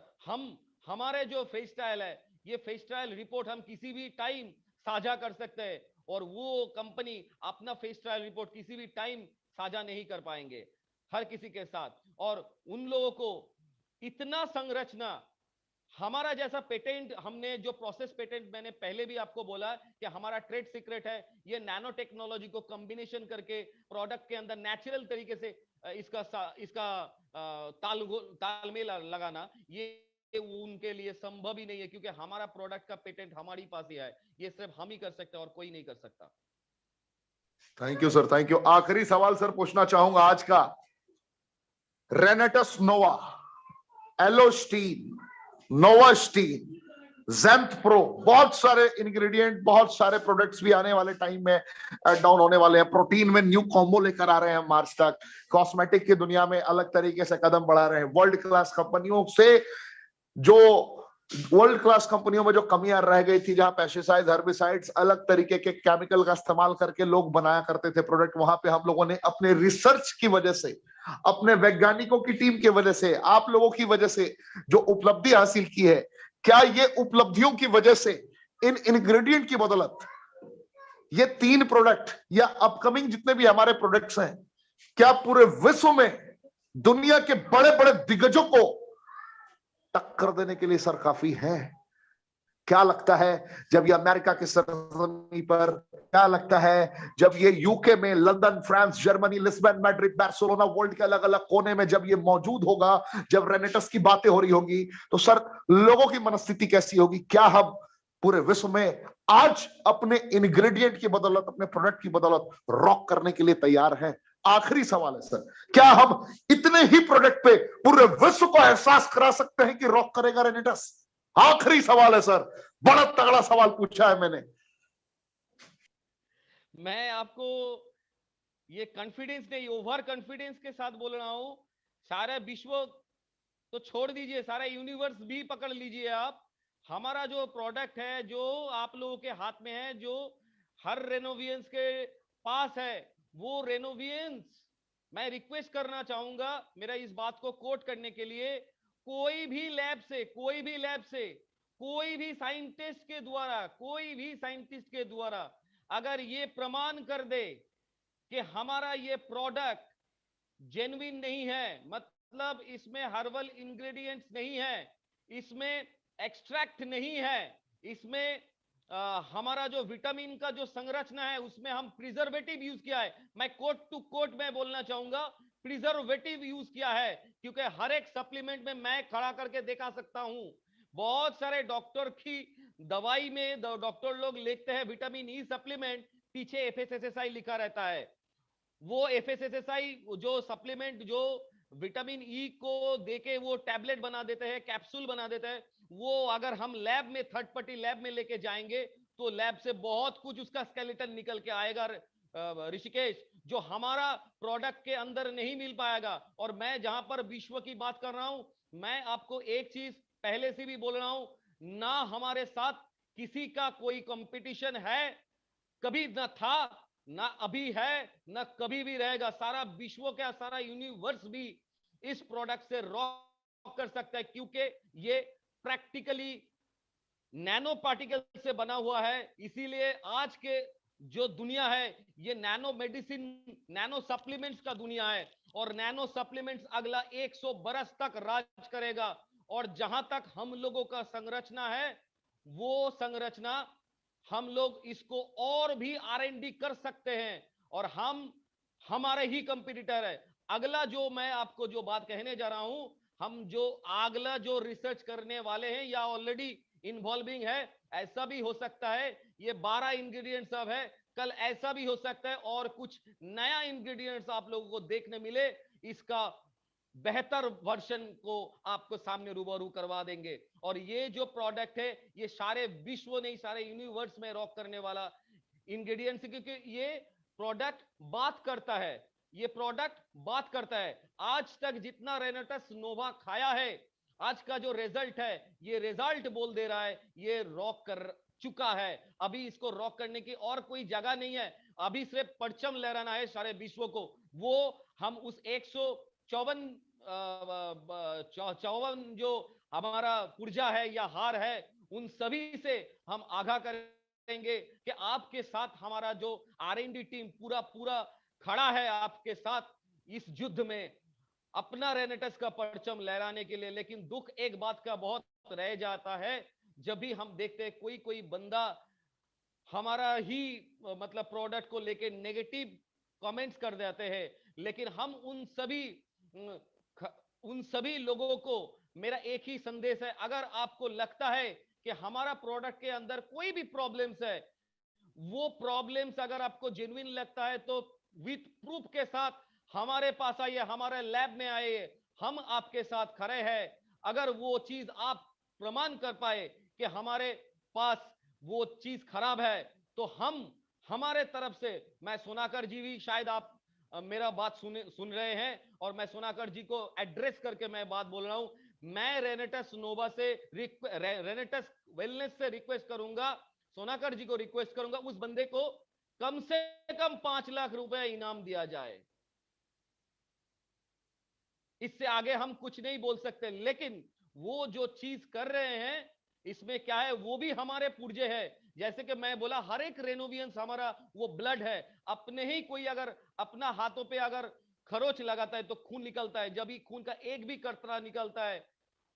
हमारे जो फेस ट्रायल है, ये फेस ट्रायल रिपोर्ट हम किसी भी टाइम साझा कर सकते हैं और वो कंपनी अपना फेस ट्रायल रिपोर्ट किसी भी टाइम साझा नहीं कर पाएंगे हर किसी के साथ। और उन लोगों को इतना संरचना, हमारा जैसा पेटेंट, हमने जो प्रोसेस पेटेंट, मैंने पहले भी आपको बोला कि हमारा ट्रेड सीक्रेट है, ये नैनो टेक्नोलॉजी को कॉम्बिनेशन करके प्रोडक्ट के अंदर नेचुरल तरीके से इसका तालमेल लगाना, ये उनके लिए संभव ही नहीं है, क्योंकि हमारा प्रोडक्ट का पेटेंट हमारे पास ही है। ये सिर्फ हम ही कर सकते हैं और कोई नहीं कर सकता। Thank you sir, thank you. आखिरी सवाल सर पूछना चाहूंगा आज का। रेनेटस नोवा, एलोस्टीन, नोवास्टीन, ज़ेंथ प्रो, बहुत सारे इंग्रेडिएंट, बहुत सारे प्रोडक्ट्स भी आने वाले टाइम में डाउन होने वाले हैं। प्रोटीन में न्यू कॉम्बो लेकर आ रहे हैं मार्च तक। कॉस्मेटिक की दुनिया में अलग तरीके से कदम बढ़ा रहे हैं। वर्ल्ड क्लास कंपनियों से जो वर्ल्ड क्लास कंपनियों में जो कमियां रह गई थी, जहां पेस्टिसाइड, हर्बिसाइड्स, अलग तरीके के केमिकल का इस्तेमाल करके लोग बनाया करते थे प्रोडक्ट, वहां पे हम लोगों ने अपने रिसर्च की वजह से, अपने वैज्ञानिकों की टीम की वजह से, आप लोगों की वजह से जो उपलब्धि हासिल की है, क्या ये उपलब्धियों की वजह से इन इंग्रेडिएंट की बदौलत ये 3 प्रोडक्ट या अपकमिंग जितने भी हमारे प्रोडक्ट्स हैं, क्या पूरे विश्व में दुनिया के बड़े बड़े दिग्गजों को टक्कर देने के लिए सर काफी है? क्या लगता है जब ये अमेरिका की सरजमी पर, क्या लगता है जब ये यूके में, London, France, Germany, Lisbon, Madrid, Barcelona, world के अलग अलग कोने में जब ये मौजूद होगा, जब रेनेटस की बातें हो रही होगी, तो सर लोगों की मनस्थिति कैसी होगी? क्या हम पूरे विश्व में आज अपने इंग्रेडिएंट की बदौलत, अपने प्रोडक्ट की बदौलत रॉक करने के लिए तैयार हैं? आखिरी सवाल है सर, क्या हम इतने ही प्रोडक्ट पे पूरे विश्व को एहसास करा सकते हैं कि रॉक करेगा रेनेटस? आखिरी सवाल है सर, बड़ा तगड़ा सवाल पूछा है मैंने। मैं आपको ये कॉन्फिडेंस नहीं, ओवर कॉन्फिडेंस के साथ बोल रहा हूं। सारा विश्व तो छोड़ दीजिए, सारा यूनिवर्स भी पकड़ लीजिए आप। हमारा जो प्रोडक्ट है, जो आप लोगों के हाथ में है, जो हर रेनोवियंस के पास है, वो रेनोवियंस, मैं रिक्वेस्ट करना चाहूंगा मेरा इस बात को कोट करने के लिए, कोई भी लैब से, कोई भी लैब से, कोई भी साइंटिस्ट के द्वारा, कोई भी साइंटिस्ट के द्वारा अगर ये प्रमाण कर दे कि हमारा ये प्रोडक्ट जेन्युइन नहीं है, मतलब इसमें हर्बल इंग्रेडिएंट्स नहीं है, इसमें एक्सट्रैक्ट नहीं है, इसमें हमारा जो विटामिन का जो संरचना है उसमें हम प्रिजर्वेटिव यूज किया है, मैं कोट टू कोट में बोलना चाहूंगा, प्रिजर्वेटिव यूज किया है, क्योंकि हर एक सप्लीमेंट में मैं खड़ा करके दिखा सकता हूं। बहुत सारे डॉक्टर की दवाई में डॉक्टर लोग लिखते हैं विटामिन ई सप्लीमेंट, पीछे एफएसएसआई लिखा रहता है। वो एफएसएसआई जो सप्लीमेंट जो विटामिन ई को देके वो टैबलेट बना देते हैं, कैप्सूल बना देते हैं, वो अगर हम लैब में, थर्ड पार्टी लैब में लेके जाएंगे तो लैब से बहुत कुछ उसका स्केलेटन निकल के आएगा ऋषिकेश, जो हमारा प्रोडक्ट के अंदर नहीं मिल पाएगा। और मैं जहां पर विश्व की बात कर रहा हूं, मैं आपको एक चीज पहले से भी बोल रहा हूं, ना हमारे साथ किसी का कोई कंपटीशन है, कभी ना था, ना अभी है, ना कभी भी रहेगा। सारा विश्व का सारा यूनिवर्स भी इस प्रोडक्ट से रॉक कर सकता है, क्योंकि ये प्रैक्टिकली नैनो पार्टिकल से बना हुआ है। इसीलिए आज के जो दुनिया है ये नैनो मेडिसिन, नैनो सप्लीमेंट्स का दुनिया है, और नैनो सप्लीमेंट्स अगला 100 बरस तक राज करेगा। और जहां तक हम लोगों का संरचना है, वो संरचना हम लोग इसको और भी R&D कर सकते हैं, और हम हमारे ही कंपटीटर है। अगला जो मैं आपको जो बात कहने जा रहा हूं, हम जो अगला जो रिसर्च करने वाले हैं या ऑलरेडी इन्वॉल्विंग है, ऐसा भी हो सकता है ये 12 इंग्रेडिएंट्स अब है, कल ऐसा भी हो सकता है और कुछ नया इंग्रेडिएंट्स आप लोगों को देखने मिले, इसका बेहतर वर्जन को आपको सामने रूबरू करवा देंगे। और ये जो प्रोडक्ट है ये सारे विश्व नहीं, सारे यूनिवर्स में रॉक करने वाला इंग्रेडिएंट्स, क्योंकि ये प्रोडक्ट बात करता है, ये प्रोडक्ट बात करता है। आज तक जितना रेनेटस नोवा खाया है, आज का जो रिजल्ट है, ये रिजल्ट बोल दे रहा है ये रॉक कर चुका है। अभी इसको रॉक करने की और कोई जगह नहीं है, अभी सिर्फ परचम लहराना है सारे विश्व को। वो हम उस 154 जो हमारा पुर्जा है या हार है, उन सभी से हम आगाह करेंगे कि आपके साथ हमारा जो R&D टीम पूरा पूरा खड़ा है आपके साथ इस युद्ध में, अपना रेनेटस का परचम लहराने के लिए। लेकिन दुख एक बात का बहुत रह जाता है, जब भी हम देखते हैं कोई कोई बंदा हमारा ही मतलब प्रोडक्ट को लेके नेगेटिव कमेंट्स कर देते हैं, लेकिन हम उन सभी लोगों को मेरा एक ही संदेश है, अगर आपको लगता है कि हमारा प्रोडक्ट के अंदर कोई भी प्रॉब्लम्स है, वो प्रॉब्लम्स अगर आपको जेन्युइन लगता है तो विथ प्रूफ के साथ हमारे पास आइए, हमारे लैब में आइए, हम आपके साथ खड़े हैं। अगर वो चीज आप प्रमाण कर पाए कि हमारे पास वो चीज खराब है, तो हम हमारे तरफ से, मैं सोनाकर जी भी शायद आप मेरा बात सुन रहे हैं, और मैं सोनाकर जी को एड्रेस करके मैं बात बोल रहा हूं, मैं रेनेटस नोवा से रेनेटस वेलनेस से रिक्वेस्ट करूंगा, सोनाकर जी को रिक्वेस्ट करूंगा, उस बंदे को कम से कम 5 लाख रुपए इनाम दिया जाए। इससे आगे हम कुछ नहीं बोल सकते। लेकिन वो जो चीज कर रहे हैं इसमें क्या है, वो भी हमारे पुर्जे है। जैसे कि मैं बोला, हर एक रेनोवियंस हमारा वो ब्लड है। अपने ही कोई अगर अपना हाथों पे अगर खरोच लगाता है तो खून निकलता है। जब भी खून का एक भी कतरा निकलता है,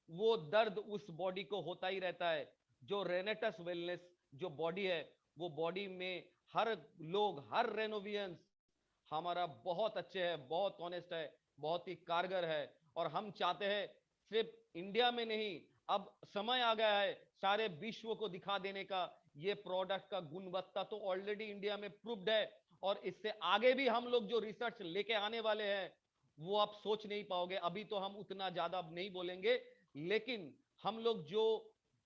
वो दर्द उस बॉडी को होता ही रहता है। जो रेनेटस वेलनेस जो बॉडी है, वो बॉडी में हर लोग, हर रेनोवियंस हमारा बहुत अच्छे है, बहुत ऑनेस्ट है, बहुत ही कारगर है। और हम चाहते हैं सिर्फ इंडिया में नहीं, अब समय आ गया है सारे विश्व को दिखा देने का। ये प्रोडक्ट का गुणवत्ता तो ऑलरेडी इंडिया में प्रूव्ड है, और इससे आगे भी हम लोग जो रिसर्च लेके आने वाले हैं वो आप सोच नहीं पाओगे। अभी तो हम उतना ज्यादा नहीं बोलेंगे, लेकिन हम लोग जो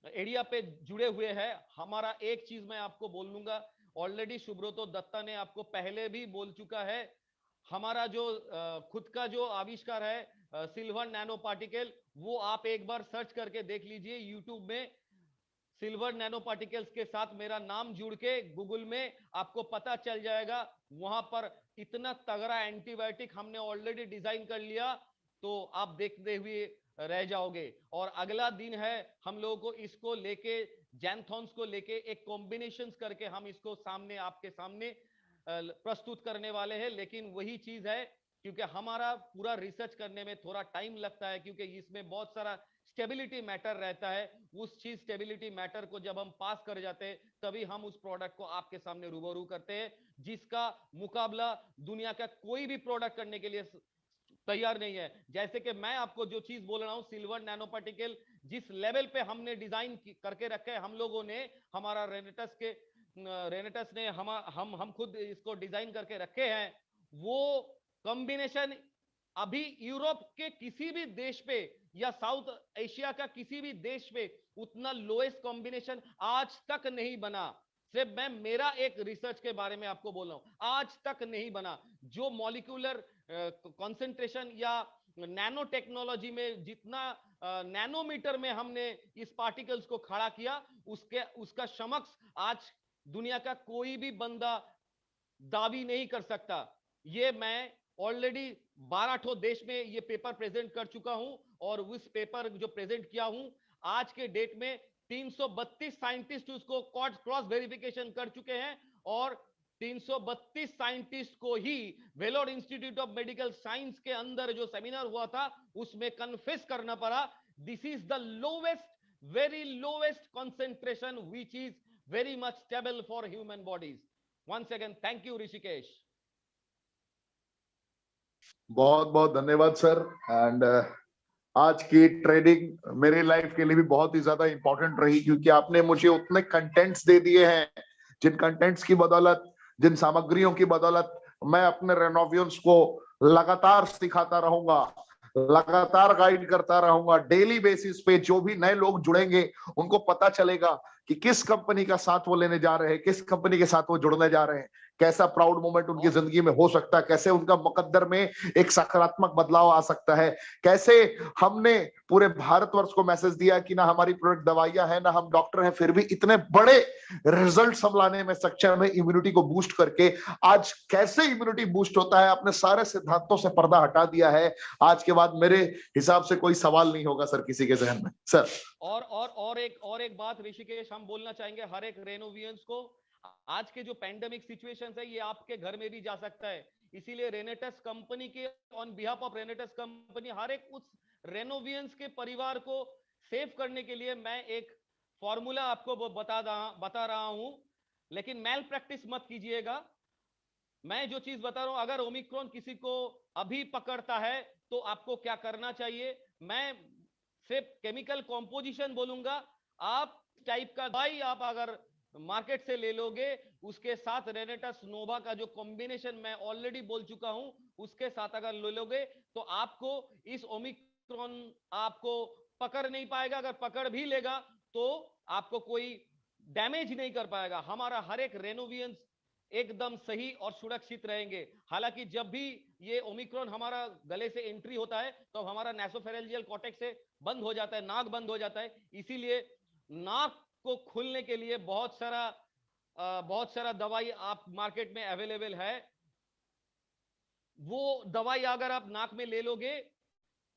एरिया पे जुड़े हुए हैं, हमारा एक चीज मैं आपको बोल लूंगा, ऑलरेडी सुब्रतो दत्ता ने आपको पहले भी बोल चुका है, हमारा जो खुद का जो आविष्कार है सिल्वर नैनो पार्टिकल, वो आप एक बार सर्च करके देख लीजिए यूट्यूब में। सिल्वर नैनो पार्टिकल्स के साथ मेरा नाम जुड़ के गूगल में आपको पता चल जाएगा। वहां पर इतना तगड़ा एंटीबायोटिक हमने ऑलरेडी डिजाइन कर लिया, तो आप देखते हुए रह जाओगे। और अगला दिन है, हम लोगों को इसको लेके जैंथॉन्स को लेके एक कॉम्बिनेशन करके हम इसको सामने आपके सामने प्रस्तुत करने वाले हैं। लेकिन वही चीज है, क्योंकि हमारा पूरा रिसर्च करने में थोड़ा टाइम लगता है, क्योंकि इसमें बहुत सारा स्टेबिलिटी मैटर रहता है। उस चीज स्टेबिलिटी मैटर को जब हम पास कर जाते हैं, तभी हम उस प्रोडक्ट को आपके सामने रूबरू करते हैं, जिसका मुकाबला दुनिया का कोई भी प्रोडक्ट करने के लिए तैयार नहीं है। जैसे कि मैं आपको जो चीज बोल रहा हूं, सिल्वर नैनो पार्टिकल जिस लेवल पे हमने डिजाइन करके रखे है, हम लोगों ने, हमारा रेनेटस ने हम खुद इसको डिजाइन करके रखे हैं। वो कॉम्बिनेशन अभी यूरोप के किसी भी देश पे या साउथ एशिया का किसी भी देश पे उतना लोएस्ट कॉम्बिनेशन आज तक नहीं बना। सिर्फ मैं मेरा एक रिसर्च के बारे में आपको बोल रहा हूं, आज तक नहीं बना। जो मॉलिक्यूलर कंसंट्रेशन या नैनो टेक्नोलॉजी में जितना नैनोमीटर में हमने इस पार्टिकल्स को खड़ा किया, उसका समक्ष आज दुनिया का कोई भी बंदा दावी नहीं कर सकता। ये मैं ऑलरेडी 12 ठो देश में ये पेपर प्रेजेंट कर चुका हूं, और उस पेपर जो प्रेजेंट किया हूं, आज के डेट में 332 साइंटिस्ट उसको क्रॉस वेरिफिकेशन कर चुके हैं। और 332 साइंटिस्ट को ही Vellore institute of medical science के अंदर जो सेमिनार हुआ था, उसमें कन्फेस करना पड़ा, this is the lowest, very lowest concentration which is very much stable for human bodies. Once again, thank you, Rishikesh. बहुत बहुत धन्यवाद सर। एंड आज की ट्रेनिंग मेरे लाइफ के लिए भी बहुत ही ज्यादा इंपॉर्टेंट रही, क्योंकि आपने मुझे उतने कंटेंट्स दे दिए हैं, जिन कंटेंट्स की बदौलत, जिन सामग्रियों की बदौलत मैं अपने रेनोवियंस को लगातार सिखाता रहूंगा, लगातार गाइड करता रहूंगा। डेली बेसिस पे जो भी नए लोग जुड़ेंगे, उनको पता चलेगा कि किस कंपनी का साथ वो लेने जा रहे हैं, किस कंपनी के साथ वो जुड़ने जा रहे हैं, कैसा प्राउड मोमेंट उनकी जिंदगी में हो सकता है, कैसे उनका मुकद्दर में एक सकारात्मक बदलाव आ सकता है, कैसे हमने पूरे भारतवर्ष को मैसेज दिया कि ना हमारी प्रोडक्ट दवाइयां हैं, ना हम डॉक्टर हैं, फिर भी इतने बड़े रिजल्ट हम लाने में सक्षम है इम्यूनिटी को बूस्ट करके। आज कैसे इम्यूनिटी बूस्ट होता है, अपने सारे सिद्धांतों से पर्दा हटा दिया है। आज के बाद मेरे हिसाब से कोई सवाल नहीं होगा सर किसी के जहन में। सर और एक बात ऋषिकेश हम बोलना चाहेंगे हर एक रेनोवियंस को, आज के जो पैंडेमिक सिचुएशंस है, ये आपके घर में भी जा सकता है। इसीलिए रेनेटस कंपनी के on behalf of Renatus company हर एक उस रेनोवियंस के परिवार को सेव करने के लिए मैं एक फॉर्मूला आपको बता रहा हूं, लेकिन मैल प्रैक्टिस मत कीजिएगा। मैं जो चीज बता रहा हूं, अगर ओमिक्रॉन किसी को अभी पकड़ता है तो आपको क्या करना चाहिए, मैं सिर्फ केमिकल कॉम्पोजिशन बोलूंगा। आप टाइप का दवाई आप अगर मार्केट से ले लोगे, उसके साथ रेनेटस नोवा का जो कॉम्बिनेशन मैं ऑलरेडी बोल चुका हूं, उसके साथ अगर ले लोगे तो आपको इस ओमिक्रॉन आपको पकड़ नहीं पाएगा। अगर पकड़ भी लेगा तो आपको कोई डैमेज नहीं कर पाएगा। हमारा हर एक रेनोवियंस एकदम सही और सुरक्षित रहेंगे। हालांकि जब भी ये ओमिक्रॉन हमारा गले से एंट्री होता है तो हमारा नासोफेरेंजियल कॉर्टेक्स से बंद हो जाता है, नाक बंद हो जाता है। इसीलिए नाक को खोलने के लिए बहुत सारा दवाई आप मार्केट में अवेलेबल है। वो दवाई अगर आप नाक में ले लोगे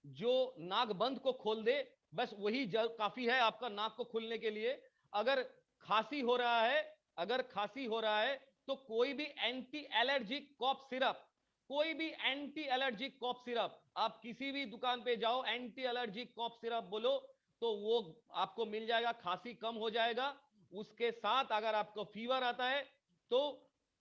जो नाक बंद को खोल दे, बस वही काफी है आपका नाक को खोलने के लिए। अगर खांसी हो रहा है, अगर खांसी हो रहा है तो कोई भी एंटी एलर्जिक कॉफ सिरप, कोई भी एंटी एलर्जिक कॉफ सिरप, आप किसी भी दुकान पे जाओ, एंटी एलर्जिक कॉफ सिरप बोलो तो वो आपको मिल जाएगा, खांसी कम हो जाएगा। उसके साथ अगर आपको फीवर आता है तो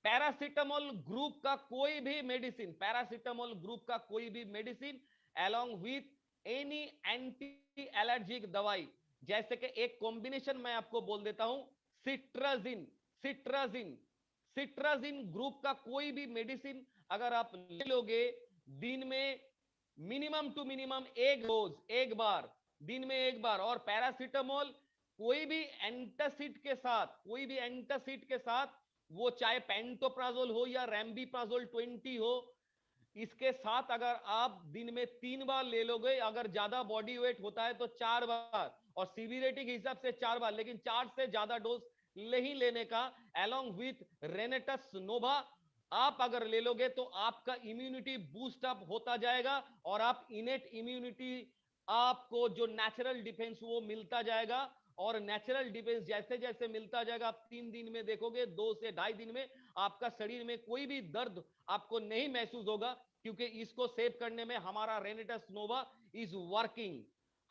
पैरासिटामोल ग्रुप का कोई भी मेडिसिन, पैरासिटामोल ग्रुप का कोई भी medicine along with any anti allergic दवाई, जैसे कि एक कॉम्बिनेशन मैं आपको बोल देता हूं, सिट्राजिन, सिट्राजिन, सिट्राजिन ग्रुप का कोई भी मेडिसिन अगर आप ले लोगे दिन में मिनिमम टू मिनिमम एक डोज, एक बार, दिन में एक बार। और पैरासिटामोल कोई भी एंटासिड के साथ, कोई भी एंटासिड के साथ, वो चाहे पेंटोप्राजोल हो या रैम्बीप्राजोल 20 हो, इसके साथ अगर आप दिन में 3 बार ले लोगे, अगर ज्यादा बॉडी वेट होता है तो 4 बार, और सीवियरिटी के हिसाब से 4 बार, लेकिन 4 से ज्यादा डोज नहीं लेने का। अलोंग विथ रेनेटस नोवा आप अगर ले लोगे तो आपका इम्यूनिटी बूस्ट अप होता जाएगा और आप इनेट इम्यूनिटी, आपको जो नेचुरल डिफेंस वो मिलता जाएगा। और नेचुरल डिफेंस जैसे जैसे मिलता जाएगा, आप 3 दिन में देखोगे, 2 से 2.5 दिन में आपका शरीर में कोई भी दर्द आपको नहीं महसूस होगा, क्योंकि इसको सेव करने में हमारा रेनेटस नोवा इज वर्किंग।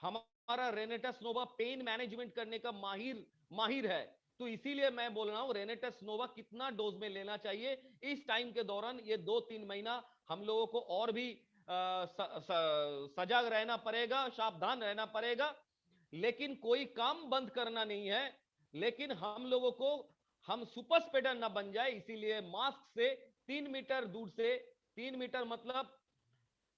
हमारा रेनेटस नोवा पेन मैनेजमेंट करने का माहिर है। तो इसीलिए मैं बोल रहा हूं रेनेटस नोवा कितना डोज में लेना चाहिए इस टाइम के दौरान। ये 2-3 महीना हम लोगों को और भी सजग रहना पड़ेगा, सावधान रहना पड़ेगा। लेकिन कोई काम बंद करना नहीं है, लेकिन हम लोगों को, हम सुपर स्प्रेडर ना बन जाए, इसीलिए मास्क से 3 मीटर दूर से, 3 मीटर मतलब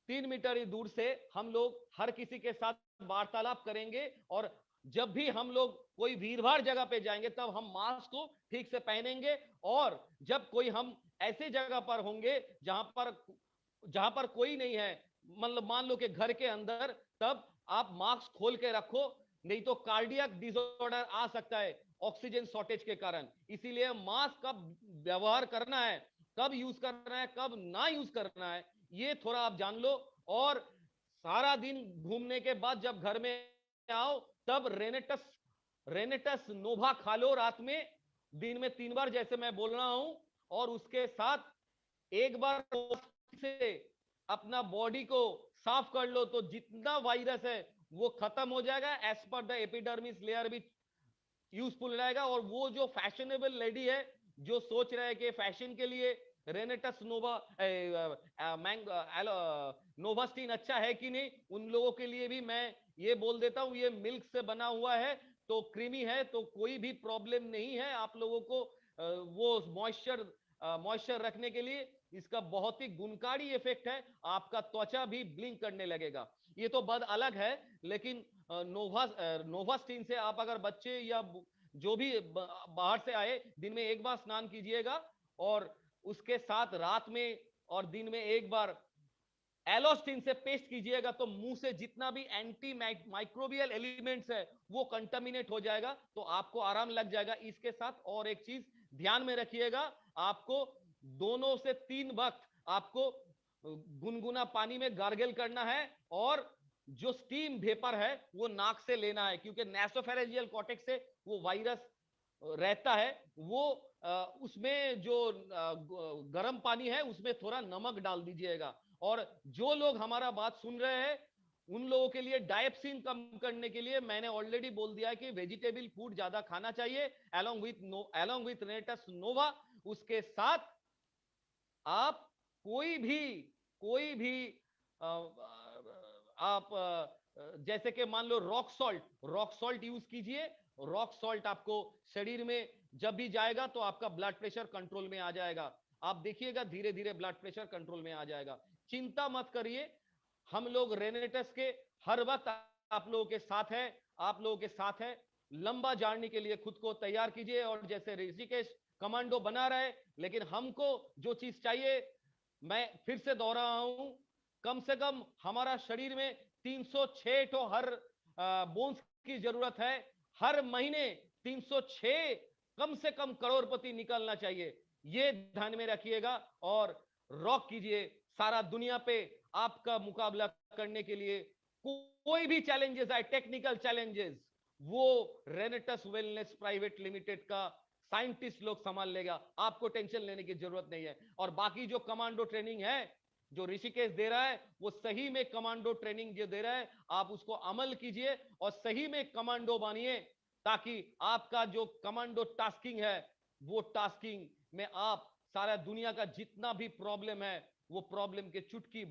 3 मीटर ही दूर से हम लोग हर किसी के साथ वार्तालाप करेंगे। और जब भी हम लोग कोई भीड़-भाड़ जगह पे जाएंगे तब हम मास्क को ठीक से पहनेंगे। और जब कोई हम ऐसे जगह पर होंगे जहां पर कोई नहीं है, मतलब मान लो कि घर के अंदर, तब आप मास्क खोल के रखो, नहीं तो कार्डियक डिसऑर्डर आ सकता है ऑक्सीजन शॉर्टेज के कारण। इसीलिए मास्क कब व्यवहार करना है, कब यूज करना है, कब ना यूज करना है, ये थोड़ा आप जान लो। और सारा दिन घूमने के बाद जब घर में आओ तब रेनेटस नोवा खा लो रात में, दिन में 3 बार जैसे मैं बोल रहा हूं। और उसके साथ एक बार से अपना बॉडी को साफ कर लो तो जितना वायरस है वो खत्म हो जाएगा। As per the epidermis layer भी यूजफुल रहेगा। और वो जो फैशनेबल लेडी है जो सोच रहे हैं कि फैशन के लिए रेनेटस नोवा नोवास्टीन अच्छा है कि नहीं, उन लोगों के लिए भी मैं ये बोल देता हूं, ये मिल्क से बना हुआ है तो क्रीमी है, तो कोई भी प्रॉब्लम नहीं है आप लोगों को। वो मॉइस्चर रखने के लिए इसका बहुत ही गुणकारी इफेक्ट है, आपका त्वचा भी ब्लिंक करने लगेगा। ये तो बात अलग है, लेकिन नोवास्टीन से आप अगर बच्चे या जो भी बाहर से आए, दिन में एक बार स्नान कीजिएगा। और उसके साथ रात में और दिन में एक बार एलोस्टिन से पेस्ट कीजिएगा, तो मुंह से जितना भी एंटी माइक्रोबियल एलिमेंट्स है वो कंटामिनेट हो जाएगा, तो आपको आराम लग जाएगा। इसके साथ और एक चीज ध्यान में रखिएगा, आपको 2 से 3 वक्त आपको गुनगुना पानी में गार्गल करना है। और जो स्टीम वेपर है वो नाक से लेना है, क्योंकि नासोफेरेंजियल कॉर्टेक्स से वो वायरस रहता है। वो उसमें जो गर्म पानी है उसमें थोड़ा नमक डाल दीजिएगा। और जो लोग हमारा बात सुन रहे हैं उन लोगों के लिए डायप्सिन कम करने के लिए मैंने ऑलरेडी बोल दिया है कि वेजिटेबल फूड ज्यादा खाना चाहिए along with रेनेटस नोवा। उसके साथ आप कोई भी आप जैसे कि मान लो रॉक सॉल्ट यूज कीजिए। रॉक सॉल्ट आपको शरीर में जब भी जाएगा तो आपका ब्लड प्रेशर कंट्रोल में आ जाएगा। आप देखिएगा धीरे धीरे ब्लड प्रेशर कंट्रोल में आ जाएगा। चिंता मत करिए, हम लोग रेनेटस के हर वक्त आप लोगों के साथ है, आप लोगों के साथ है। लंबा जर्नी के लिए खुद को तैयार कीजिए। और जैसे ऋषिकेश कमांडो बना रहे, लेकिन हमको जो चीज चाहिए, मैं फिर से दोहरा रहा हूं, कम से कम हमारा शरीर में 306 तो हर बोन्स की जरूरत है। हर महीने 306 कम से कम करोड़पति निकलना चाहिए, ये ध्यान में रखिएगा और रॉक कीजिए। सारा दुनिया पे आपका मुकाबला करने के लिए कोई भी चैलेंजेस आए, टेक्निकल चैलेंजेस, वो रेनेटस वेलनेस प्राइवेट लिमिटेड का साइंटिस्ट लोग संभाल लेगा, आपको टेंशन लेने की जरूरत नहीं है। और बाकी जो कमांडो ट्रेनिंग है जो ऋषिकेश दे रहा है, वो सही में कमांडो ट्रेनिंग जो दे रहा है, आप उसको अमल कीजिए और सही में कमांडो बनिए, ताकि आपका जो कमांडो टास्किंग है, वो टास्किंग में आप सारा दुनिया का जितना भी प्रॉब्लम है, वो प्रॉब्लम के चुटकी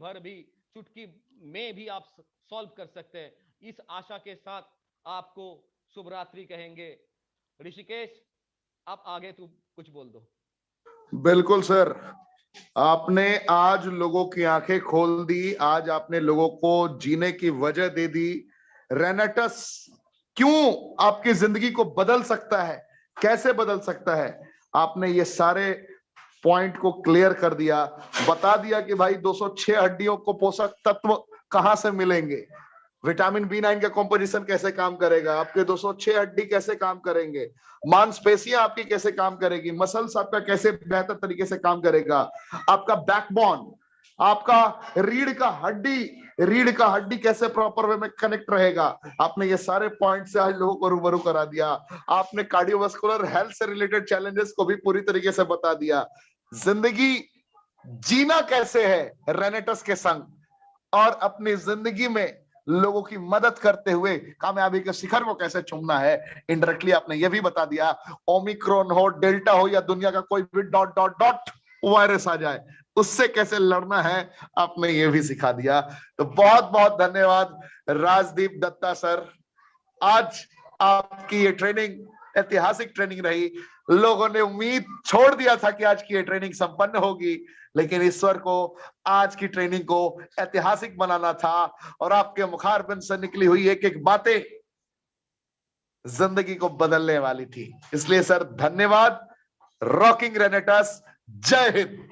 में भी आप सॉल्व कर सकते हैं। इस आशा के साथ आपको शुभ रात्रि कहेंगे। ऋषिकेश, आप आगे तू कुछ बोल दो। बिल्कुल सर, आपने आज लोगों की आंखें खोल दी, आज आपने लोगों को जीने की वजह दे दी। रेनेटस क्यों आपकी जिंदगी को बदल सकता है, कैसे बदल सकता है, आपने ये सारे पॉइंट को क्लियर कर दिया, बता दिया कि भाई 206 हड्डियों को पोषक तत्व कहां से मिलेंगे, विटामिन B9 का कॉम्पोजिशन कैसे काम करेगा, आपके 206 हड्डी कैसे काम करेंगे, मांसपेशियां आपकी कैसे काम करेगी, मसल्स आपका कैसे बेहतर तरीके से काम करेगा, आपका बैकबोन, आपका रीढ़ का हड्डी कैसे प्रॉपर वे में कनेक्ट रहेगा। आपने ये सारे पॉइंट से आज लोगों को रूबरू करा दिया। आपने कार्डियोवास्कुलर हेल्थ से रिलेटेड चैलेंजेस को भी पूरी तरीके से बता दिया। जिंदगी जीना कैसे है रेनेटस के संग, और अपनी जिंदगी में लोगों की मदद करते हुए कामयाबी के शिखर को कैसे चूमना है, इनडायरेक्टली आपने ये भी बता दिया। ओमिक्रॉन हो, डेल्टा हो, या दुनिया का कोई भी डॉट डॉट डॉट वायरस आ जाए, उससे कैसे लड़ना है, आपने ये भी सिखा दिया। तो बहुत बहुत धन्यवाद राजदीप दत्ता सर। आज आपकी ये ट्रेनिंग ऐतिहासिक ट्रेनिंग रही। लोगों ने उम्मीद छोड़ दिया था कि आज की ये ट्रेनिंग संपन्न होगी, लेकिन ईश्वर को आज की ट्रेनिंग को ऐतिहासिक बनाना था, और आपके मुखारबिंद से निकली हुई एक एक बातें जिंदगी को बदलने वाली थी। इसलिए सर धन्यवाद। रॉकिंग रेनेटस, जय हिंद।